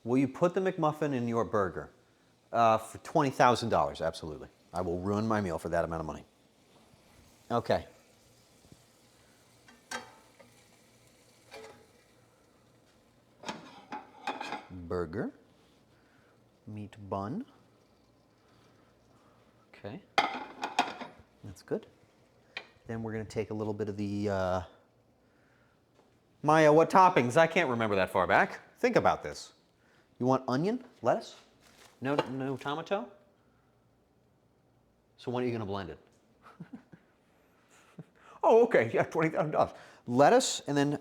Will you put the McMuffin in your burger? For $20,000, absolutely. I will ruin my meal for that amount of money. Okay. Burger. Meat bun. Okay. That's good. Then we're going to take a little bit of the... Maya, what toppings? I can't remember that far back. Think about this. You want onion? Lettuce? No tomato? So when are you going to blend it? Oh, okay. Yeah, $20,000. Lettuce and then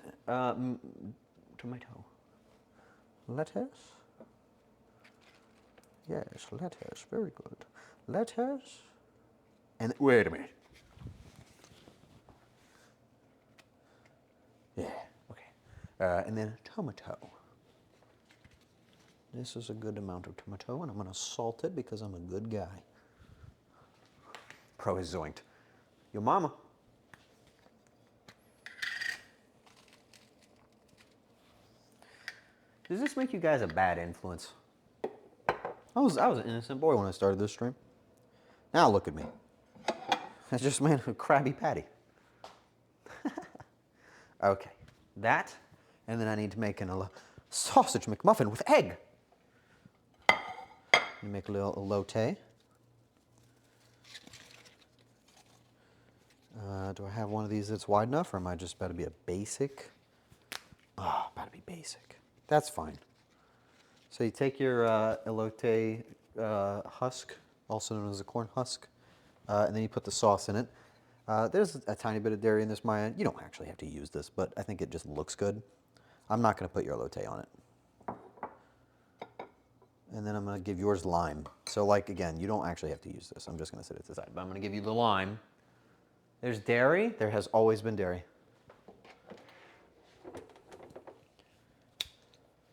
tomato. Lettuce? Yes, lettuce. Very good. Lettuce. And wait a minute. Yeah, okay. And then tomato. This is a good amount of tomato, and I'm going to salt it because I'm a good guy. Pro is zoinked. Yo mama. Does this make you guys a bad influence? I was an innocent boy when I started this stream. Now look at me. I just made a Krabby Patty. Okay, that, and then I need to make a sausage McMuffin with egg. You make a little elote. Do I have one of these that's wide enough, or am I just about to be a basic? Oh, about to be basic. That's fine. So you take your elote husk, also known as a corn husk, and then you put the sauce in it. There's a tiny bit of dairy in this, Maya. You don't actually have to use this, but I think it just looks good. I'm not going to put your elote on it. And then I'm going to give yours lime. So like, again, you don't actually have to use this. I'm just going to set it to the side. But I'm going to give you the lime. There's dairy. There has always been dairy.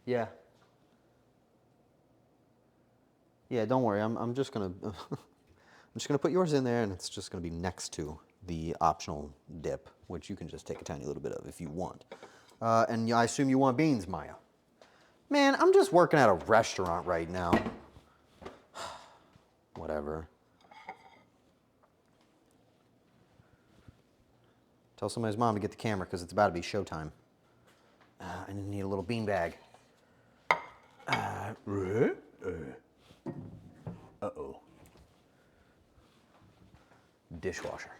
Yeah. Yeah, don't worry. I'm just going to I'm just going to put yours in there, and it's just going to be next to the optional dip, which you can just take a tiny little bit of if you want. And I assume you want beans, Maya. Man, I'm just working at a restaurant right now. Whatever. Tell somebody's mom to get the camera because it's about to be showtime. I need a little bean bag. Uh-oh. Dishwasher.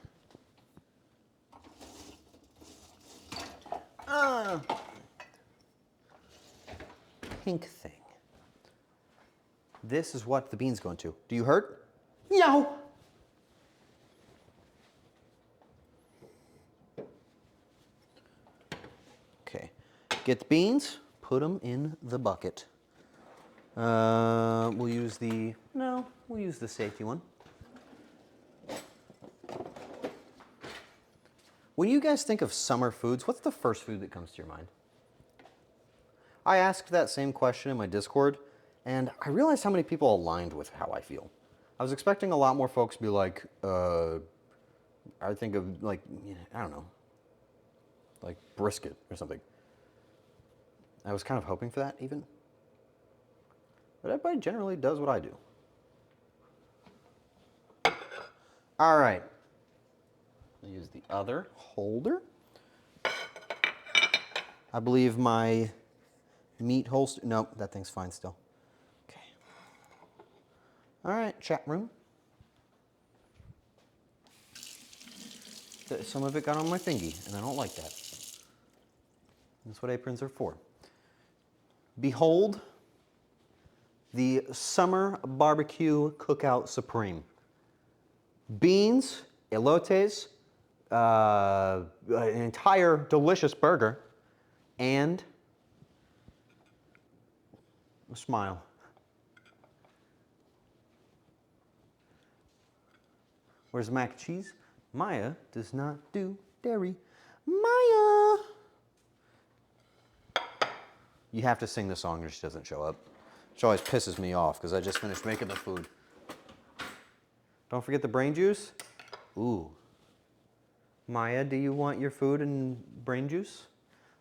Pink thing. This is what the beans go into. Do you hurt? No. Okay. Get the beans, put them in the bucket. We'll use the safety one. When you guys think of summer foods, what's the first food that comes to your mind? I asked that same question in my Discord, and I realized how many people aligned with how I feel. I was expecting a lot more folks to be like, I think of like, I don't know, like brisket or something. I was kind of hoping for that even. But everybody generally does what I do. All right. I'll use the other holder. I believe my meat holster, nope, that thing's fine still. Okay. All right, chat room. Some of it got on my thingy, and I don't like that. That's what aprons are for. Behold the Summer Barbecue Cookout Supreme. Beans, elotes, an entire delicious burger, and a smile. Where's the mac and cheese? Maya does not do dairy. Maya! You have to sing the song or she doesn't show up. She always pisses me off because I just finished making the food. Don't forget the brain juice. Ooh. Maya, do you want your food and brain juice?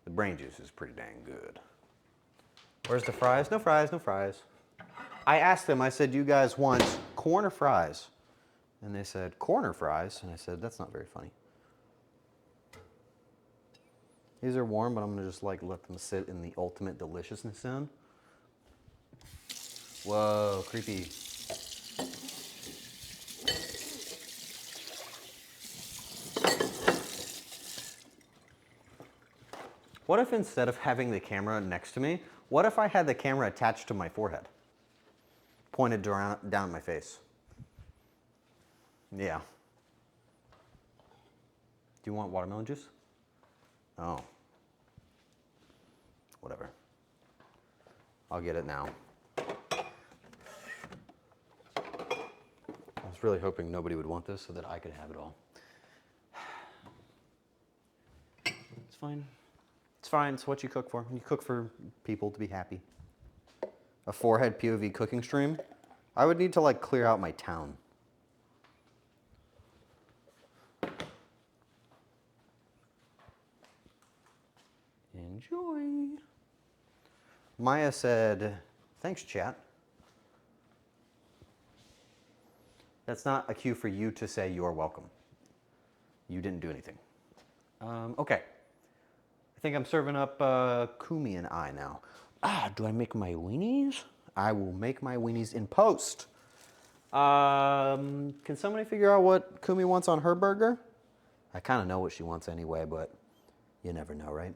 The brain juice is pretty dang good. Where's the fries? No fries, no fries. I asked them, I said, you guys want corn or fries? And they said, corn or fries? And I said, that's not very funny. These are warm, but I'm gonna just like let them sit in the ultimate deliciousness zone. Whoa, creepy. What if instead of having the camera next to me, what if I had the camera attached to my forehead? Pointed down at my face. Yeah. Do you want watermelon juice? Oh. Whatever. I'll get it now. I was really hoping nobody would want this so that I could have it all. It's fine. It's fine. It's what you cook for. You cook for people to be happy. A forehead POV cooking stream? I would need to like clear out my town. Enjoy. Maya said, thanks, chat. That's not a cue for you to say you're welcome. You didn't do anything. Okay. I think I'm serving up Kumi and I now. Do I make my weenies? I will make my weenies in post. Can somebody figure out what Kumi wants on her burger? I kind of know what she wants anyway, but you never know, right?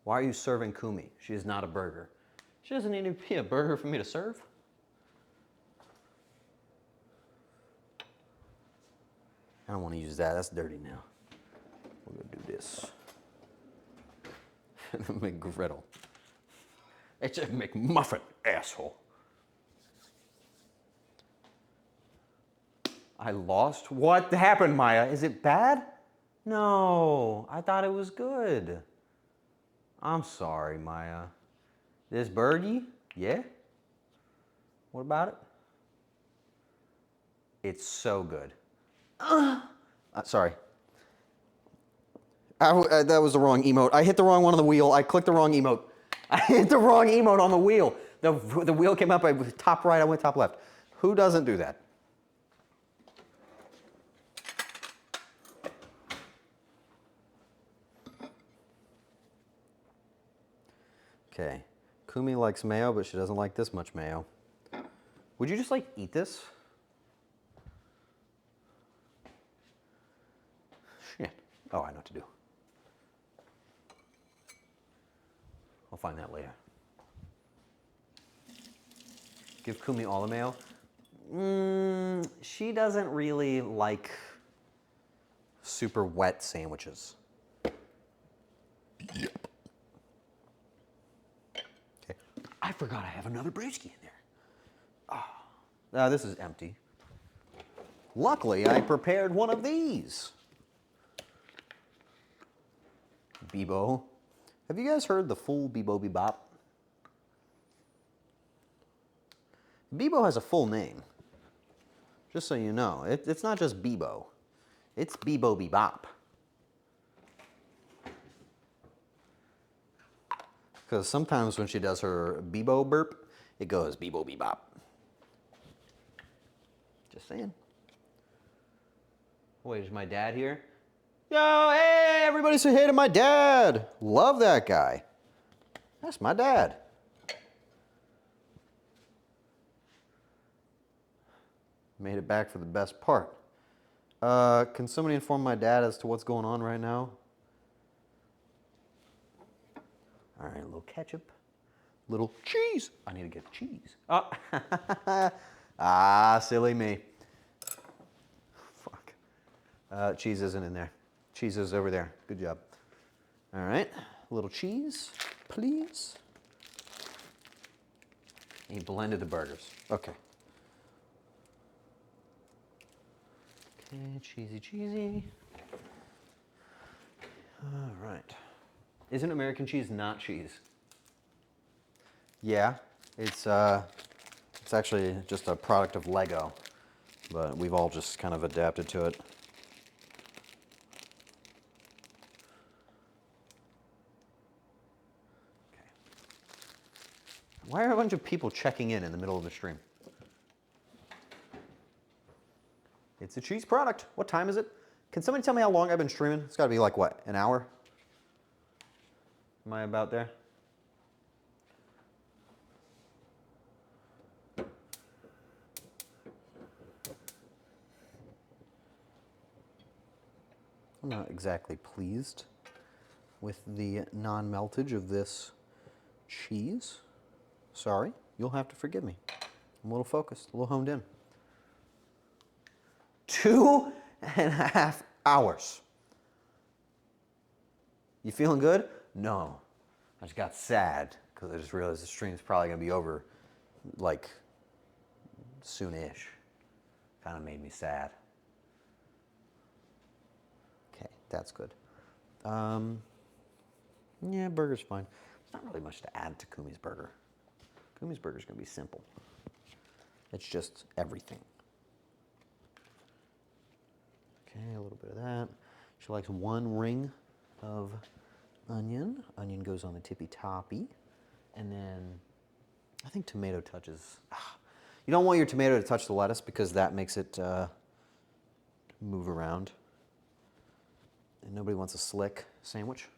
Why are you serving Kumi? She is not a burger. She doesn't need to be a burger for me to serve. I don't want to use that. That's dirty now. We're going to do this. McGriddle. It's a McMuffin, asshole. I lost? What happened, Maya? Is it bad? No, I thought it was good. I'm sorry, Maya. This birdie? Yeah? What about it? It's so good. Sorry. That was the wrong emote. I hit the wrong one on the wheel. I clicked the wrong emote. I hit the wrong emote on the wheel. The wheel came up, I was top right, I went top left. Who doesn't do that? Okay. Kumi likes mayo, but she doesn't like this much mayo. Would you just like eat this? Shit. Oh, I know what to do. I'll find that later. Give Kumi all the mayo? She doesn't really like super wet sandwiches. Yep. Okay. I forgot I have another brewski in there. Oh, this is empty. Luckily, I prepared one of these. Bebo. Have you guys heard the full Bebo Bebop? Bebo has a full name. Just so you know. It's not just Bebo. It's Bebo Bebop. Because sometimes when she does her Bebo burp, it goes Bebo Bebop. Just saying. Wait, is my dad here? Yo, hey, everybody say hey to my dad. Love that guy. That's my dad. Made it back for the best part. Can somebody inform my dad as to what's going on right now? All right, a little ketchup, little cheese. I need to get cheese. Oh, silly me. Fuck. Cheese isn't in there. Cheese is over there. Good job. All right, a little cheese, please. He blended the burgers. Okay. Okay, cheesy, cheesy. All right. Isn't American cheese not cheese? Yeah, it's actually just a product of Lego, but we've all just kind of adapted to it. Okay. Why are a bunch of people checking in the middle of the stream? It's a cheese product. What time is it? Can somebody tell me how long I've been streaming? It's got to be like, what, an hour? Am I about there? I'm not exactly pleased with the non-meltage of this cheese. Sorry, you'll have to forgive me. I'm a little focused, a little honed in. 2.5 hours. You feeling good? No. I just got sad because I just realized the stream's probably going to be over like soon-ish. Kind of made me sad. Okay, that's good. Yeah, burger's fine. There's not really much to add to Kumi's burger. Kumi's burger's going to be simple. It's just everything. Okay, a little bit of that. She likes 1 ring of onion. Onion goes on the tippy toppy. And then I think tomato touches. You don't want your tomato to touch the lettuce because that makes it move around. And nobody wants a slick sandwich.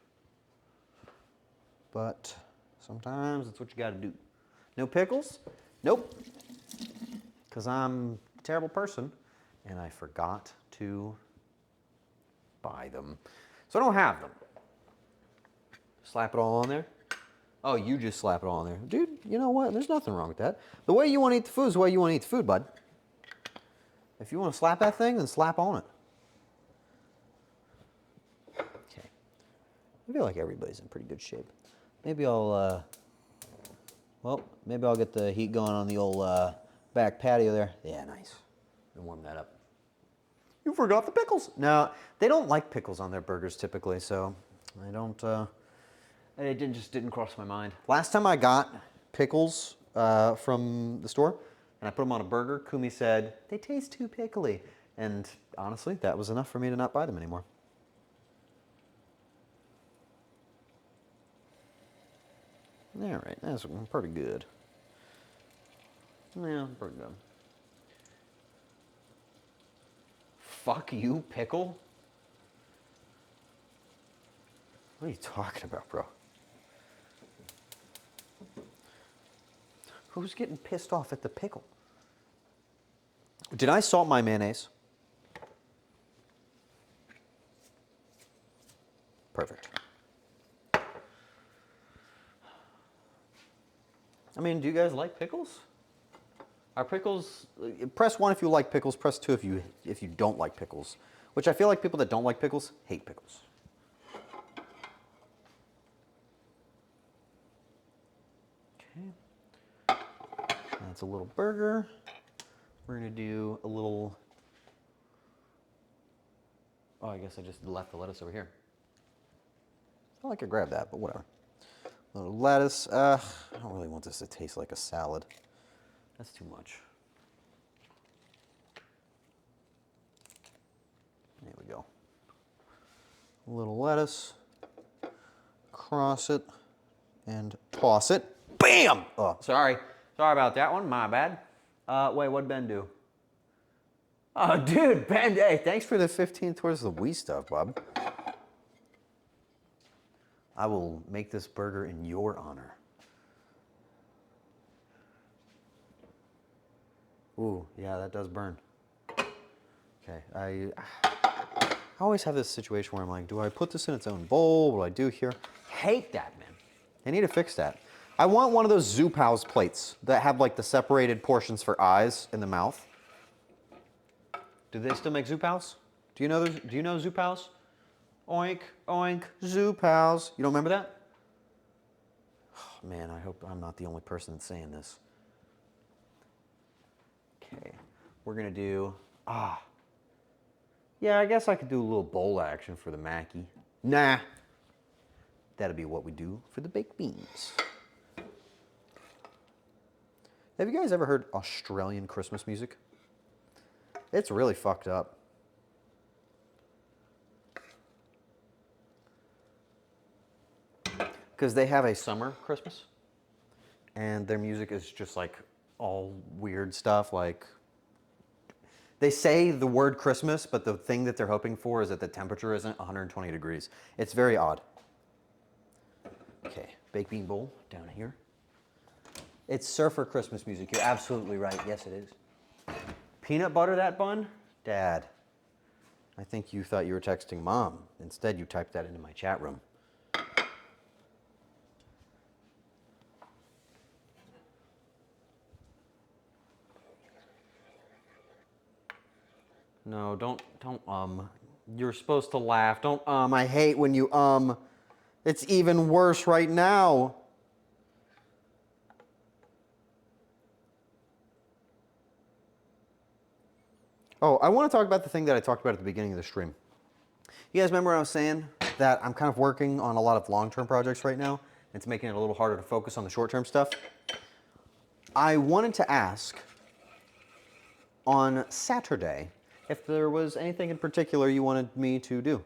But sometimes that's what you gotta do. No pickles? Nope. Because I'm a terrible person and I forgot to buy them. So I don't have them. Slap it all on there. Oh, you just slap it all on there. Dude, you know what? There's nothing wrong with that. The way you want to eat the food is the way you want to eat the food, bud. If you want to slap that thing, then slap on it. Okay. I feel like everybody's in pretty good shape. Maybe I'll, maybe I'll get the heat going on the old back patio there. Yeah, nice. And warm that up. You forgot the pickles. No, they don't like pickles on their burgers typically, so I don't, it just didn't cross my mind. Last time I got pickles from the store and I put them on a burger, Kumi said, they taste too pickly. And honestly, that was enough for me to not buy them anymore. All right, that's pretty good. Yeah, pretty good. Fuck you, pickle? What are you talking about, bro? Who's getting pissed off at the pickle? Did I salt my mayonnaise? Perfect. I mean, do you guys like pickles? Are pickles, press 1 if you like pickles, press 2 if you don't like pickles. Which I feel like people that don't like pickles hate pickles. Okay. That's a little burger. We're gonna do a little, oh, I guess I just left the lettuce over here. I like I grabbed that, but whatever. A little lettuce. I don't really want this to taste like a salad. That's too much. There we go. A little lettuce. Cross it and toss it. Bam! Oh, sorry. Sorry about that one. My bad. Wait, what'd Ben do? Oh, dude, Ben, hey, thanks for the 15 towards the Wii stuff, Bob. I will make this burger in your honor. Ooh, yeah, that does burn. Okay, I always have this situation where I'm like, do I put this in its own bowl? What do I do here? Hate that, man. They need to fix that. I want one of those Zoopals plates that have like the separated portions for eyes in the mouth. Do they still make Zoopals? Do you know Zoopals? Oink, oink, Zoopals. You don't remember that? Oh, man, I hope I'm not the only person that's saying this. Okay, we're gonna do, yeah, I guess I could do a little bowl action for the Mackie. Nah, that'll be what we do for the baked beans. Have you guys ever heard Australian Christmas music? It's really fucked up. Because they have a summer Christmas, and their music is just like all weird stuff. Like, they say the word Christmas, but the thing that they're hoping for is that the temperature isn't 120 degrees. It's very odd. Okay, baked bean bowl down here. It's surfer Christmas music. You're absolutely right. Yes, it is. Peanut butter that bun? Dad, I think you thought you were texting Mom. Instead, you typed that into my chat room. No, don't, You're supposed to laugh. Don't, I hate when you, It's even worse right now. Oh, I want to talk about the thing that I talked about at the beginning of the stream. You guys remember I was saying that I'm kind of working on a lot of long-term projects right now. It's making it a little harder to focus on the short-term stuff. I wanted to ask on Saturday if there was anything in particular you wanted me to do.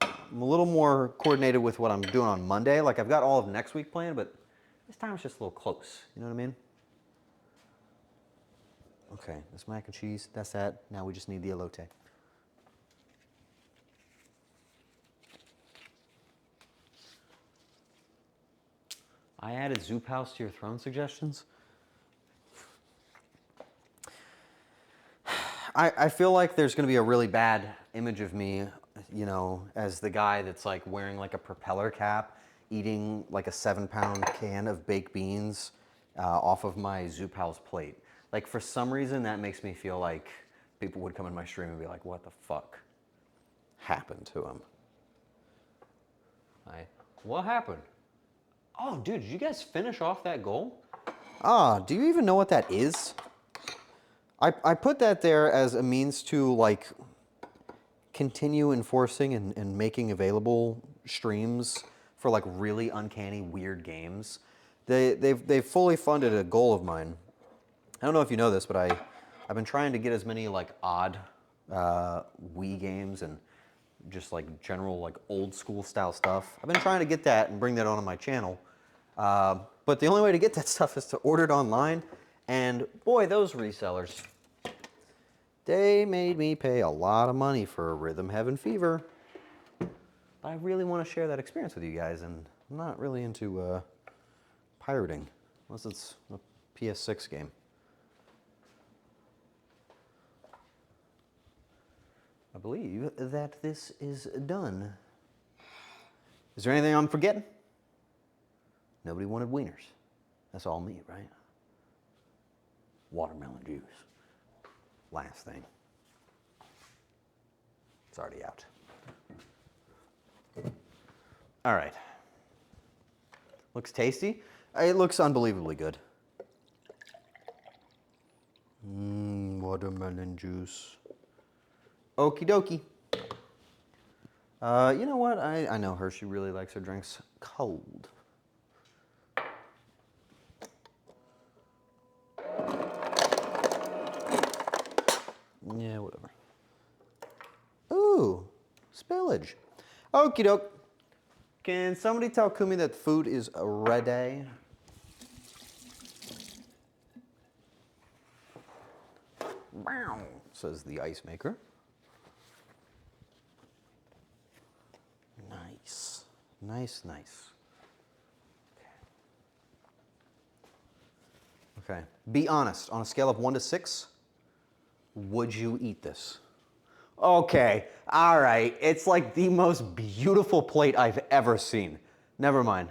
I'm a little more coordinated with what I'm doing on Monday. Like, I've got all of next week planned, but This time it's just a little close. You know what I mean? Okay, that's mac and cheese. That's that. Now we just need the elote. I added Zoop House to your throne suggestions. I feel like there's going to be a really bad image of me, you know, as the guy that's like wearing like a propeller cap, eating like a 7-pound can of baked beans off of my Zoop House plate. Like for some reason that makes me feel like people would come in my stream and be like, what the fuck happened to him? What happened? Oh, dude, did you guys finish off that goal? Ah, do you even know what that is? I put that there as a means to like continue enforcing and making available streams for like really uncanny, weird games. They've fully funded a goal of mine. I don't know if you know this, but I've been trying to get as many like odd Wii games and just like general like old school style stuff. I've been trying to get that and bring that onto my channel. But the only way to get that stuff is to order it online. And boy, those resellers, they made me pay a lot of money for Rhythm Heaven Fever. But I really want to share that experience with you guys, and I'm not really into pirating, unless it's a PS6 game. I believe that this is done. Is there anything I'm forgetting? Nobody wanted wieners. That's all me, right? Watermelon juice. Last thing. It's already out. All right. Looks tasty. It looks unbelievably good. Watermelon juice. Okie dokie. You know what? I know Hershey really likes her drinks cold. Yeah, whatever. Ooh, spillage. Okie doke. Can somebody tell Kumi that food is ready? Wow, says the ice maker. Nice. Nice, nice. Okay. Be honest. On a scale of 1 to 6, would you eat this? Okay, all right. It's like the most beautiful plate I've ever seen. Never mind.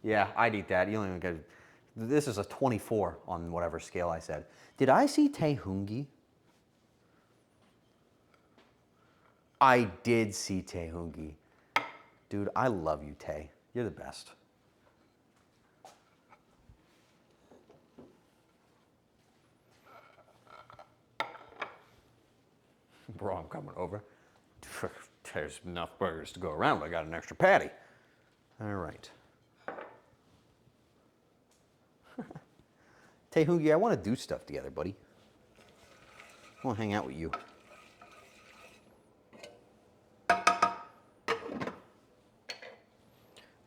Yeah, I'd eat that. You don't even get. This is a 24 on whatever scale I said. Did I see Taehungi? I did see Taehungi. Dude, I love you, Tae. You're the best. Bro, I'm coming over. There's enough burgers to go around, but I got an extra patty. All right. Taehungi, I want to do stuff together, buddy. I want to hang out with you.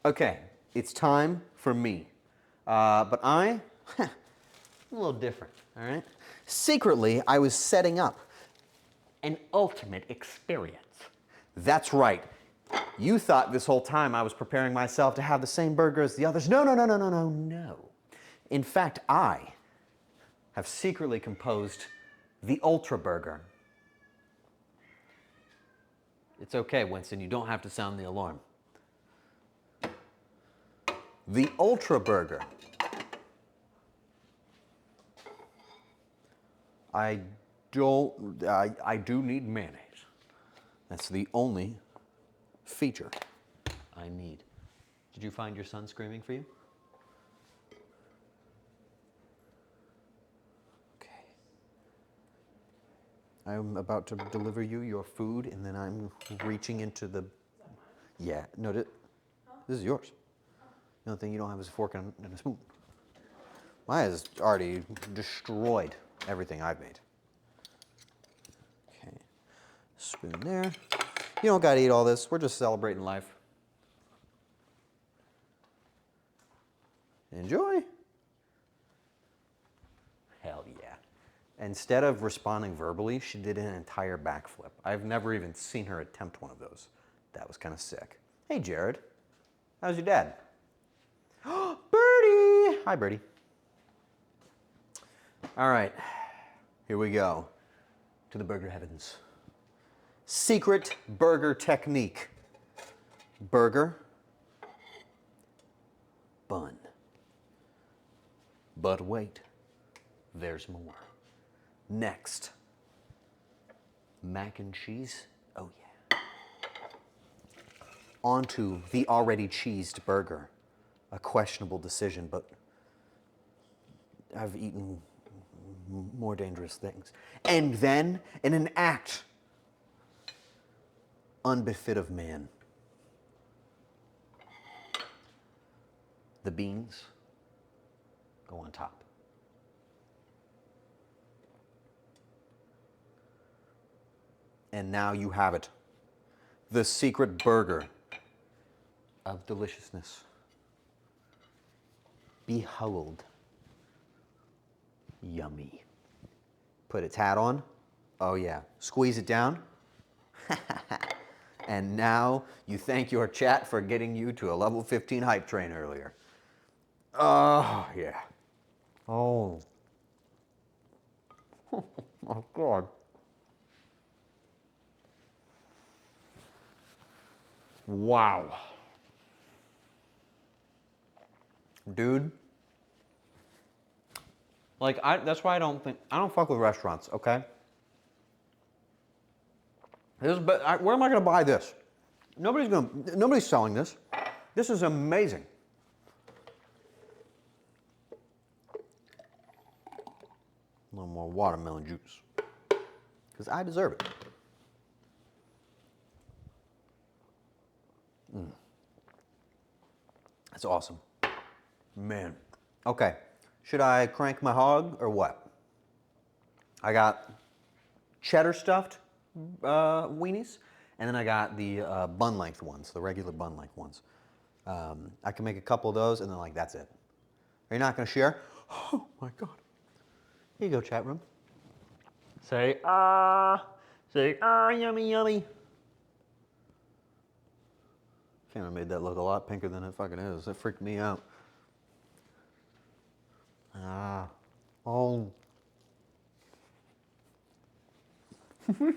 Okay, it's time for me. But a little different, all right? Secretly, I was setting up an ultimate experience. That's right. You thought this whole time I was preparing myself to have the same burger as the others. No, no, no, no, no, no, no. In fact, I have secretly composed the Ultra Burger. It's okay, Winston, you don't have to sound the alarm. The Ultra Burger. I do need mayonnaise. That's the only feature I need. Did you find your son screaming for you? Okay. I'm about to deliver you your food, and then I'm reaching into the... Yeah, no, this is yours. The only thing you don't have is a fork and a spoon. Maya's already destroyed everything I've made. Okay, spoon there. You don't gotta eat all this. We're just celebrating life. Enjoy. Hell yeah. Instead of responding verbally, she did an entire backflip. I've never even seen her attempt one of those. That was kind of sick. Hey, Jared. How's your dad? Birdie! Hi, Birdie. All right, here we go to the burger heavens. Secret burger technique. Burger, bun. But wait, there's more. Next, mac and cheese. Oh yeah. Onto the already cheesed burger. A questionable decision, but I've eaten more dangerous things. And then, in an act unbefit of man, the beans go on top. And now you have it. The secret burger of deliciousness. Behold. Yummy. Put its hat on. Oh yeah. Squeeze it down. And now you thank your chat for getting you to a level 15 hype train earlier. Oh yeah. Oh. Oh God. Wow. Dude. Like, that's why I don't fuck with restaurants, okay? Where am I gonna buy this? Nobody's selling this. This is amazing. A little more watermelon juice. Because I deserve it. That's awesome. Man. Okay. Should I crank my hog or what? I got cheddar stuffed weenies, and then I got the bun length ones, the regular bun length ones. I can make a couple of those, and then like that's it. Are you not gonna share? Oh my God. Here you go, chat room. Say yummy, yummy. Camera made that look a lot pinker than it fucking is. That freaked me out. Oh. The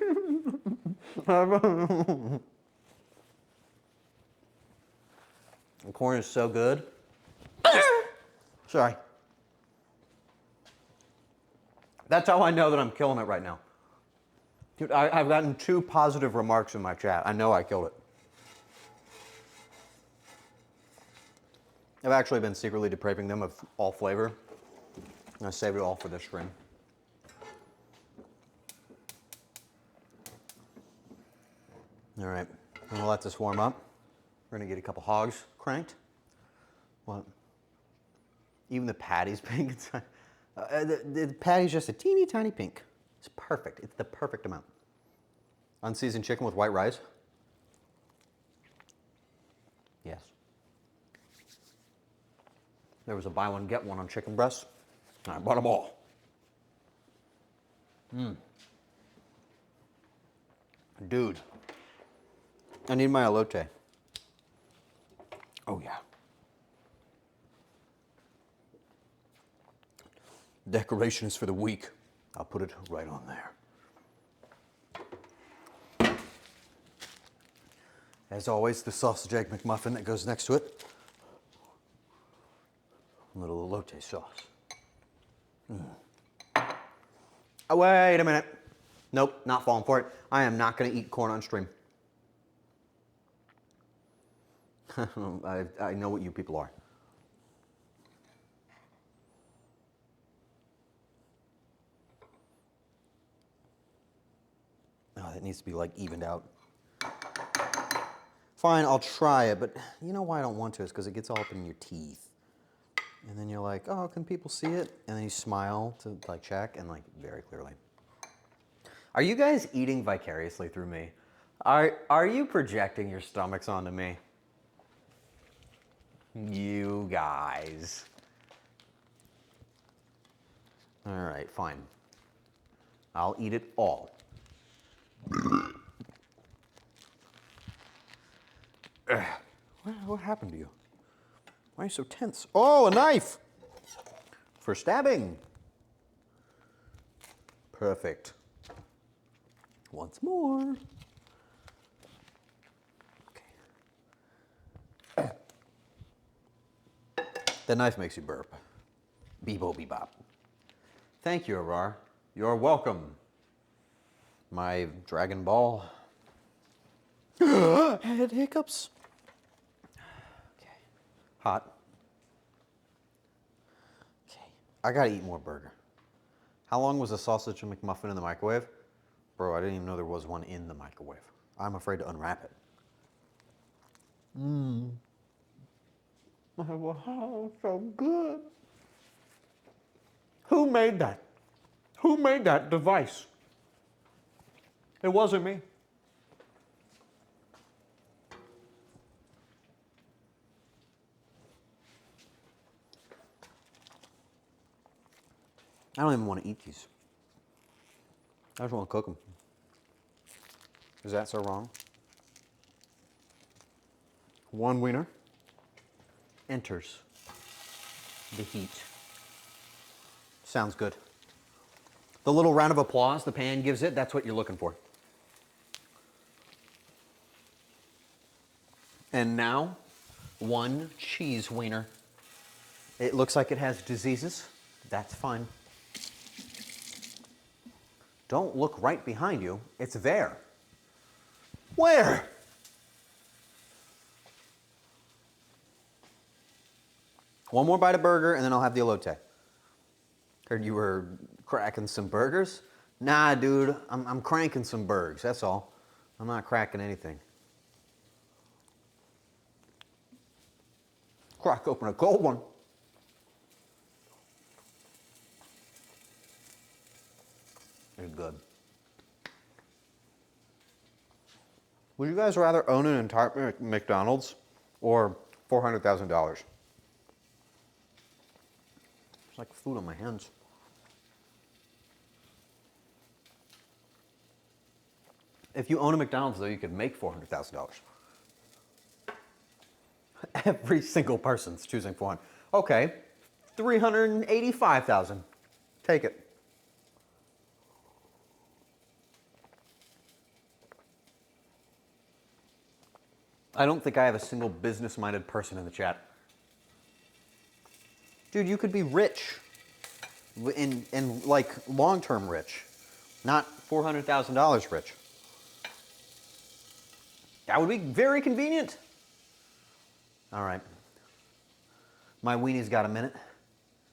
corn is so good. Sorry. That's how I know that I'm killing it right now. Dude, I've gotten 2 positive remarks in my chat. I know I killed it. I've actually been secretly depraving them of all flavor. I saved it all for this stream. All right, I'm gonna let this warm up. We're gonna get a couple hogs cranked. What? Even the patty's pink inside. The patty's just a teeny tiny pink. It's perfect. It's the perfect amount. Unseasoned chicken with white rice. Yes. There was a buy one, get one on chicken breasts. I bought them all. Dude, I need my elote. Oh yeah. Decoration is for the week. I'll put it right on there. As always, the sausage egg McMuffin that goes next to it. A little elote sauce. Oh, wait a minute. Nope, not falling for it. I am not going to eat corn on stream. I know what you people are. Oh, it needs to be like evened out. Fine, I'll try it, but you know why I don't want to is because it gets all up in your teeth. And then you're like, oh, can people see it? And then you smile to like check and like very clearly. Are you guys eating vicariously through me? Are you projecting your stomachs onto me? You guys. All right, fine. I'll eat it all. What happened to you? Why are you so tense? Oh, a knife! For stabbing. Perfect. Once more. Okay. That knife makes you burp. Bebo bebop. Thank you, Arar. You're welcome. My Dragon Ball. I had hiccups. Okay. Hot. Okay. I gotta eat more burger. How long was a sausage and McMuffin in the microwave? Bro, I didn't even know there was one in the microwave. I'm afraid to unwrap it. Oh, so good. Who made that? Who made that device? It wasn't me. I don't even want to eat these. I just want to cook them. Is that so wrong? One wiener enters the heat. Sounds good. The little round of applause the pan gives it, that's what you're looking for. And now, one cheese wiener. It looks like it has diseases. That's fine. Don't look right behind you. It's there. Where? One more bite of burger and then I'll have the elote. Heard you were cracking some burgers? Nah, dude, I'm cranking some burgers, that's all. I'm not cracking anything. Crack open a cold one. They're good. Would you guys rather own an entire McDonald's or $400,000? It's like food on my hands. If you own a McDonald's, though, you could make $400,000. Every single person's choosing 400. Okay, 385,000. Take it. I don't think I have a single business-minded person in the chat. Dude, you could be rich, in like long-term rich, not $400,000 rich. That would be very convenient. All right. My weenie's got a minute.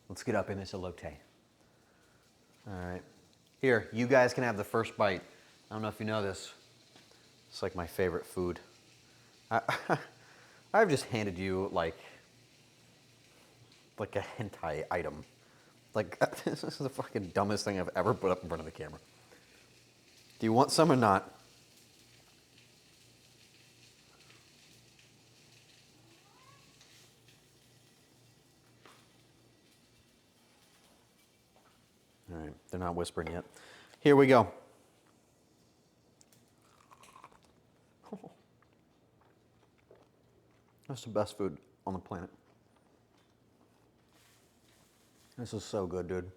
Let's get up in this elote. All right. Here, you guys can have the first bite. I don't know if you know this. It's like my favorite food. I've just handed you like a hentai item. Like, this is the fucking dumbest thing I've ever put up in front of the camera. Do you want some or not? All right, they're not whispering yet. Here we go. That's the best food on the planet. This is so good, dude.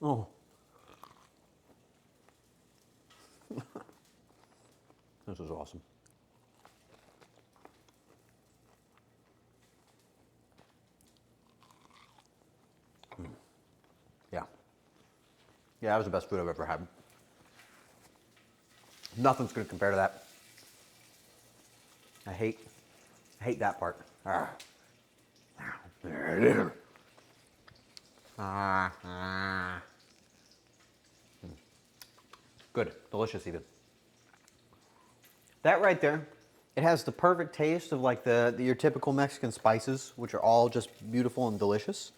Oh. This is awesome. Yeah. Yeah, that was the best food I've ever had. Nothing's gonna compare to that. I hate that part. Good, delicious even. That right there, it has the perfect taste of like your typical Mexican spices, which are all just beautiful and delicious.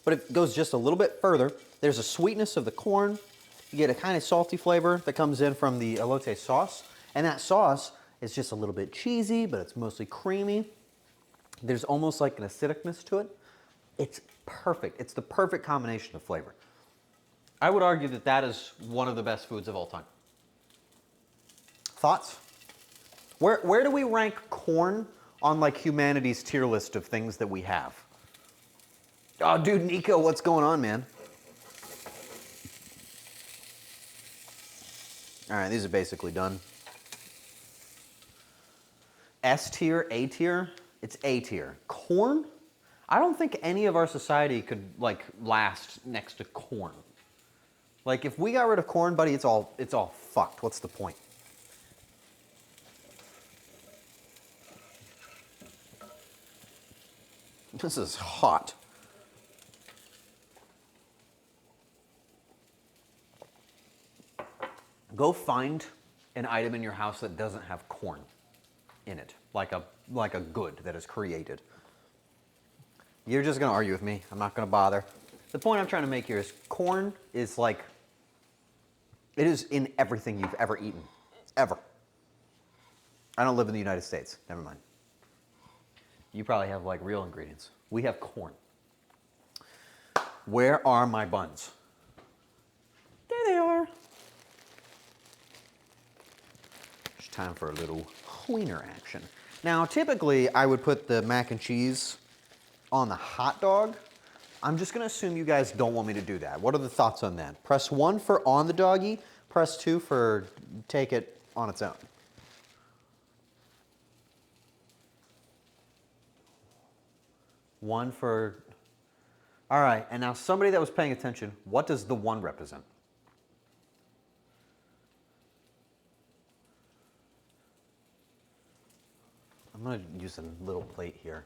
But it goes just a little bit further. There's a sweetness of the corn. You get a kind of salty flavor that comes in from the elote sauce. And that sauce is just a little bit cheesy, but it's mostly creamy. There's almost like an acidicness to it. It's perfect. It's the perfect combination of flavor. I would argue that that is one of the best foods of all time. Thoughts? Where do we rank corn on like humanity's tier list of things that we have? Oh, dude, Nico, what's going on, man? All right, these are basically done. S tier, A tier? It's A tier. Corn? I don't think any of our society could like last next to corn. Like if we got rid of corn, buddy, it's all fucked. What's the point? This is hot. Go find an item in your house that doesn't have corn in it, like a good that is created. You're just gonna argue with me. I'm not gonna bother. The point I'm trying to make here is corn is like, it is in everything you've ever eaten, ever. I don't live in the United States, never mind. You probably have like real ingredients. We have corn. Where are my buns? There they are. It's time for a little wiener action. Now, typically I would put the mac and cheese on the hot dog. I'm just gonna assume you guys don't want me to do that. What are the thoughts on that? Press 1 for on the doggy, press 2 for take it on its own. One for, all right, and now somebody that was paying attention, what does the 1 represent? I'm gonna use a little plate here.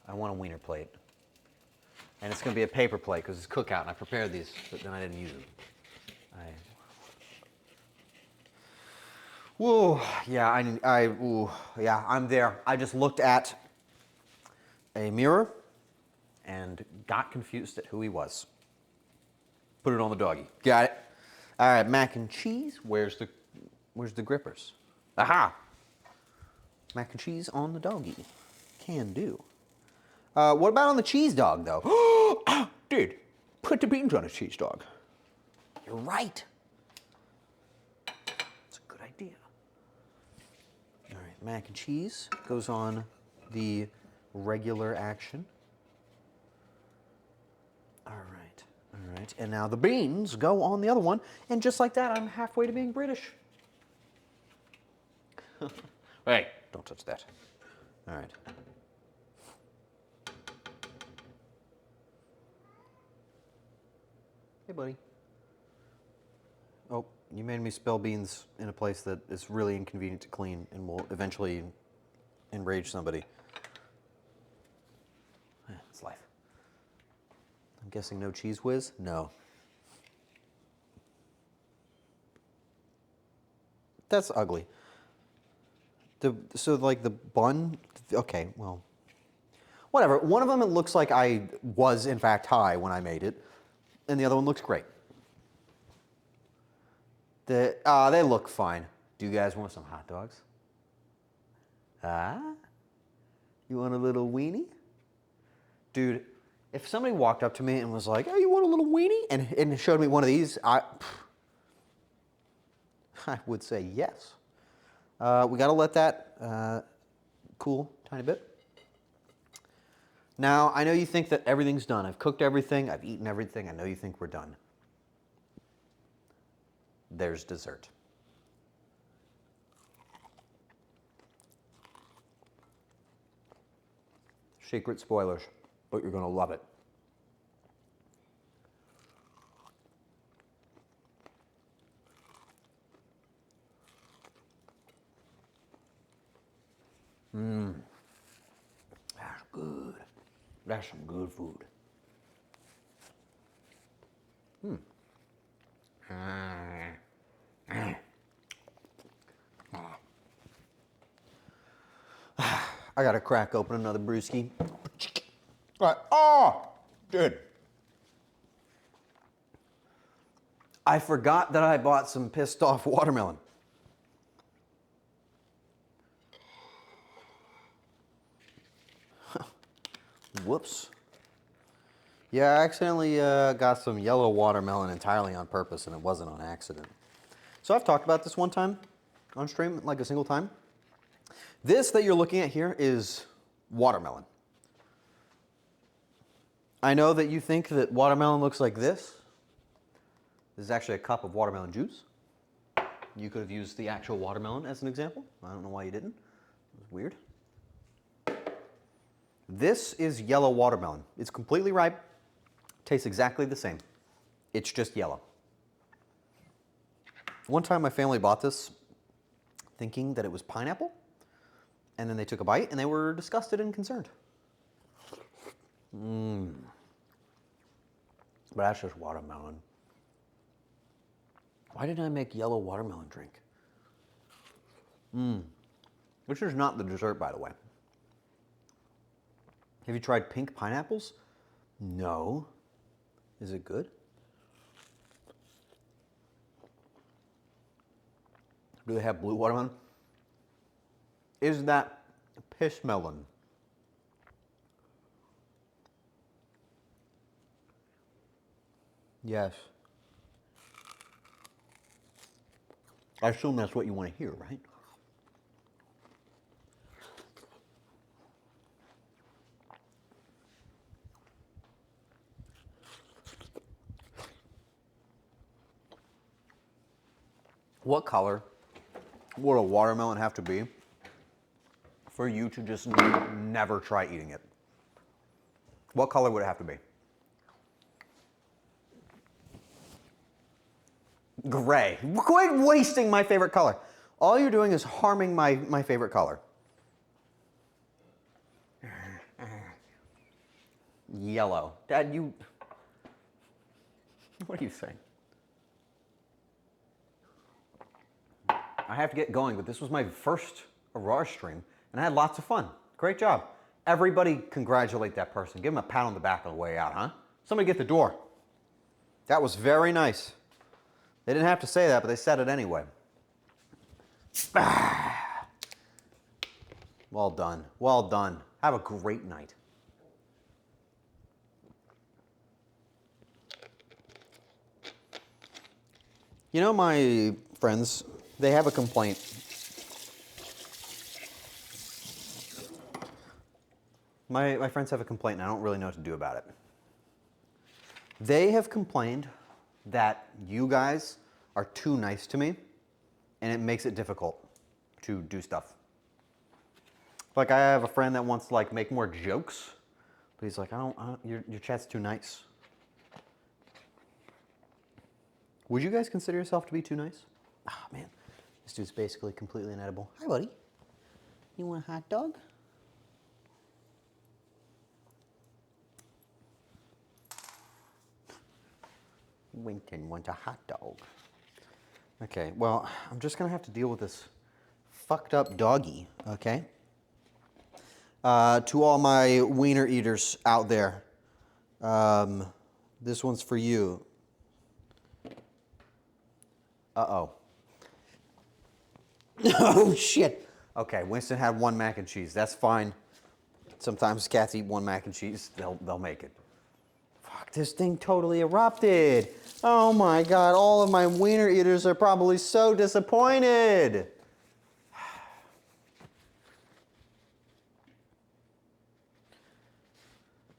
I want a wiener plate. And it's gonna be a paper plate because it's Cookout and I prepared these, but then I didn't use them. Whoa, yeah, yeah, I'm there. I just looked at a mirror and got confused at who he was. Put it on the doggy. Got it. All right, mac and cheese. Where's the grippers? Aha! Mac and cheese on the doggy. Can do. What about on the cheese dog, though? Dude, put the beans on a cheese dog. You're right. It's a good idea. All right, mac and cheese goes on the regular action. All right. And now the beans go on the other one. And just like that, I'm halfway to being British. Hey, don't touch that. All right. Hey, buddy. Oh, you made me spill beans in a place that is really inconvenient to clean and will eventually enrage somebody. It's life. I'm guessing no cheese whiz? No. That's ugly. So like the bun, okay, well, whatever. One of them, it looks like I was in fact high when I made it, and the other one looks great. They look fine. Do you guys want some hot dogs? You want a little weenie? Dude, if somebody walked up to me and was like, "Hey, you want a little weenie?" and showed me one of these, I would say yes. We gotta let that cool a tiny bit. Now, I know you think that everything's done. I've cooked everything, I've eaten everything. I know you think we're done. There's dessert. Secret spoilers, but you're gonna love it. That's good. That's some good food. I gotta crack open another brewski. Right. Oh, dude. I forgot that I bought some pissed off watermelon. Whoops. Yeah, I accidentally got some yellow watermelon entirely on purpose, and it wasn't on accident. So I've talked about this one time on stream, like a single time. This that you're looking at here is watermelon. I know that you think that watermelon looks like this. This is actually a cup of watermelon juice. You could have used the actual watermelon as an example. I don't know why you didn't. It was weird. This is yellow watermelon. It's completely ripe. Tastes exactly the same. It's just yellow. One time my family bought this thinking that it was pineapple, and then they took a bite and they were disgusted and concerned. But that's just watermelon. Why didn't I make yellow watermelon drink? Which is not the dessert, by the way. Have you tried pink pineapples? No. Is it good? Do they have blue watermelon? Is that piss melon? Yes. I assume that's what you want to hear, right? What color would a watermelon have to be for you to just never try eating it? What color would it have to be? Gray. Quit wasting my favorite color. All you're doing is harming my favorite color. Yellow. Dad, you... What are you saying? I have to get going, but this was my first Arar stream, and I had lots of fun. Great job. Everybody congratulate that person. Give them a pat on the back on the way out, huh? Somebody get the door. That was very nice. They didn't have to say that, but they said it anyway. Well done. Well done. Have a great night. You know, my friends, they have a complaint. My friends have a complaint, and I don't really know what to do about it. They have complained that you guys are too nice to me, and it makes it difficult to do stuff. Like, I have a friend that wants to, like, make more jokes, but he's like, your chat's too nice. Would you guys consider yourself to be too nice? Ah, man, this dude's basically completely inedible. Hi, buddy. You want a hot dog? Winton wants a hot dog. Okay, well, I'm just gonna have to deal with this fucked up doggy, okay? To all my wiener eaters out there, this one's for you. Uh-oh. Oh, shit. Okay, Winston had one mac and cheese. That's fine. Sometimes cats eat one mac and cheese. They'll make it. Fuck, this thing totally erupted. Oh my God, all of my wiener eaters are probably so disappointed.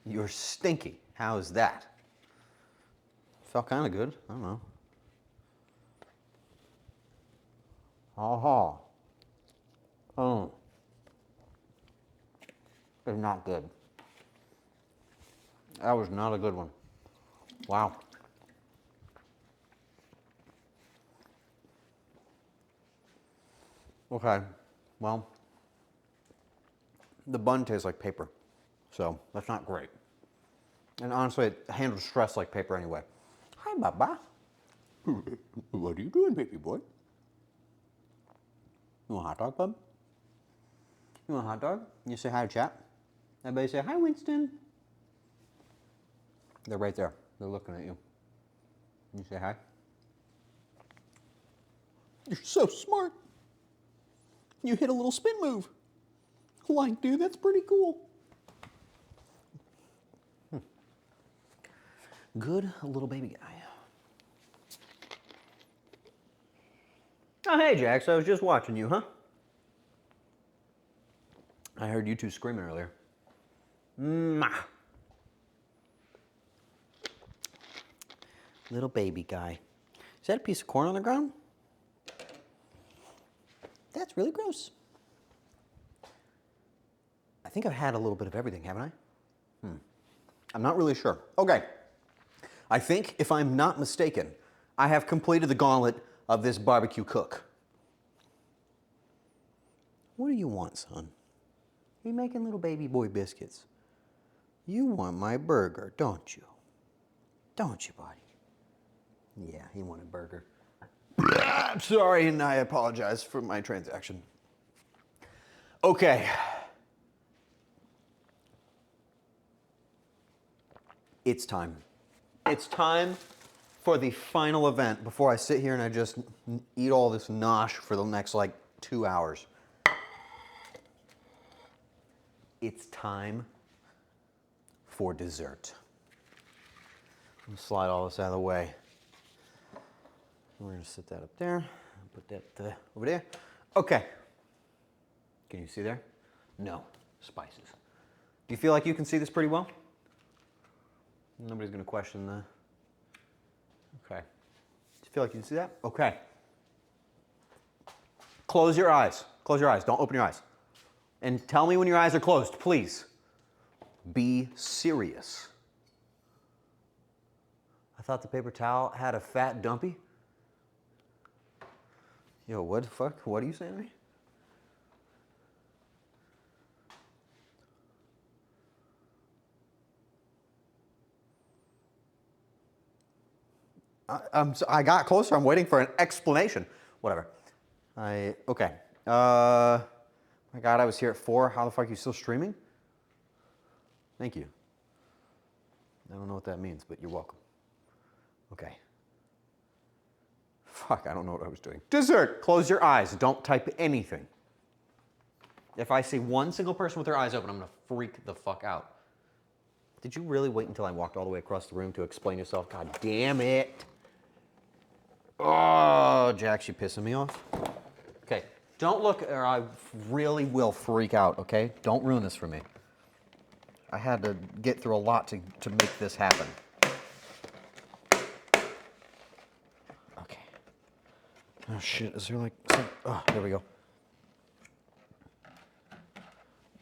You're stinky. How is that? Felt kind of good. I don't know. Aha. Oh. It's not good. That was not a good one. Wow. Okay. Well, the bun tastes like paper, so that's not great. And honestly, it handles stress like paper anyway. Hi, Baba. What are you doing, baby boy? You want a hot dog, bub? You want a hot dog? You say hi to chat? Everybody say, hi, Winston. They're right there. They're looking at you. You say hi. You're so smart. You hit a little spin move. Like, dude, that's pretty cool. Good little baby guy. Oh, hey, Jax, I was just watching you, huh? I heard you two screaming earlier. Mwah. Little baby guy. Is that a piece of corn on the ground? That's really gross. I think I've had a little bit of everything, haven't I? I'm not really sure. Okay. I think, if I'm not mistaken, I have completed the gauntlet of this barbecue cook. What do you want, son? You're making little baby boy biscuits. You want my burger, don't you? Don't you, buddy? Yeah, he wanted burger. I'm sorry, and I apologize for my transaction. Okay. It's time. It's time for the final event before I sit here and I just eat all this nosh for the next, 2 hours. It's time for dessert. I'm gonna slide all this out of the way. We're gonna sit that up there, put that over there. Okay. Can you see there? No, spices. Do you feel like you can see this pretty well? Nobody's gonna question the, okay. Do you feel like you can see that? Okay. Close your eyes. Close your eyes, don't open your eyes. And tell me when your eyes are closed, please. Be serious. I thought the paper towel had a fat dumpy. Yo, what the fuck? What are you saying to me? I got closer. I'm waiting for an explanation. Whatever. Okay. My God, I was here at 4. How the fuck are you still streaming? Thank you. I don't know what that means, but you're welcome. Okay. Fuck, I don't know what I was doing. Dessert! Close your eyes. Don't type anything. If I see one single person with their eyes open, I'm gonna freak the fuck out. Did you really wait until I walked all the way across the room to explain yourself? God damn it. Oh, Jax, you pissing me off. Okay, don't look or I really will freak out, okay? Don't ruin this for me. I had to get through a lot to make this happen. Okay. Oh shit, is there like some, oh, there we go.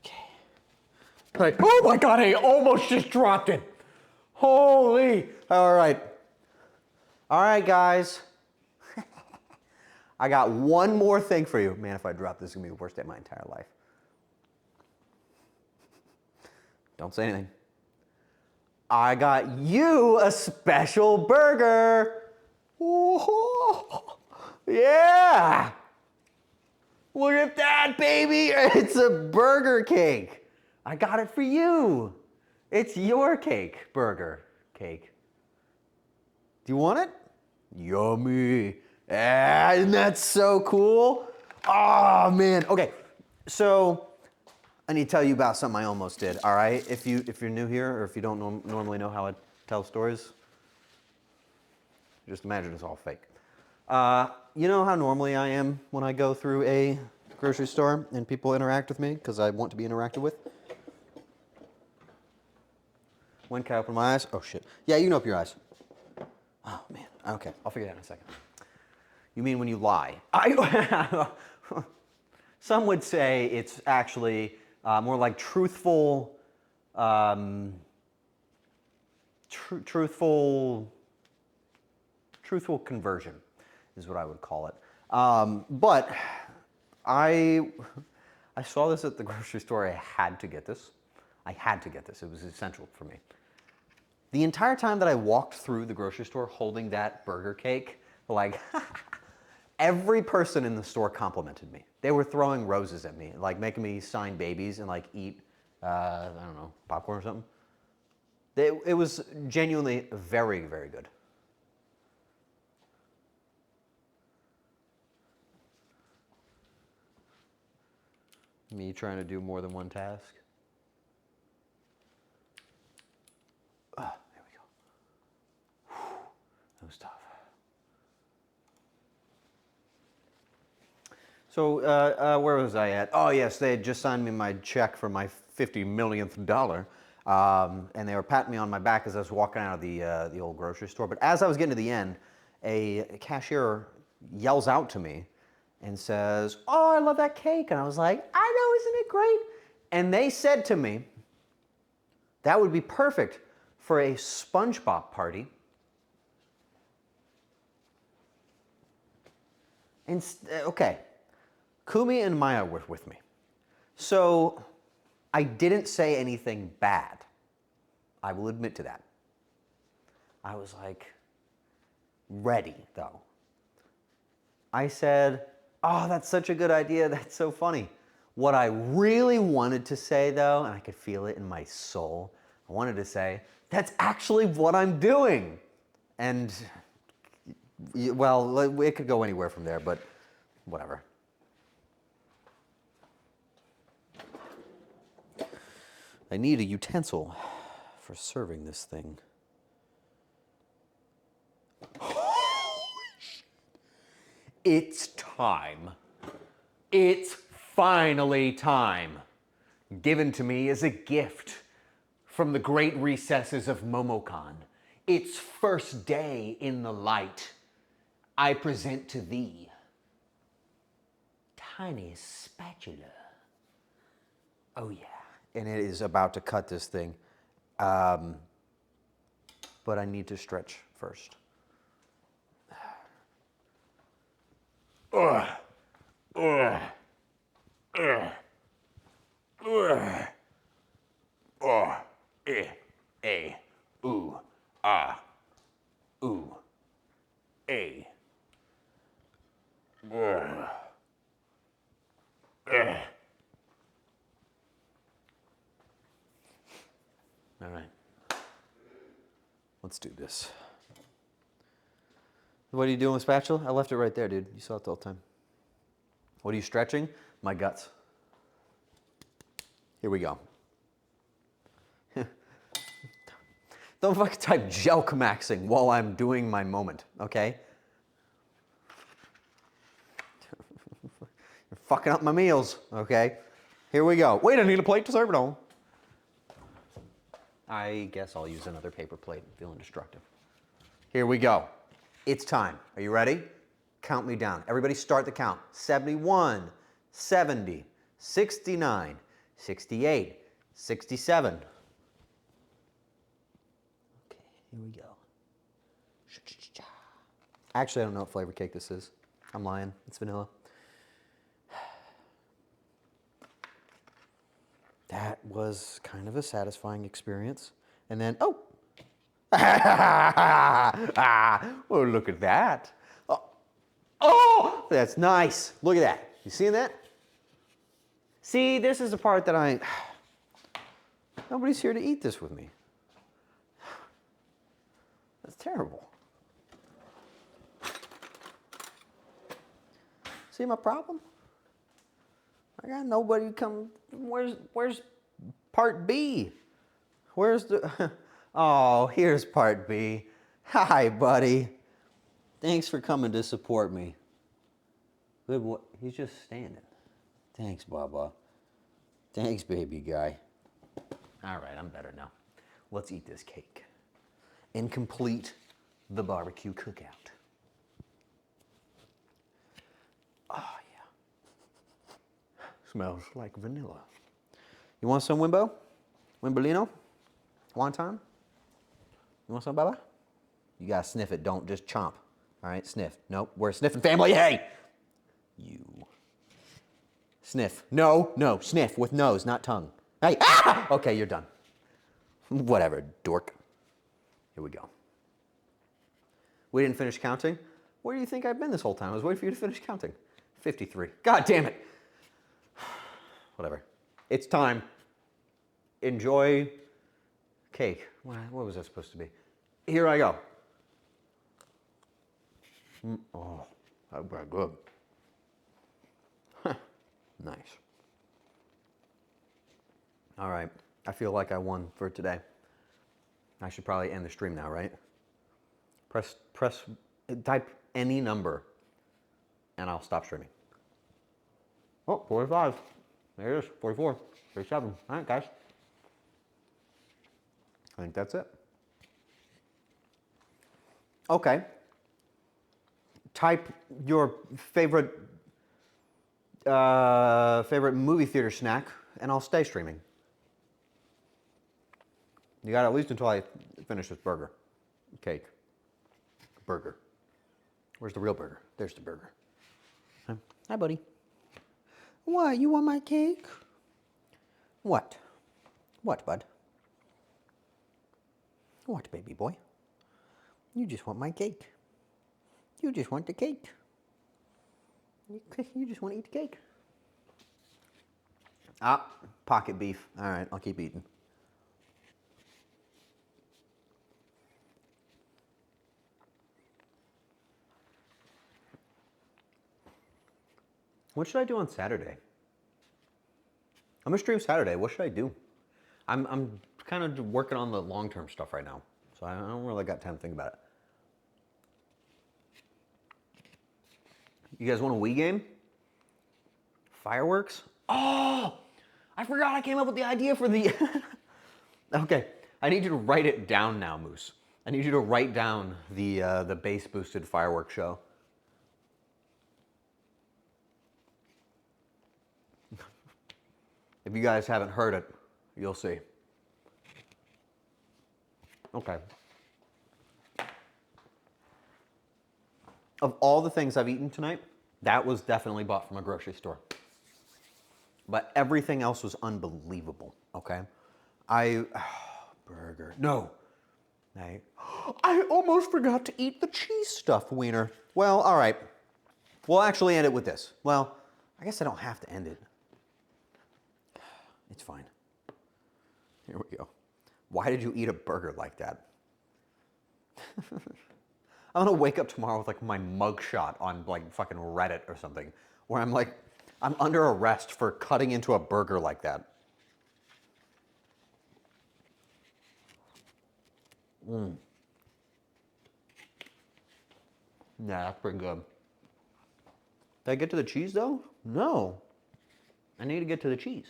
Okay. Right. Oh my God, I almost just dropped it. Holy. All right. All right, guys. I got one more thing for you. Man, if I drop this, it's gonna be the worst day of my entire life. Don't say anything. I got you a special burger. Whoa. Yeah. Look at that, baby. It's a burger cake. I got it for you. It's your cake, burger cake. Do you want it? Yummy. Ah, isn't that so cool? Oh, man. Okay, so I need to tell you about something I almost did, all right? If you're new here or if you don't normally know how I tell stories, just imagine it's all fake. You know how normally I am when I go through a grocery store and people interact with me because I want to be interacted with? When can I open my eyes? Oh, shit. Yeah, you can open your eyes. Oh, man. Okay, I'll figure that out in a second. You mean when you lie? Some would say it's actually more like truthful, truthful conversion is what I would call it. But I saw this at the grocery store. I had to get this. I had to get this. It was essential for me. The entire time that I walked through the grocery store holding that burger cake, like, every person in the store complimented me. They were throwing roses at me, like making me sign babies and like eat, I don't know, popcorn or something. It was genuinely very, very good. Me trying to do more than one task. There we go. So where was I at? Oh yes, they had just signed me my check for my 50 millionth dollar, and they were patting me on my back as I was walking out of the old grocery store. But as I was getting to the end, a cashier yells out to me and says, "Oh, I love that cake," and I was like, "I know, isn't it great?" And they said to me, "That would be perfect for a SpongeBob party." And okay. Kumi and Maya were with me. So I didn't say anything bad. I will admit to that. I was like, ready though. I said, "Oh, that's such a good idea. That's so funny." What I really wanted to say though, and I could feel it in my soul, I wanted to say, "That's actually what I'm doing." And, well, it could go anywhere from there, but whatever. I need a utensil for serving this thing. It's time. It's finally time. Given to me as a gift from the great recesses of Momocon. Its first day in the light. I present to thee tiny spatula. Oh yeah. And it is about to cut this thing. But I need to stretch first. Ugh. Ugh. Ugh. Ugh. Oh. Eh. A. Ooh. Ah. Ooh. A. Ugh. Ugh. All right. Let's do this. What are you doing with spatula? I left it right there, dude. You saw it the whole time. What are you stretching? My guts. Here we go. Don't fucking type jelk-maxing while I'm doing my moment, okay? You're fucking up my meals, okay? Here we go. Wait, I need a plate to serve it on. I guess I'll use another paper plate. I'm feeling destructive. Here we go. It's time. Are you ready? Count me down. Everybody start the count. 71, 70, 69, 68, 67. Okay, here we go. Actually, I don't know what flavor cake this is. I'm lying. It's vanilla. That was kind of a satisfying experience. And then, oh. Oh, look at that. Oh. Oh, that's nice. Look at that. You seeing that? See, this is the part that nobody's here to eat this with me. That's terrible. See my problem? I got nobody come. Where's part B? Where's the? Oh, here's part B. Hi, buddy. Thanks for coming to support me. Good boy. He's just standing. Thanks, Baba. Thanks, baby guy. All right, I'm better now. Let's eat this cake and complete the barbecue cookout. Oh, yeah. Smells like vanilla. You want some Wimbo? Wimbolino? Wonton? You want some, Baba? You gotta sniff it, don't just chomp. All right, sniff. Nope, we're a sniffing family, hey! You. Sniff. No, no, sniff with nose, not tongue. Hey, ah! Okay, you're done. Whatever, dork. Here we go. We didn't finish counting? Where do you think I've been this whole time? I was waiting for you to finish counting. 53. God damn it. Whatever. It's time. Enjoy cake. What was that supposed to be? Here I go. Oh, that got good. Huh. Nice. All right. I feel like I won for today. I should probably end the stream now, right? Type any number, and I'll stop streaming. Oh, 45. There it is, 44, 37. All right, guys. I think that's it. Okay. Type your favorite movie theater snack, and I'll stay streaming. You got at least until I finish this burger. Cake. Burger. Where's the real burger? There's the burger. Hi, buddy. What? You want my cake? What? What, bud? What, baby boy? You just want my cake. You just want the cake. You just want to eat the cake. Ah, pocket beef. All right, I'll keep eating. What should I do on Saturday? I'm gonna stream Saturday. What should I do? I'm kind of working on the long-term stuff right now, so I don't really got time to think about it. You guys want a Wii game? Fireworks? Oh, I forgot I came up with the idea for the... Okay, I need you to write it down now, Moose. I need you to write down the bass-boosted fireworks show. If you guys haven't heard it, you'll see. Okay. Of all the things I've eaten tonight, that was definitely bought from a grocery store. But everything else was unbelievable, okay? Burger, no. I almost forgot to eat the cheese stuffed wiener. Well, all right. We'll actually end it with this. Well, I guess I don't have to end it. It's fine. Here we go. Why did you eat a burger like that? I'm gonna wake up tomorrow with like my mugshot on like fucking Reddit or something, where I'm like, I'm under arrest for cutting into a burger like that. Yeah, that's pretty good. Did I get to the cheese though? No. I need to get to the cheese.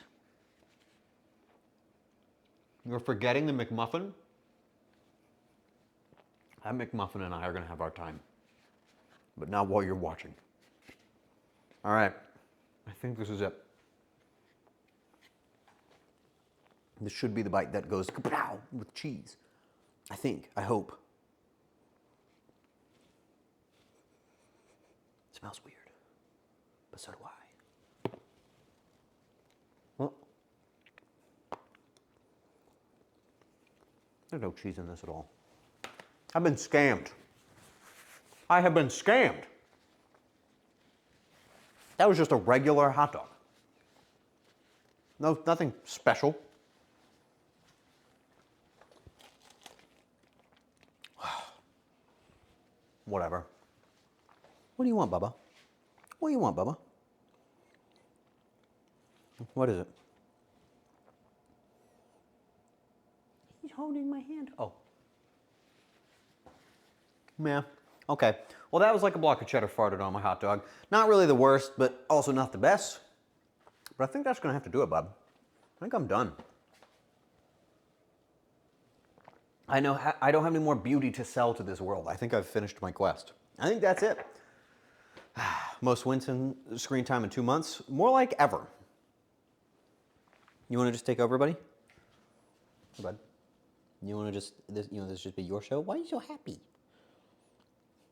You're forgetting the McMuffin? That McMuffin and I are gonna have our time. But not while you're watching. All right, I think this is it. This should be the bite that goes kapow with cheese. I think, I hope. It smells weird, but so do I. Well, there's no cheese in this at all. I've been scammed. I have been scammed. That was just a regular hot dog. No, nothing special. Whatever. What do you want, Bubba? What do you want, Bubba? What is it? He's holding my hand. Oh. Yeah, okay. Well, that was like a block of cheddar farted on my hot dog. Not really the worst, but also not the best. But I think that's gonna have to do it, bub. I think I'm done. I don't have any more beauty to sell to this world. I think I've finished my quest. I think that's it. Most wins in screen time in 2 months. More like ever. You wanna just take over, buddy? Hey, bud. You wanna just, this just be your show? Why are you so happy?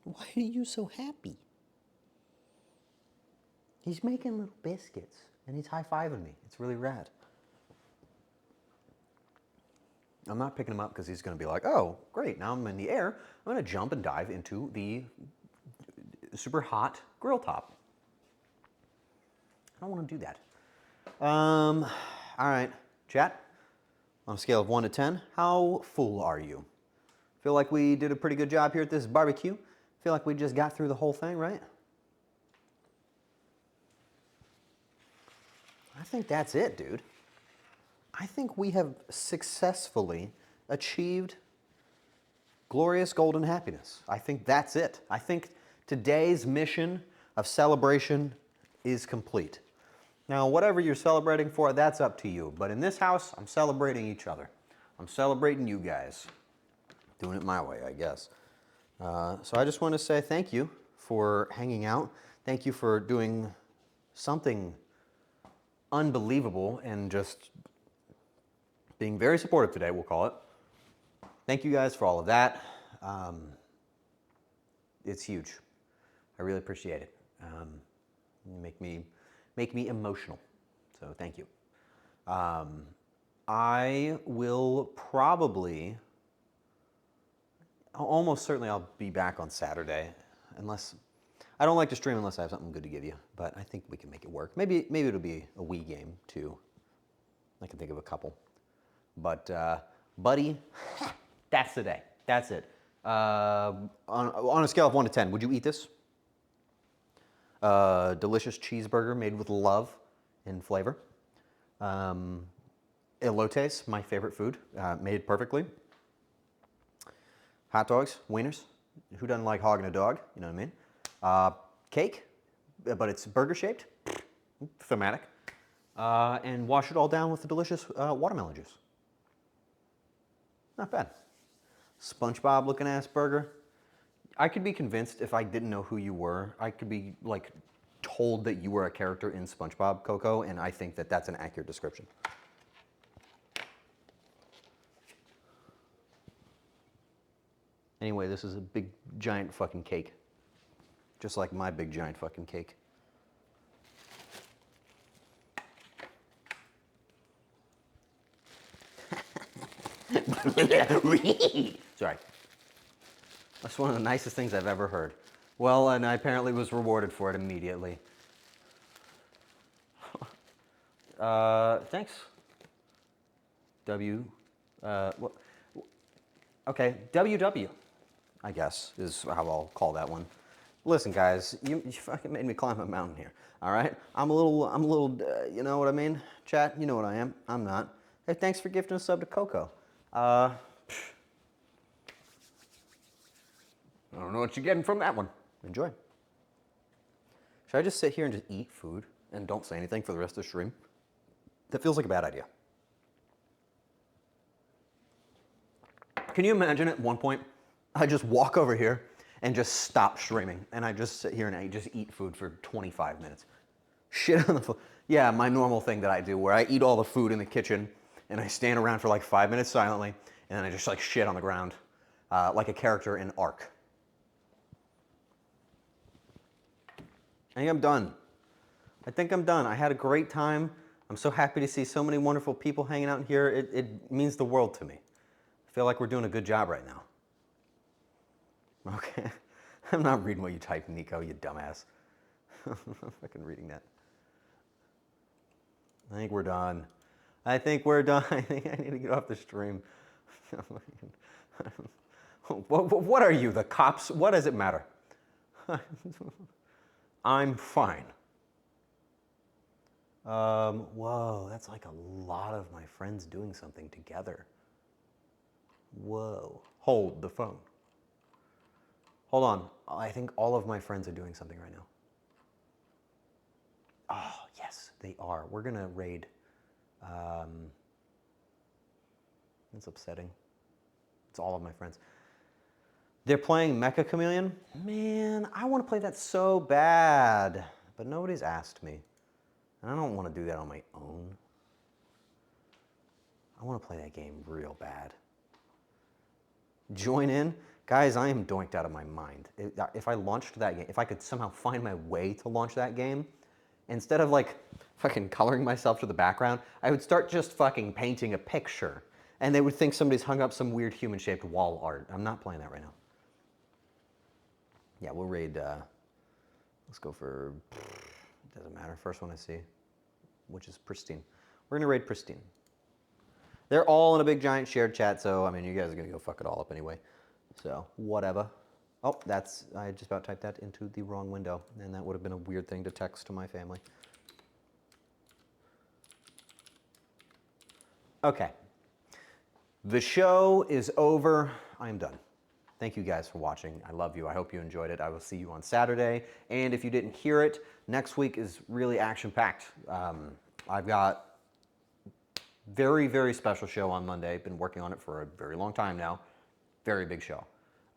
Why are you so happy? He's making little biscuits and he's high-fiving me. It's really rad. I'm not picking him up because he's gonna be like, oh, great, now I'm in the air. I'm gonna jump and dive into the super hot grill top. I don't wanna do that. All right, chat, on a scale of 1 to 10, how full are you? Feel like we did a pretty good job here at this barbecue? Feel like we just got through the whole thing, right? I think that's it, dude. I think we have successfully achieved glorious golden happiness. I think that's it. I think today's mission of celebration is complete. Now, whatever you're celebrating for, that's up to you. But in this house, I'm celebrating each other. I'm celebrating you guys. Doing it my way, I guess. So I just want to say thank you for hanging out. Thank you for doing something unbelievable and just being very supportive today, we'll call it. Thank you guys for all of that. It's huge. I really appreciate it. You make me emotional. So thank you. I will probably, almost certainly I'll be back on Saturday, unless, I don't like to stream unless I have something good to give you, but I think we can make it work. Maybe it'll be a Wii game too. I can think of a couple. But buddy, that's the day. That's it. On a scale of 1 to 10, would you eat this? Delicious cheeseburger made with love and flavor. Elotes, my favorite food, made perfectly. Hot dogs, wieners. Who doesn't like hogging a dog? You know what I mean? Cake, but it's burger shaped, thematic. And wash it all down with the delicious watermelon juice. Not bad. SpongeBob looking ass burger. I could be convinced if I didn't know who you were. I could be like told that you were a character in SpongeBob, Coco, and I think that that's an accurate description. Anyway, this is a big giant fucking cake. Just like my big giant fucking cake. Sorry. That's one of the nicest things I've ever heard. Well, and I apparently was rewarded for it immediately. Thanks. Okay, WW, I guess, is how I'll call that one. Listen, guys, you fucking made me climb a mountain here, all right? I'm a little, you know what I mean? Chat, you know what I am. I'm not. Hey, thanks for gifting a sub to Coco. I don't know what you're getting from that one. Enjoy. Should I just sit here and just eat food and don't say anything for the rest of the stream? That feels like a bad idea. Can you imagine at one point, I just walk over here and just stop streaming and I just sit here and I just eat food for 25 minutes. Shit on the floor. Yeah, my normal thing that I do where I eat all the food in the kitchen and I stand around for like 5 minutes silently and then I just like shit on the ground like a character in Ark. I think I'm done. I think I'm done. I had a great time. I'm so happy to see so many wonderful people hanging out here. It means the world to me. I feel like we're doing a good job right now. Okay. I'm not reading what you typed, Nico, you dumbass. I'm not fucking reading that. I think we're done. I think we're done. I think I need to get off the stream. What are you, the cops? What does it matter? I'm fine. Whoa, that's like a lot of my friends doing something together. Whoa. Hold the phone. Hold on. I think all of my friends are doing something right now. Oh, yes, they are. We're going to raid. That's upsetting. It's all of my friends. They're playing Mecha Chameleon? Man, I want to play that so bad. But nobody's asked me. And I don't want to do that on my own. I want to play that game real bad. Join in? Guys, I am doinked out of my mind. If I launched that game, if I could somehow find my way to launch that game, instead of like fucking coloring myself to the background, I would start just fucking painting a picture. And they would think somebody's hung up some weird human-shaped wall art. I'm not playing that right now. Yeah, we'll raid, let's go for, it doesn't matter, first one I see, which is Pristine. We're gonna raid Pristine. They're all in a big giant shared chat, so I mean, you guys are gonna go fuck it all up anyway. So, whatever. Oh, I just about typed that into the wrong window, and that would have been a weird thing to text to my family. Okay. The show is over. I am done. Thank you guys for watching. I love you. I hope you enjoyed it. I will see you on Saturday. And if you didn't hear it, next week is really action-packed. I've got very, very special show on Monday. Been working on it for a very long time now. Very big show.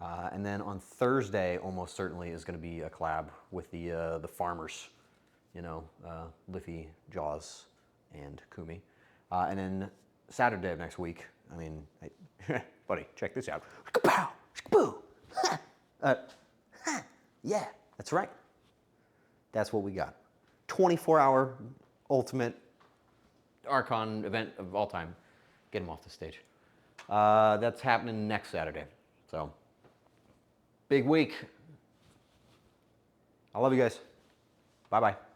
And then on Thursday, almost certainly, is going to be a collab with the farmers. You know, Liffy, Jaws, and Kumi. And then Saturday of next week, I mean, buddy, check this out. Pow! Yeah, that's right. That's what we got. 24-hour ultimate Archon event of all time. Get him off the stage. That's happening next Saturday. So, big week. I love you guys. Bye-bye.